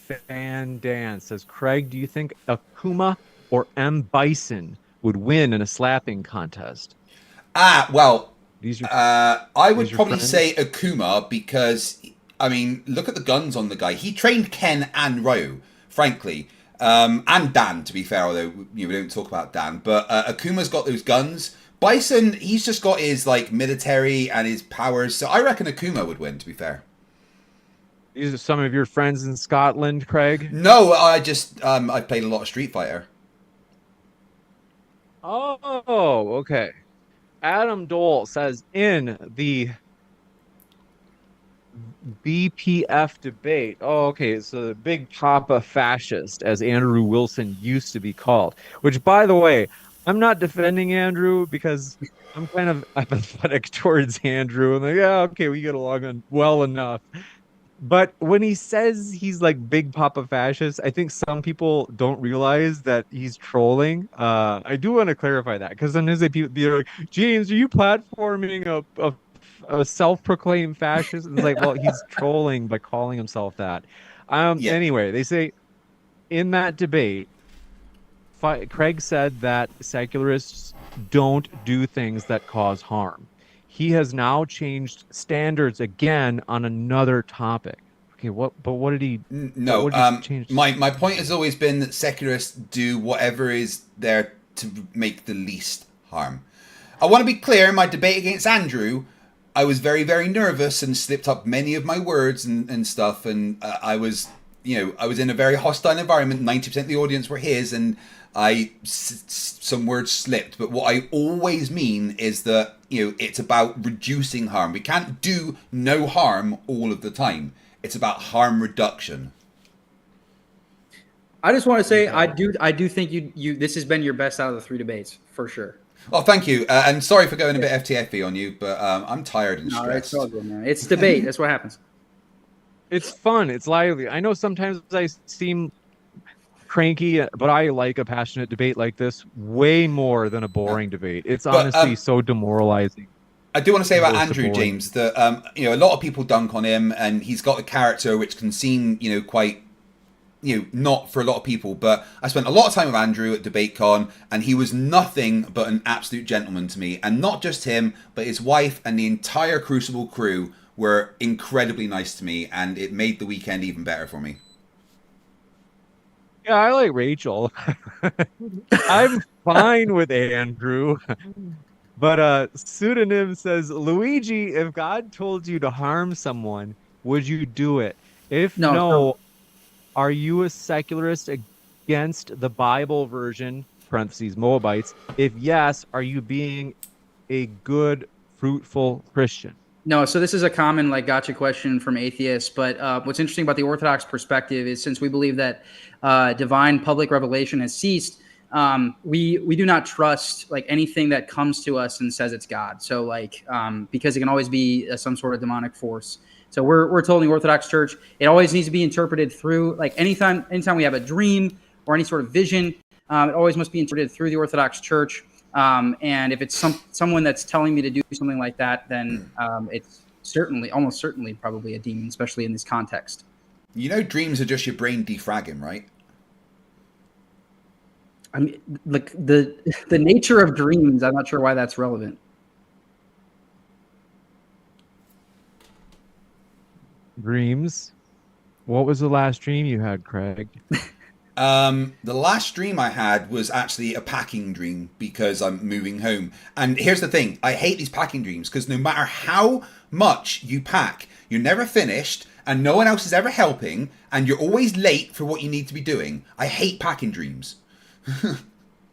Fan Dan says, Craig, do you think Akuma or M. Bison would win in a slapping contest? Well, I would these your probably friends? say Akuma because, I mean, look at the guns on the guy. He trained Ken and Ryo, frankly. And Dan, to be fair, although we don't talk about Dan. But Akuma's got those guns. Bison, he's just got his like military and his powers. So I reckon Akuma would win, to be fair. These are some of your friends in Scotland, Craig? No, I just, I played a lot of Street Fighter. Oh, okay. Adam Dole says, in the BPF debate. Oh, okay. So the Big Papa Fascist, as Andrew Wilson used to be called. Which, by the way, I'm not defending Andrew because I'm kind of apathetic towards Andrew. I'm like, yeah, okay, we get along well enough. But when he says he's like Big Papa Fascist, I think some people don't realize that he's trolling. I do want to clarify that because sometimes people be like, James, are you platforming a self-proclaimed fascist? And it's like, well, he's trolling by calling himself that. Anyway, they say in that debate, Craig said that secularists don't do things that cause harm. He has now changed standards again on another topic. Okay, what did he? No, my point has always been that secularists do whatever is there to make the least harm. I want to be clear, in my debate against Andrew, I was very, very nervous and slipped up many of my words and stuff, and I was in a very hostile environment. 90% of the audience were his, and some words slipped. But what I always mean is that, it's about reducing harm. We can't do no harm all of the time. It's about harm reduction. I just want to say I do think you this has been your best out of the 3 debates for sure. Oh, thank you. And sorry for going a bit FTFE on you, but I'm tired and No, stressed. it's all good, man. It's debate. That's what happens. It's fun. It's lively. I know sometimes I seem cranky, but I like a passionate debate like this way more than a boring debate. It's honestly so demoralizing. I do want to say about Andrew, James, that a lot of people dunk on him, and he's got a character which can seem quite not for a lot of people. But I spent a lot of time with Andrew at DebateCon, and he was nothing but an absolute gentleman to me. And not just him, but his wife and the entire Crucible crew were incredibly nice to me, and it made the weekend even better for me. Yeah, I like Rachel. I'm fine with Andrew. But Pseudonym says, Luigi, if God told you to harm someone, would you do it? If no, are you a secularist against the Bible version, parentheses, Moabites? If yes, are you being a good, fruitful Christian? No, so this is a common gotcha question from atheists. But what's interesting about the Orthodox perspective is since we believe that divine public revelation has ceased, we do not trust anything that comes to us and says it's God. So because it can always be some sort of demonic force. So we're told in the Orthodox Church it always needs to be interpreted through anytime we have a dream or any sort of vision, it always must be interpreted through the Orthodox Church. And if it's someone that's telling me to do something like that, then it's almost certainly probably a demon, especially in this context. Dreams are just your brain defragging, right? I mean, the nature of dreams, I'm not sure why that's relevant. Dreams? What was the last dream you had, Craig? The last dream I had was actually a packing dream because I'm moving home. And here's the thing. I hate these packing dreams because no matter how much you pack, you're never finished and no one else is ever helping and you're always late for what you need to be doing. I hate packing dreams.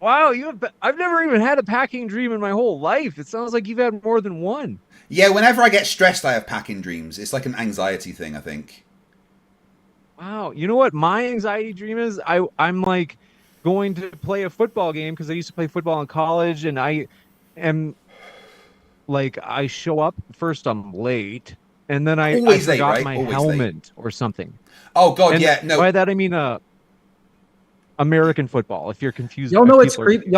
Wow, I've never even had a packing dream in my whole life. It sounds like you've had more than one. Yeah, whenever I get stressed, I have packing dreams. It's like an anxiety thing, I think. Wow, you know what my anxiety dream is? I'm going to play a football game because I used to play football in college, and I am I show up first, I'm late, and then I forgot my helmet or something. Oh God, and yeah, no. By that I mean American football. If you're confused, Y'all know it's creepy.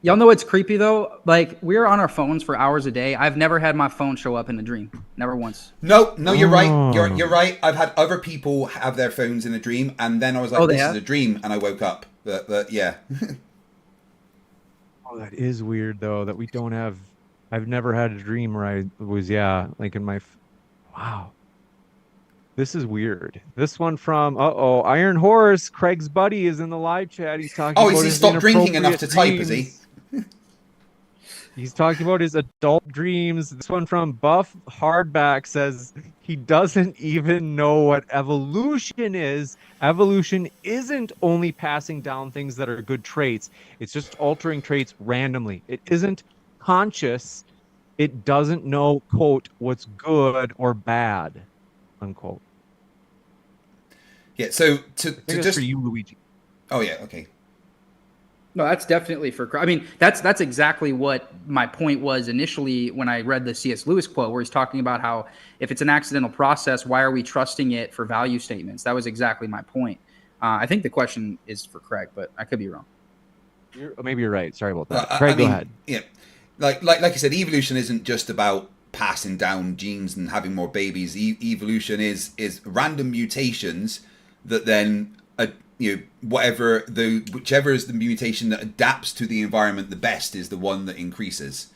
Y'all know it's creepy though. Like we're on our phones for hours a day. I've never had my phone show up in a dream. Never once. No, you're right. You're right. I've had other people have their phones in a dream, and then I was like, "This is a dream," and I woke up. But yeah. Oh, that is weird though. That we don't have. I've never had a dream where I was like in my. Wow. This is weird. This one from Iron Horse. Craig's buddy is in the live chat. He's talking. Oh, about has he stopped drinking enough to type? Is he? He's talking about his adult dreams. This one from Buff Hardback says he doesn't even know what evolution is. Evolution isn't only passing down things that are good traits. It's just altering traits randomly. It isn't conscious. It doesn't know, quote, what's good or bad, unquote. Yeah, so to just for you, Luigi. Oh yeah, okay. No, that's definitely for. I mean, that's exactly what my point was initially when I read the C.S. Lewis quote, where he's talking about how if it's an accidental process, why are we trusting it for value statements? That was exactly my point. I think the question is for Craig, but I could be wrong. Maybe you're right. Sorry about that. Craig, go ahead. Yeah, like I said, evolution isn't just about passing down genes and having more babies. Evolution is random mutations that then whichever is the mutation that adapts to the environment the best is the one that increases.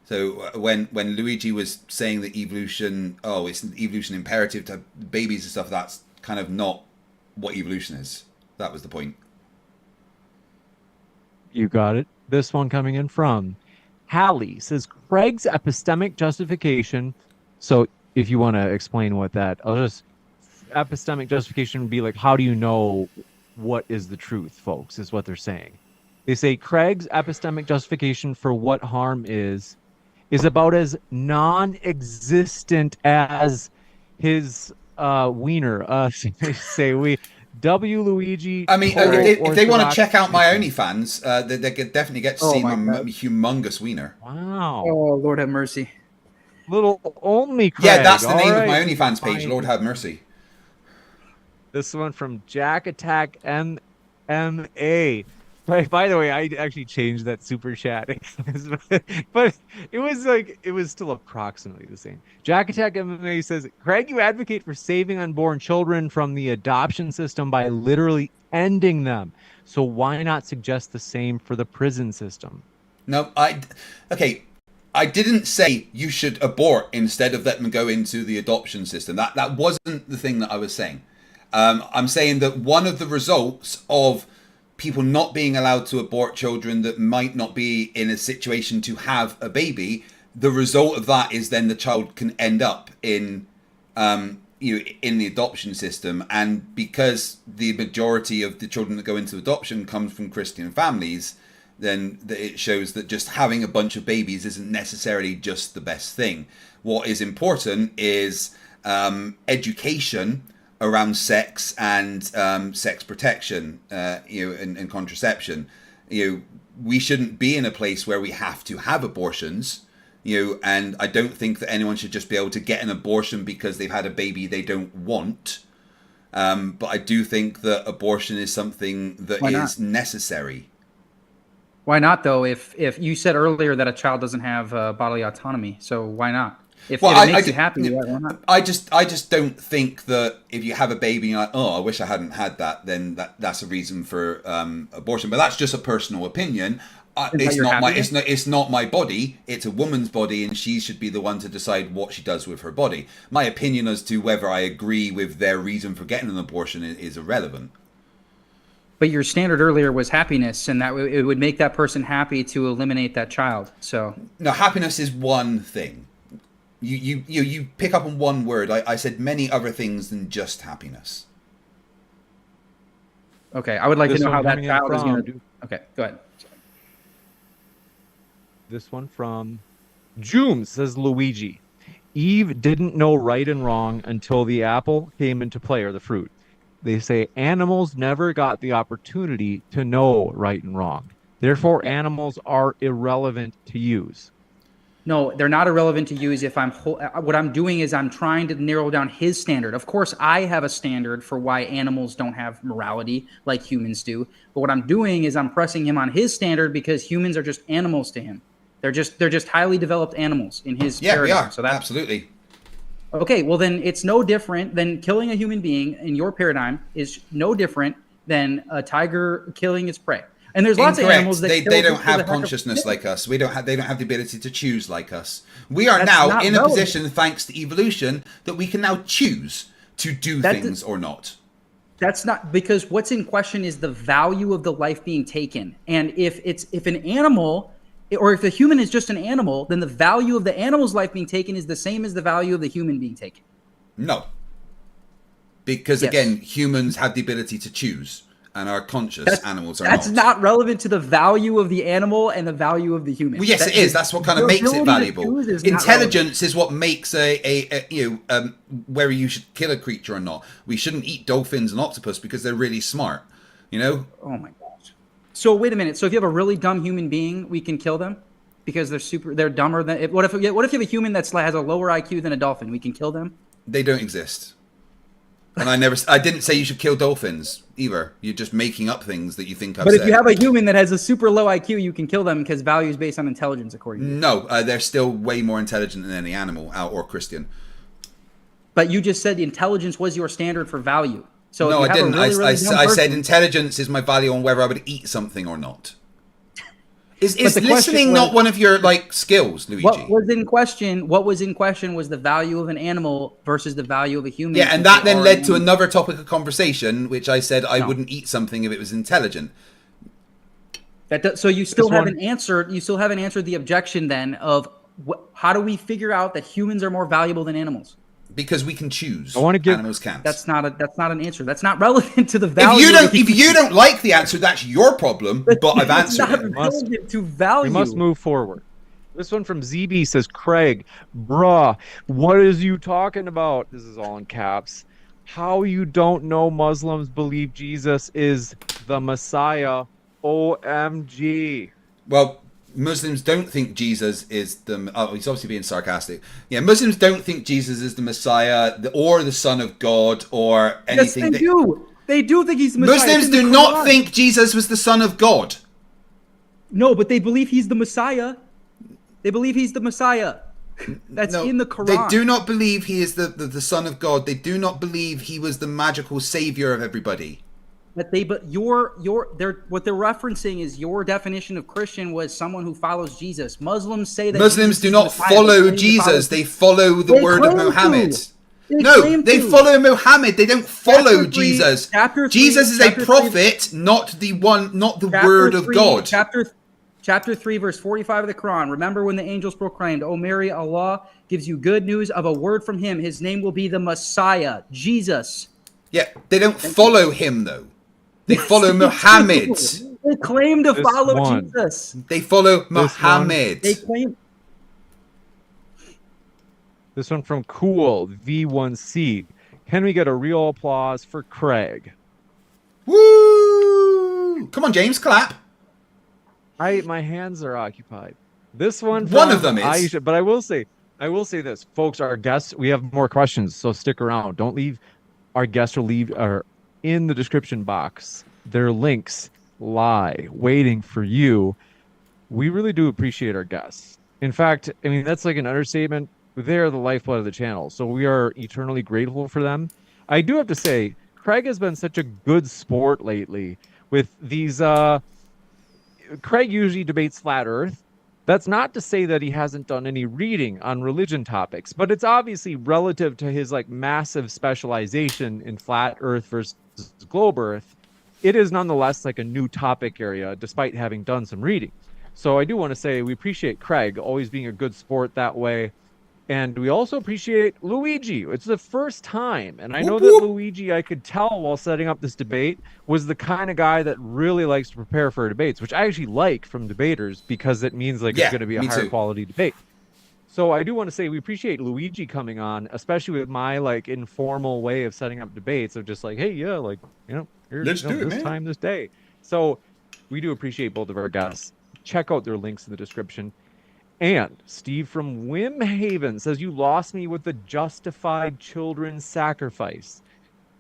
So when Luigi was saying that evolution, it's an evolution imperative to have babies and stuff, that's kind of not what evolution is. That was the point. You got it. This one coming in from Hallie says Craig's epistemic justification. So if you want to explain what that, epistemic justification would be like, how do you know what is the truth, folks, is what they're saying. They say Craig's epistemic justification for what harm is about as non-existent as his wiener. Say we W Luigi. I mean, if they want to check out my OnlyFans, they could definitely get to see my humongous wiener. Wow. Oh, Lord have mercy. Little only Craig. Yeah, that's the name of my OnlyFans page. Lord have mercy. This one from Jack Attack MMA. By the way, I actually changed that super chat, but it was still approximately the same. Jack Attack MMA says, Craig, you advocate for saving unborn children from the adoption system by literally ending them. So why not suggest the same for the prison system? No, I didn't say you should abort instead of let them go into the adoption system. That wasn't the thing that I was saying. I'm saying that one of the results of people not being allowed to abort children that might not be in a situation to have a baby, the result of that is then the child can end up in in the adoption system. And because the majority of the children that go into adoption comes from Christian families, then it shows that just having a bunch of babies isn't necessarily just the best thing. What is important is education around sex and sex protection, and contraception. We shouldn't be in a place where we have to have abortions, and I don't think that anyone should just be able to get an abortion because they've had a baby they don't want. But I do think that abortion is something that is necessary. Why not, though? If you said earlier that a child doesn't have bodily autonomy, so why not? If it makes you happy, why not? I just don't think that if you have a baby and you're like, I wish I hadn't had that, then that's a reason for abortion. But that's just a personal opinion. It's not my body. It's a woman's body, and she should be the one to decide what she does with her body. My opinion as to whether I agree with their reason for getting an abortion is irrelevant. But your standard earlier was happiness, and that it would make that person happy to eliminate that child. So no, happiness is one thing. You pick up on one word. I said many other things than just happiness. Okay, I would like to know how that child is going to do. Okay, go ahead. Sorry. This one from Jooms says Luigi. Eve didn't know right and wrong until the apple came into play, or the fruit. They say animals never got the opportunity to know right and wrong. Therefore, animals are irrelevant to use. No, they're not irrelevant to use if what I'm doing is I'm trying to narrow down his standard. Of course, I have a standard for why animals don't have morality like humans do. But what I'm doing is I'm pressing him on his standard because humans are just animals to him. They're just highly developed animals in his Yeah, paradigm. we are. So that's Absolutely. okay. Well, then it's no different than killing a human being in your paradigm is no different than a tiger killing its prey. And there's lots of Incorrect. animals that They kill don't just for the have heck of consciousness it. like us. They don't have the ability to choose like us. We are That's now not in a relevant. position, thanks to evolution, that we can now choose to do things or not. That's not because what's in question is the value of the life being taken. And if an animal or if a human is just an animal, then the value of the animal's life being taken is the same as the value of the human being taken. No. Because Yes. again, humans have the ability to choose and are conscious. Animals are That's not. not relevant to the value of the animal and the value of the human. Well, yes, it is. That's what kind of the makes it ability to valuable. choose is not Intelligence is what makes whether you should kill a creature or not. We shouldn't eat dolphins and octopus because they're really smart. You know? Oh my gosh. So wait a minute. So if you have a really dumb human being, we can kill them because they're dumber than. What if you have a human that has a lower IQ than a dolphin? We can kill them. They don't exist. And I didn't say you should kill dolphins either. You're just making up things that you think I've But said. if you have a human that has a super low IQ, you can kill them because value is based on intelligence, according to you. No, they're still way more intelligent than any animal or Christian. But you just said intelligence was your standard for value. So No, if I you have didn't. a really, really I dumb said person- intelligence is my value on whether I would eat something or not. Is the question listening was- not one of your skills, Luigi? What was in question was the value of an animal versus the value of a human. Yeah, and since that they then are led to animals. another topic of conversation, which I said I No. wouldn't eat something if it was intelligent. So you still This haven't one- answered. You still haven't answered the objection then of how do we figure out that humans are more valuable than animals? Because we can choose. I wanna give- Animals can't. That's not an answer. That's not relevant to the value. If you don't like the answer, that's your problem. But I've It's answered not it. relevant to value. We must move forward. This one from ZB says, Craig, bruh, what is you talking about? This is all in caps. How you don't know Muslims believe Jesus is the Messiah? OMG. Well, Muslims don't think Jesus is the. Oh, he's obviously being sarcastic. Yeah, Muslims don't think Jesus is the Messiah or the Son of God or Yes, anything. they do. They do think he's the Messiah. Muslims It's in do the not Quran. think Jesus was the Son of God. No, but they believe he's the Messiah. They believe he's the Messiah. That's No, in the Quran. they do not believe he is the Son of God. They do not believe he was the magical savior of everybody. But what they're referencing is your definition of Christian was someone who follows Jesus. Muslims say that Muslims Jesus do is not the Messiah. follow They claim to Jesus. follow- They follow the They word of claim to. Muhammad. They No, claim they to. follow Muhammad. They don't follow Chapter 3, Jesus. chapter 3, Jesus is a chapter 3. prophet, not the Chapter word of 3, God. Chapter 3, verse 45 of the Quran. Remember when the angels proclaimed, "O Mary, Allah gives you good news of a word from him. His name will be the Messiah, Jesus." Yeah, they don't follow him though. They follow Muhammad. They claim to This follow one. Jesus. They follow one. Muhammad. They claim. This one from Cool V1C. Can we get a real applause for Craig? Woo! Come on, James, clap. My hands are occupied. This one One from of them is. Aisha, but I will say this, folks. Our guests, we have more questions, so stick around. Don't leave. Our guests are in the description box. Their links lie, waiting for you. We really do appreciate our guests. In fact, I mean that's like an understatement. They're the lifeblood of the channel, so we are eternally grateful for them. I do have to say, Craig has been such a good sport lately with these. Craig usually debates flat Earth. That's not to say that he hasn't done any reading on religion topics, but it's obviously relative to his like massive specialization in flat Earth versus globe Earth. It is nonetheless like a new topic area, despite having done some reading. So I do want to say we appreciate Craig always being a good sport that way. And we also appreciate Luigi. It's the first time. And I know that Luigi, I could tell while setting up this debate, was the kind of guy that really likes to prepare for debates, which I actually like from debaters because it means like it's going to be a me higher too. quality debate. So I do want to say we appreciate Luigi coming on, especially with my like informal way of setting up debates of just like, hey, yeah, like, here's Let's do it, this man. time, this day. So we do appreciate both of our guests. Check out their links in the description. And Steve from Wimhaven says, you lost me with the justified children sacrifice.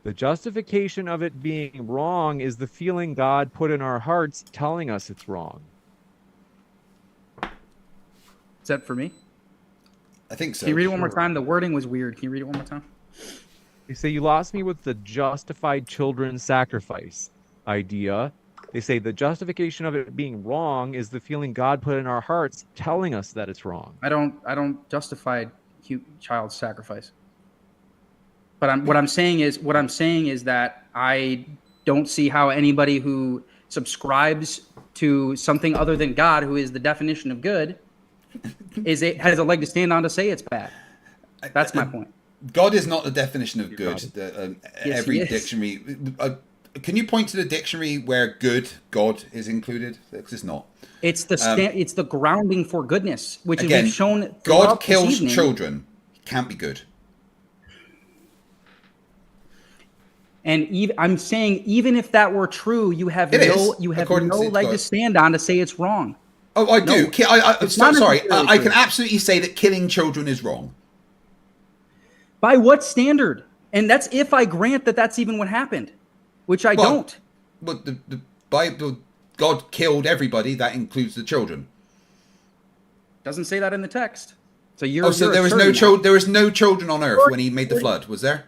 The justification of it being wrong is the feeling God put in our hearts telling us it's wrong. Is that for me? I think so. Can you read it one more time? The wording was weird. Can you read it one more time? They say, you lost me with the justified children sacrifice idea. They say the justification of it being wrong is the feeling God put in our hearts telling us that it's wrong. I don't justify child sacrifice. But what I'm saying is that I don't see how anybody who subscribes to something other than God, who is the definition of good, has a leg to stand on to say it's bad. That's my point. God is not the definition of good. Yes, Every he is. dictionary. Can you point to the dictionary where God is included? Because it's not. It's the it's the grounding for goodness, which Again, we've shown. God kills children. Can't be good. And I'm saying, even if that were true, you have It no is, you have according no to leg God. to stand on to say it's wrong. Oh, I do. It's not Sorry. necessarily I true. can absolutely say that killing children is wrong. By what standard? And that's if I grant that that's even what happened, which I don't. But the Bible, God killed everybody. That includes the children. Doesn't say that in the text. So you're. So you're there was no asserting that. child. There was no children on earth when he made the flood. Was there?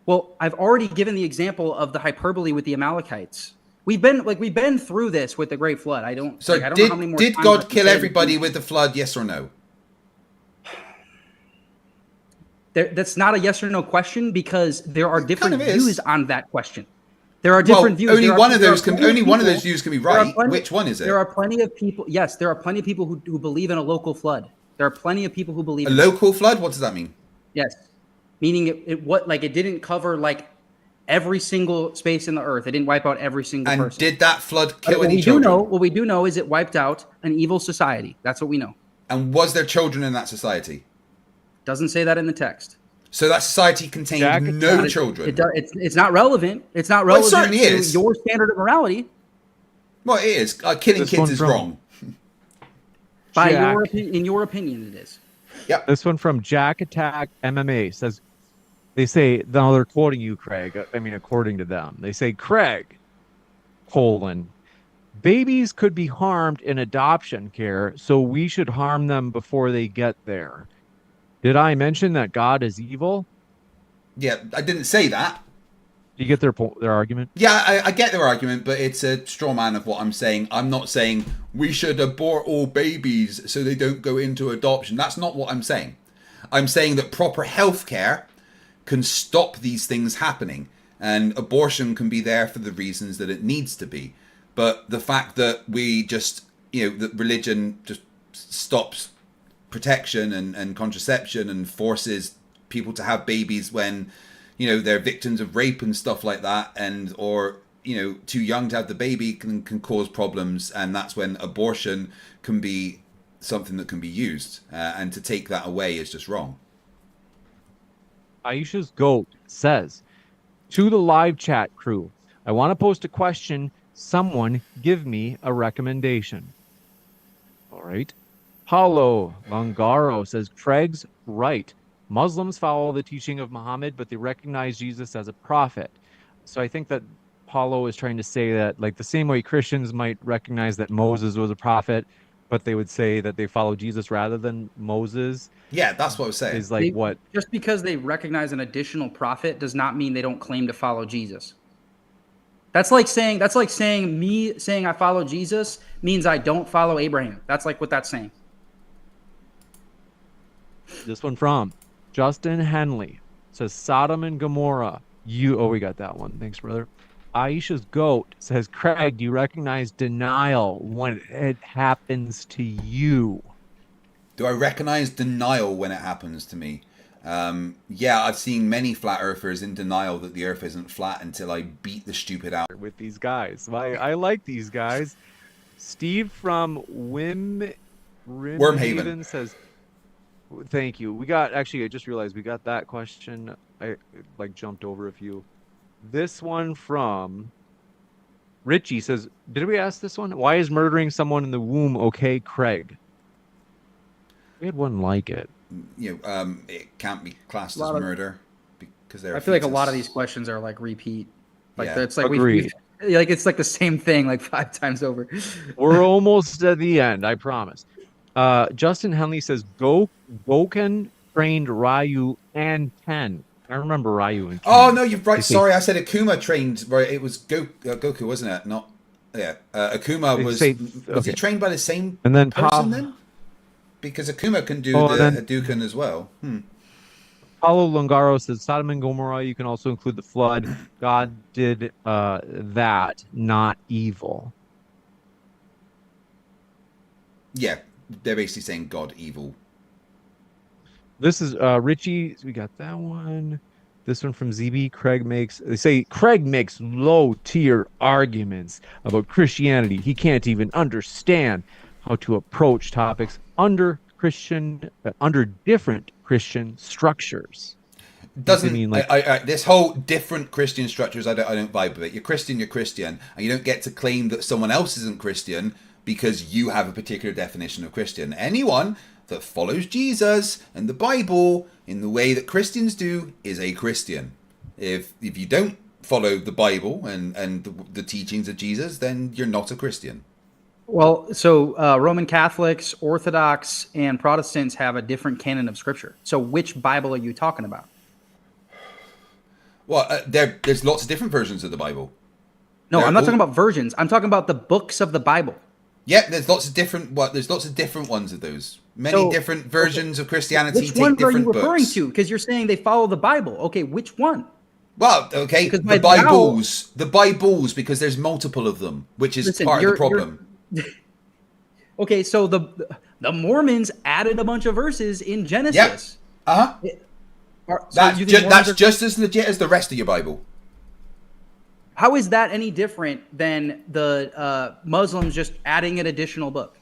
Well, I've already given the example of the hyperbole with the Amalekites. We've been through this with the Great Flood. I don't. So I don't know how many more did times I God can kill say everybody with the flood? Yes or no? That's not a yes or no question, because there are different kind of is. views on that question. There are different views. Only There are- one of there are those can. plenty of Only one of people- those views can be there are right. plenty- Which one is it? There are plenty of people. Yes, there are plenty of people who believe in a local flood. There are plenty of people who believe A in local flood? What does that mean? Yes, meaning it didn't cover like every single space in the earth. It didn't wipe out every single And person. did that flood But kill what any we children? what we do know is it wiped out an evil society. That's what we know. And was there children in that society? Doesn't say that in the text. So that society contained Jack, no children. It's not relevant. It's not Well, it relevant certainly to is. your standard of morality. Well, it is. Killing This kids one is from- wrong. Jack. In your opinion, it is. Yep. This one from Jack Attack MMA says, they say, now they're quoting you, Craig. I mean, according to them, they say, Craig, babies could be harmed in adoption care, so we should harm them before they get there. Did I mention that God is evil? Yeah, I didn't say that. Do you get their argument? Yeah, I get their argument, but it's a straw man of what I'm saying. I'm not saying we should abort all babies so they don't go into adoption. That's not what I'm saying. I'm saying that proper healthcare can stop these things happening, and abortion can be there for the reasons that it needs to be. But the fact that we just, that religion just stops protection and contraception and forces people to have babies when they're victims of rape and stuff like that, and or too young to have the baby can cause problems, and that's when abortion can be something that can be used, and to take that away is just wrong. Aisha's Goat says, to the live chat crew, I want to post a question. Someone give me a recommendation. All right. Paulo Longaro says, Craig's right. Muslims follow the teaching of Muhammad, but they recognize Jesus as a prophet. So I think that Paulo is trying to say that, like, the same way Christians might recognize that Moses was a prophet, but they would say that they follow Jesus rather than Moses. Yeah, that's what I was saying. Is like what? Just because they recognize an additional prophet does not mean they don't claim to follow Jesus. That's like saying me saying I follow Jesus means I don't follow Abraham. That's like what that's saying. This one from Justin Henley says, Sodom and Gomorrah. We got that one. Thanks, brother. Aisha's Goat says, Craig, do you recognize denial when it happens to you? Do I recognize denial when it happens to me? Yeah, I've seen many flat earthers in denial that the earth isn't flat until I beat the stupid out. With these guys. I like these guys. Steve from Wormhaven says, thank you. I just realized we got that question. I jumped over a few. This one from Richie says, did we ask this one? Why is murdering someone in the womb okay, Craig? We had one like it. It can't be classed as Lot of- murder because they're. I feel like a lot of these questions are like repeat. Like Yeah. it's like Agreed. like it's like the same thing like 5 times over. We're almost at the end, I promise. Justin Henley says Goken trained Ryu and Ken. I remember Ryu and Ken. Oh no, you're right. They say- Sorry, I said Akuma trained. Right, it was Goku, wasn't it? Not. Yeah, Akuma They was. say- Was he okay. trained by the same And then person then? Because Akuma can do the Hadouken as well. Paulo Longaro says Sodom and Gomorrah. You can also include the flood. God did that, not evil. Yeah, they're basically saying God evil. This is Richie. We got that one. This one from ZB. They say Craig makes low tier arguments about Christianity. He can't even understand how to approach topics under different Christian structures. Doesn't mean like this whole different Christian structures? I don't vibe with it. You're Christian, and you don't get to claim that someone else isn't Christian because you have a particular definition of Christian. Anyone that follows Jesus and the Bible in the way that Christians do is a Christian. If you don't follow the Bible and the teachings of Jesus, then you're not a Christian. Well, so Roman Catholics, Orthodox, and Protestants have a different canon of Scripture. So which Bible are you talking about? Well, there's lots of different versions of the Bible. No, They're I'm not all- talking about versions. I'm talking about the books of the Bible. Yeah, there's lots of different. There's lots of different ones of those. Many So, different versions of Christianity. Which take one are different you referring books. to? Because you're saying they follow the Bible. Okay, which one? Well, okay, Because the by now- Bibles, because there's multiple of them, which is Listen, part of the you're- problem. Okay, so the Mormons added a bunch of verses in Genesis. Uh huh. So you think Mormons That's are- just as legit as the rest of your Bible. How is that any different than the Muslims just adding an additional book,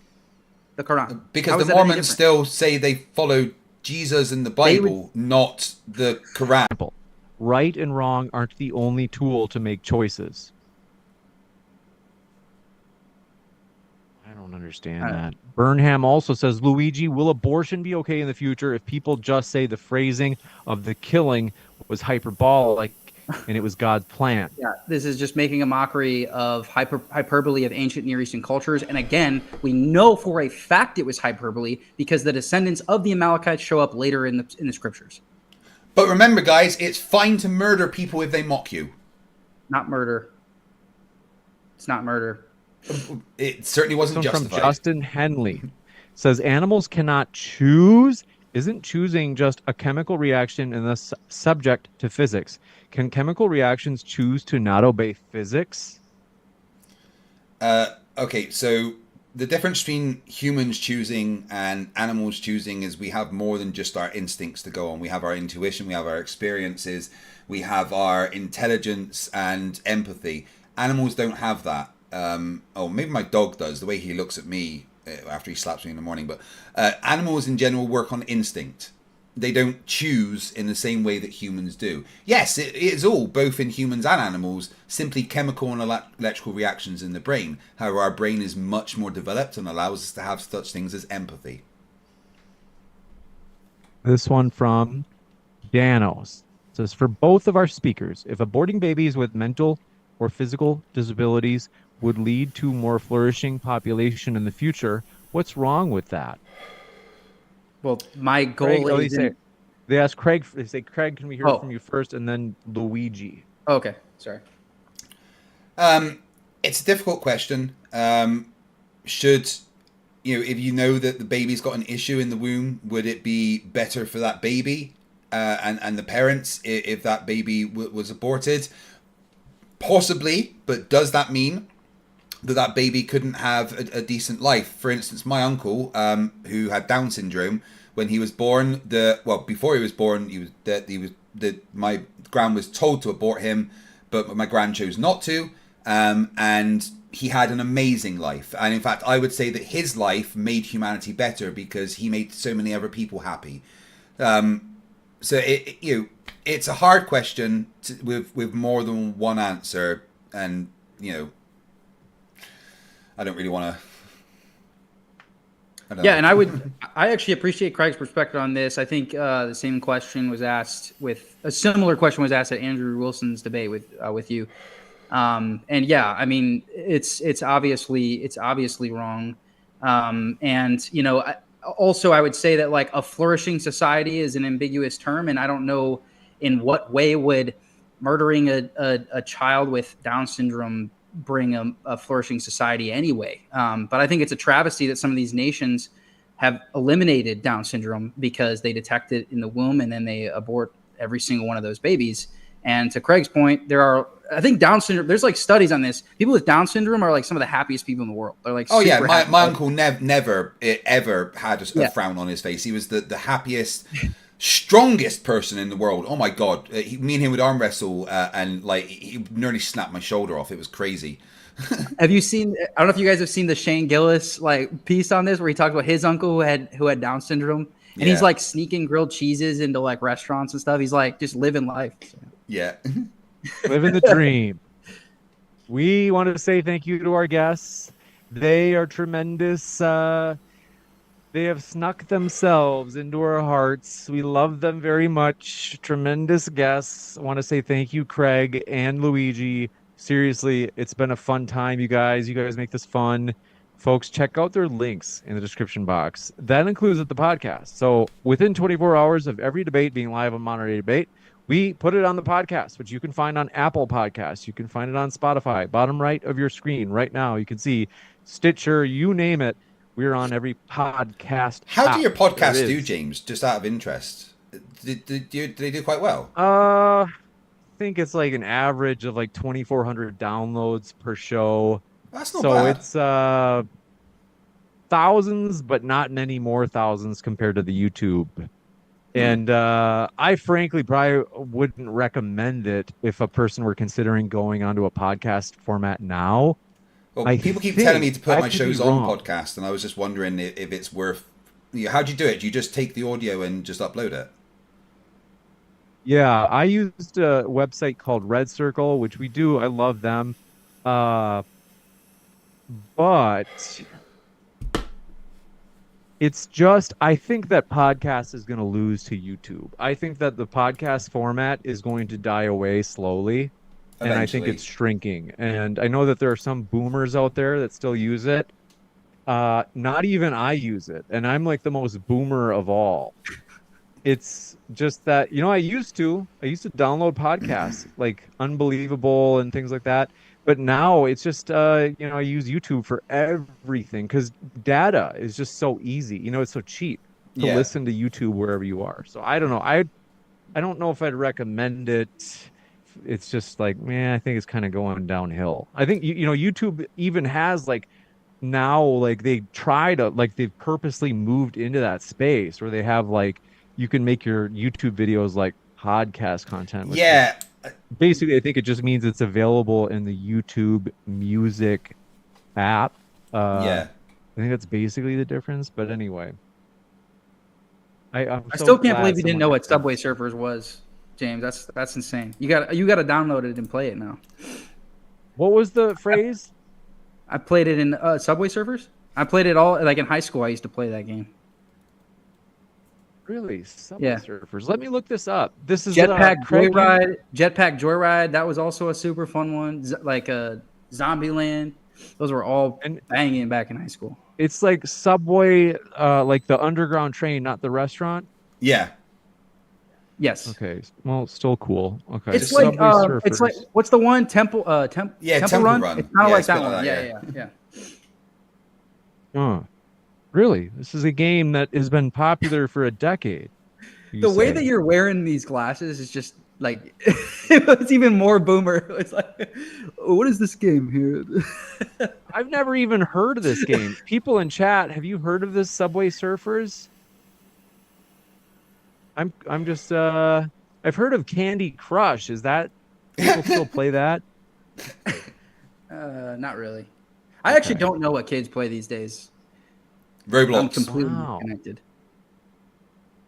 the Quran? How Because is the that any Mormons different? still say they follow Jesus and the Bible, not the Quran. right and wrong aren't the only tool to make choices. I don't understand that. Burnham also says, Luigi, will abortion be okay in the future if people just say the phrasing of the killing was hyperbolic and it was God's plan? Yeah, this is just making a mockery of hyperbole of ancient Near Eastern cultures. And again, we know for a fact it was hyperbole because the descendants of the Amalekites show up later in the scriptures. But remember, guys, it's fine to murder people if they mock you. Not murder. It's not murder. It certainly wasn't From justified. Justin Henley says animals cannot choose. Isn't choosing just a chemical reaction and thus subject to physics? Can chemical reactions choose to not obey physics? Okay, so the difference between humans choosing and animals choosing is we have more than just our instincts to go on. We have our intuition, we have our experiences, we have our intelligence and empathy. Animals don't have that. Maybe my dog does, the way he looks at me after he slaps me in the morning. But animals in general work on instinct. They don't choose in the same way that humans do. Yes, it is all, both in humans and animals, simply chemical and electrical reactions in the brain. However, our brain is much more developed and allows us to have such things as empathy. This one from Danos says, for both of our speakers, if aborting babies with mental or physical disabilities would lead to more flourishing population in the future, what's wrong with that? Well, my goal is... They ask Craig, they say, Craig, can we hear from you first? And then Luigi. Okay, sorry. It's a difficult question. Should, if you know that the baby's got an issue in the womb, would it be better for that baby and the parents if that baby was aborted? Possibly, but does that mean that baby couldn't have a decent life? For instance, my uncle, who had Down syndrome, when he was born, before he was born, my gran was told to abort him, but my gran chose not to, and he had an amazing life. And in fact, I would say that his life made humanity better because he made so many other people happy. So it's a hard question with more than one answer, and I don't really want to. Yeah, and I would I actually appreciate Craig's perspective on this. I think the same question was asked with a similar question was asked at Andrew Wilson's debate with you. And yeah, I mean, it's obviously wrong. And you know, also I would say that like a flourishing society is an ambiguous term, and I don't know in what way would murdering a child with Down syndrome bring a flourishing society anyway. But I think it's a travesty that some of these nations have eliminated Down syndrome because they detect it in the womb and then they abort every single one of those babies. And to Craig's point, I think Down syndrome, there's like studies on this. People with Down syndrome are like some of the happiest people in the world. They're like, oh yeah, super my happy. uncle never ever had a frown on his face. He was the happiest, strongest person in the world. Oh my God. Me and him would arm wrestle and like he nearly snapped my shoulder off. It was crazy. Have you seen, I don't know if you guys have seen the Shane Gillis like piece on this where he talked about his uncle who had Down syndrome. And he's like sneaking grilled cheeses into like restaurants and stuff. He's like just living life. So. Yeah. Living the dream. We want to say thank you to our guests. They are tremendous. They have snuck themselves into our hearts. We love them very much. Tremendous guests. I want to say thank you, Craig and Luigi. Seriously, it's been a fun time, you guys. You guys make this fun. Folks, check out their links in the description box. That includes the podcast. So within 24 hours of every debate being live on Modern Day Debate, we put it on the podcast, which you can find on Apple Podcasts. You can find it on Spotify. Bottom right of your screen right now, you can see Stitcher, you name it. We're on every podcast. How do your podcasts do, James? Just out of interest. Do they do quite well? I think it's like an average of like 2,400 downloads per show. That's not bad. So it's thousands, but not many more thousands compared to the YouTube. And I frankly probably wouldn't recommend it if a person were considering going onto a podcast format now. Well, people keep telling me to put my shows on podcast, and I was just wondering if it's worth. How do you do it? Do you just take the audio and just upload it? Yeah, I used a website called Red Circle, which we do. I love them. But it's just, I think that podcast is going to lose to YouTube. I think that the podcast format is going to die away slowly. Eventually. And I think it's shrinking. And I know that there are some boomers out there that still use it. Not even I use it. And I'm like the most boomer of all. It's just that, I used to download podcasts like Unbelievable and things like that. But now it's just, I use YouTube for everything because data is just so easy. It's so cheap to listen to YouTube wherever you are. So I don't know. I don't know if I'd recommend it. It's just like, man, I think it's kind of going downhill. I think, YouTube even has like now, like they try to, like they've purposely moved into that space where they have like, you can make your YouTube videos like podcast content. Yeah. Basically, I think it just means it's available in the YouTube Music app. I think that's basically the difference. But anyway, I still can't believe you didn't know what Subway Surfers was, James. That's insane. You got to download it and play it now. What was the phrase? I played it in Subway Surfers. I played it all like in high school. I used to play that game. Really? Subway Surfers. Let me look this up. This is Jetpack Joyride. Jetpack Joyride. That was also a super fun one. Like Zombieland. Those were all banging back in high school. It's like Subway, like the underground train, not the restaurant. Yeah. Yes. Okay. Well, still cool. Okay. It's like what's the one Temple Temple Run? It's kind of like that one. Yeah. Oh. Really? This is a game that has been popular for a decade. The way that you're wearing these glasses is just like it's even more boomer. It's like, what is this game here? I've never even heard of this game. People in chat, have you heard of this Subway Surfers? I'm just I've heard of Candy Crush. Is that people still play that? Not really. I actually don't know what kids play these days. Roblox. I'm completely connected.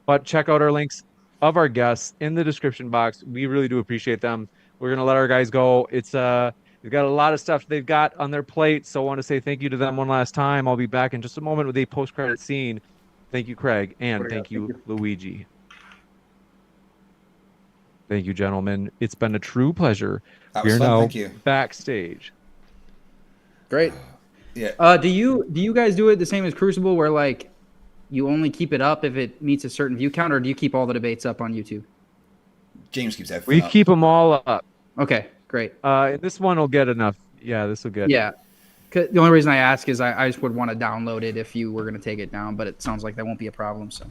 But check out our links of our guests in the description box. We really do appreciate them. We're gonna let our guys go. It's they've got a lot of stuff they've got on their plate, so I want to say thank you to them one last time. I'll be back in just a moment with a post-credit scene. Thank you, Craig, and thank you, Luigi. Thank you, gentlemen. It's been a true pleasure. That We was are fun, now thank you. backstage. Great. Yeah. Do you guys do it the same as Crucible, where like you only keep it up if it meets a certain view count, or do you keep all the debates up on YouTube? James keeps everything We up. keep them all up. Okay, great. This one will get enough. Yeah, this will get. Yeah. 'Cause the only reason I ask is I just would want to download it if you were going to take it down, but it sounds like that won't be a problem. So.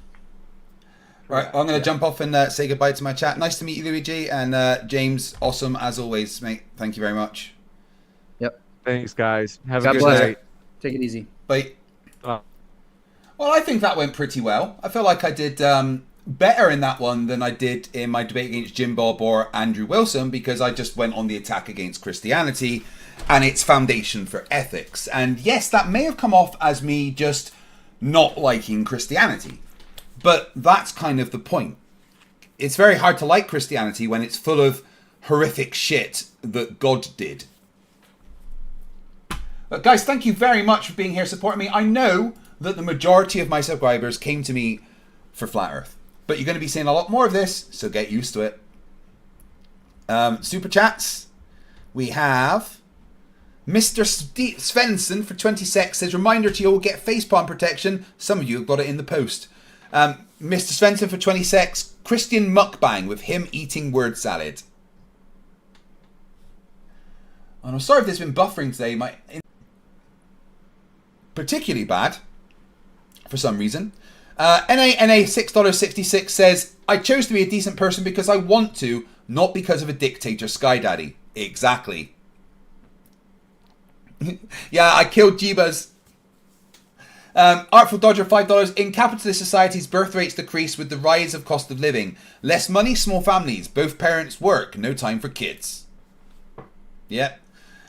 All right, I'm going to jump off and say goodbye to my chat. Nice to meet you, Luigi. And James, awesome as always, mate. Thank you very much. Yep. Thanks, guys. Have God a good bless. night. Take it easy. Bye. Uh, Well, I think that went pretty well. I feel like I did better in that one than I did in my debate against Jim Bob or Andrew Wilson, because I just went on the attack against Christianity and its foundation for ethics. And yes, that may have come off as me just not liking Christianity, but that's kind of the point. It's very hard to like Christianity when it's full of horrific shit that God did. But guys, thank you very much for being here supporting me. I know that the majority of my subscribers came to me for Flat Earth, but you're going to be seeing a lot more of this, so get used to it. Super chats. We have Mr. Svensson for 20 secs says, reminder to you all, get facepalm protection. Some of you have got it in the post. Mr. Svensson for 20 secs, Christian mukbang with him eating word salad. And I'm sorry if there's been buffering today. My particularly bad for some reason. NA $6.66 says, I chose to be a decent person because I want to, not because of a dictator Sky Daddy. Exactly. Yeah, I killed Jeebas. Artful Dodger $5. In capitalist societies, birth rates decrease with the rise of cost of living. Less money, small families. Both parents work. No time for kids. Yep.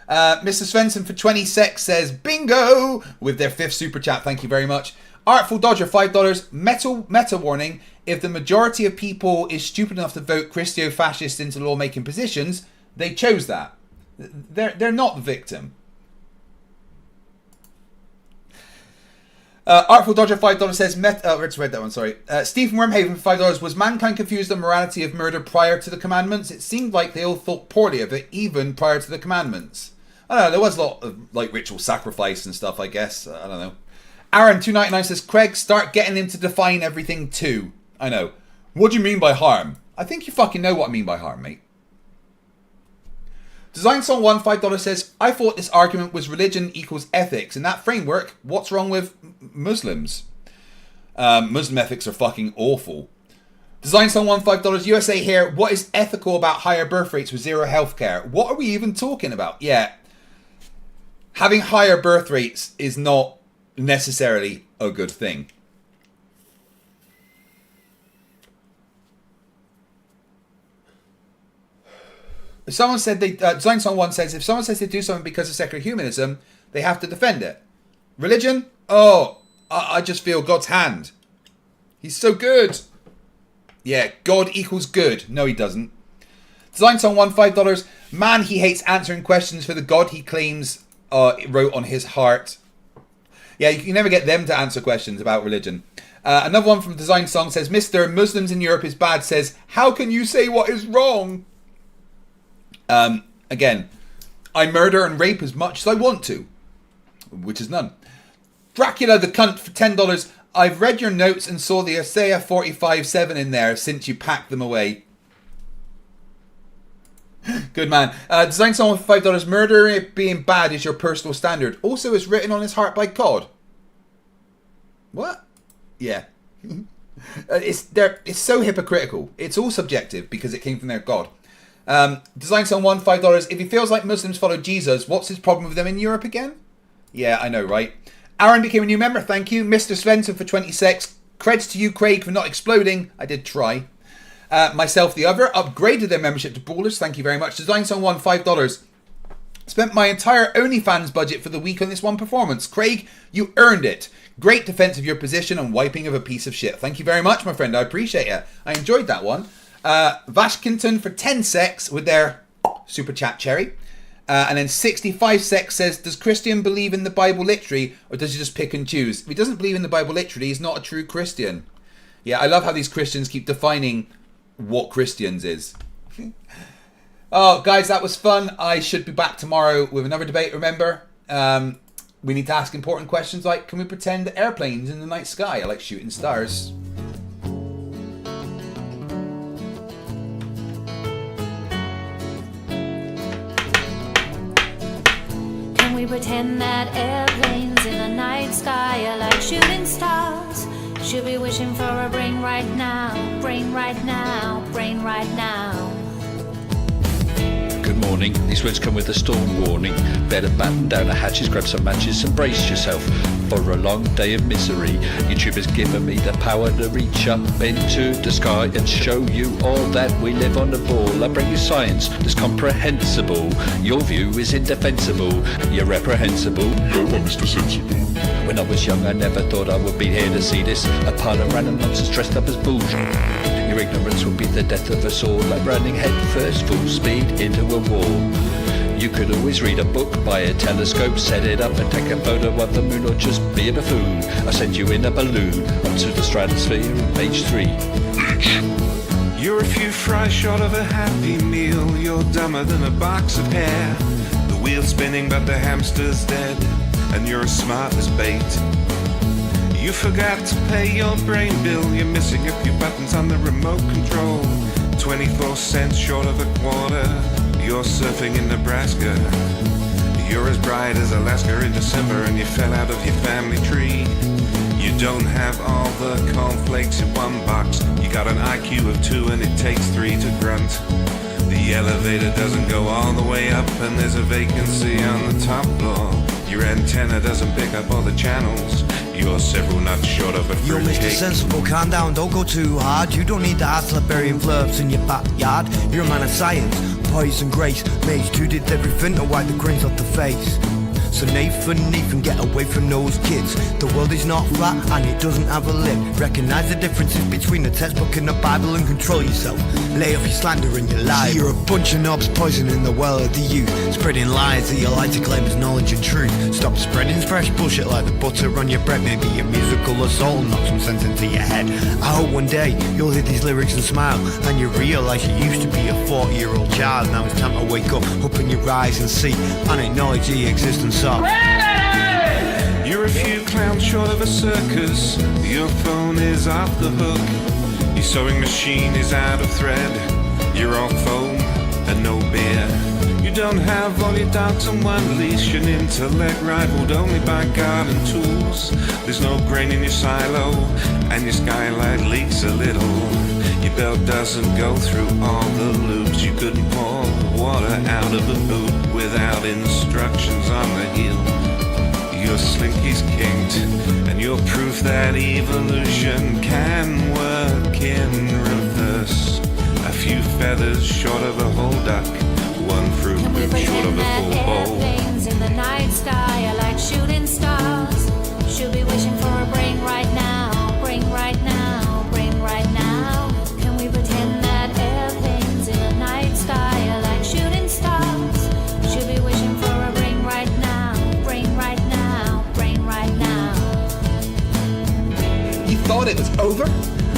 Mr. Svensson for 20 secs says, bingo! With their 5th super chat. Thank you very much. Artful Dodger $5. Meta warning. If the majority of people is stupid enough to vote Christo-fascists into lawmaking positions, they chose that. They're not the victim. Artful Dodger $5 says, let's read that one, sorry. Stephen Wormhaven for $5. Was mankind confused on morality of murder prior to the commandments? It seemed like they all thought poorly of it, even prior to the commandments. I don't know, there was a lot of like ritual sacrifice and stuff, I guess. I don't know. Aaron299 says, Craig, start getting him to define everything too. I know. What do you mean by harm? I think you fucking know what I mean by harm, mate. Design Song 1 $5 says, I thought this argument was religion equals ethics. In that framework, what's wrong with Muslims? Muslim ethics are fucking awful. Design Song 1 $5 USA here. What is ethical about higher birth rates with zero healthcare? What are we even talking about? Yeah. Having higher birth rates is not necessarily a good thing. If someone said they Design Song 1 says, if someone says they do something because of secular humanism, they have to defend it. Religion? Oh, I just feel God's hand. He's so good. Yeah, God equals good. No, he doesn't. Design Song 1 $5. Man, he hates answering questions for the God he claims wrote on his heart. Yeah, you can never get them to answer questions about religion. Another one from Design Song says, Mr. Muslims in Europe is bad says, how can you say what is wrong? Again, I murder and rape as much as I want to, which is none. Dracula the cunt for $10. I've read your notes and saw the Isaiah 45:7 in there since you packed them away. Good man. Design someone for $5. Murder being bad is your personal standard. Also is written on his heart by God. What? Yeah. It's so hypocritical. It's all subjective because it came from their God. Design someone $5. If he feels like Muslims follow Jesus, what's his problem with them in Europe again? Yeah, I know, right? Aaron became a new member. Thank you. Mr. Svensson for 26. Creds to you, Craig, for not exploding. I did try. Myself, the other, upgraded their membership to Ballers. Thank you very much. Design someone $5. Spent my entire OnlyFans budget for the week on this one performance. Craig, you earned it. Great defense of your position and wiping of a piece of shit. Thank you very much, my friend. I appreciate it. I enjoyed that one. Vashkinton for 10 secs with their super chat cherry. And then 65 Sex says, does Christian believe in the Bible literally, or does he just pick and choose? If he doesn't believe in the Bible literally, he's not a true Christian. Yeah, I love how these Christians keep defining what Christians is. Oh, guys, that was fun. I should be back tomorrow with another debate, remember? We need to ask important questions like, can we pretend airplanes in the night sky? I like shooting stars. Can we pretend that airplanes in the night sky are like shooting stars? Should be wishing for a brain right now, brain right now, brain right now. Good morning. These words come with a storm warning. Better batten down the hatches, grab some matches and brace yourself for a long day of misery. YouTube has given me the power to reach up into the sky and show you all that we live on the ball. I bring you science that's comprehensible. Your view is indefensible. You're reprehensible. Go on, Mr. Sensible. When I was young, I never thought I would be here to see this. A pile of random nonsense dressed up as bulls. Your ignorance will be the death of us all, like running head first, full speed into a wall. You could always read a book, buy a telescope, set it up and take a photo of the moon, or just be a buffoon. I send you in a balloon up to the stratosphere on page 3. You're a few fries short of a happy meal. You're dumber than a box of hair. The wheel's spinning but the hamster's dead, and you're as smart as bait. You forgot to pay your brain bill. You're missing a few buttons on the remote control. 24 cents short of a quarter. You're surfing in Nebraska. You're as bright as Alaska in December, and you fell out of your family tree. You don't have all the cornflakes in one box. You got an IQ of 2 and it takes 3 to grunt. The elevator doesn't go all the way up, and there's a vacancy on the top floor. Your antenna doesn't pick up all the channels. You're several nuts short of a You're Mr. fruitcake. Sensible, calm down, don't go too hard. You don't need to ask Liberian Flerfs in your backyard. You're a man of science, poise and grace. Mage 2 did everything to wipe the grins off the face. So Nathan, get away from those kids. The world is not flat and it doesn't have a lid. Recognize the differences between the textbook and the Bible and control yourself. Lay off your slander and your lies. You're a bunch of knobs poisoning the well of the youth, spreading lies that you like to claim as knowledge and truth. Stop spreading fresh bullshit like the butter on your bread. Maybe a musical assault will knock some sense into your head. I hope one day you'll hear these lyrics and smile, and you realise you used to be a 40-year-old child. Now it's time to wake up, open your eyes and see, and acknowledge the existence of. You're a few clowns short of a circus. Your phone is off the hook. Your sewing machine is out of thread. You're all foam and no beer. You don't have all your dogs on one leash. An intellect rivaled only by garden tools. There's no grain in your silo, and your skylight leaks a little. Your belt doesn't go through all the loops. You couldn't pour water out of a boot without instructions on the heel. Your slinky's kinked, and you're proof that evolution can work in reverse. A few feathers short of a whole duck, one fruit loop short of a full bowl. Airplanes in the night sky are like shooting stars. Should be wishing for a brain right now, brain right now, brain right now. Can we pretend that airplanes in the night sky are like shooting stars? Should be wishing for a brain right now, brain right now, brain right now. You thought it was over?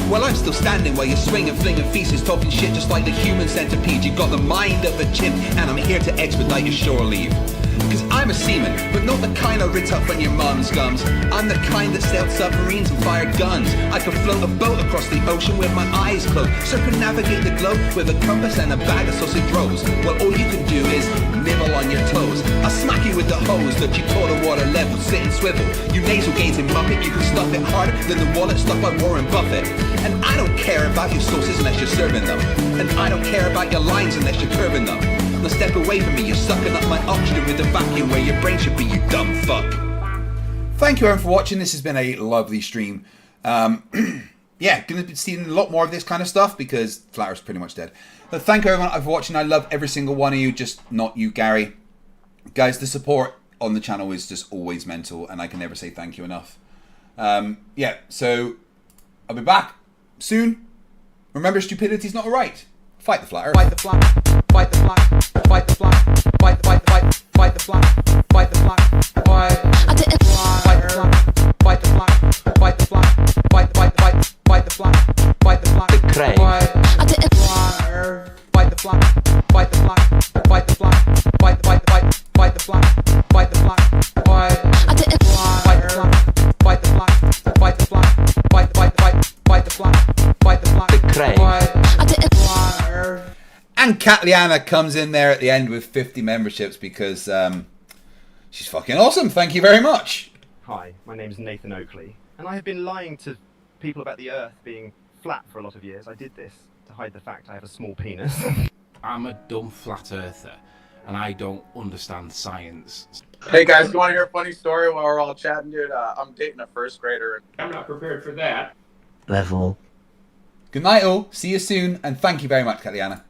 Well, I'm still standing while you're swinging, flinging feces, talking shit just like the human centipede. You got the mind of a chimp, and I'm here to expedite your shore leave. Cause I'm a seaman, but not the kind I writ up when your mum's gums. I'm the kind that sailed submarines and fired guns. I could float a boat across the ocean with my eyes closed, circumnavigate the globe with a compass and a bag of sausage rolls. Well, all you can do is nibble on your toes. I'll smack you with the hose that you call the water level, sit and swivel. You nasal gazing muppet, you can stuff it harder than the wallet stuffed by Warren Buffett. And I don't care about your sauces unless you're serving them, and I don't care about your lines unless you're curving them. Now step away from me, you're sucking up my oxygen with the vacuum where your brain should be, you dumb fuck. Thank you everyone for watching. This has been a lovely stream. Yeah, gonna be seeing a lot more of this kind of stuff because Flat Earth's pretty much dead. But thank you everyone for watching. I love every single one of you, just not you, Gary. Guys, the support on the channel is just always mental, and I can never say thank you enough. Yeah, so I'll be back soon. Remember, stupidity's not a right. Fight the Flat Earth. Fight the flat. Fight the flat. Fight the flat. Fight the the flock, fight the flock, fight the flock, fight the flock, fight the flock, fight the flock, fight the flock, fight the flock, The Craig. fight the flock, fight the flock, fight the flock, fight the flock, fight the flock, fight the flock, fight the flock, fight the flock, fight the flock, fight the flock, fight the flock, fight the flock, fight the flock, The Craig. And Katliana comes in there at the end with 50 memberships because she's fucking awesome. Thank you very much. Hi, my name's Nathan Oakley, and I have been lying to people about the Earth being flat for a lot of years. I did this to hide the fact I have a small penis. I'm a dumb flat earther, and I don't understand science. Hey guys, you want to hear a funny story while we're all chatting, dude? I'm dating a first grader. I'm not prepared for that. Level. Good night all. See you soon. And thank you very much, Katliana.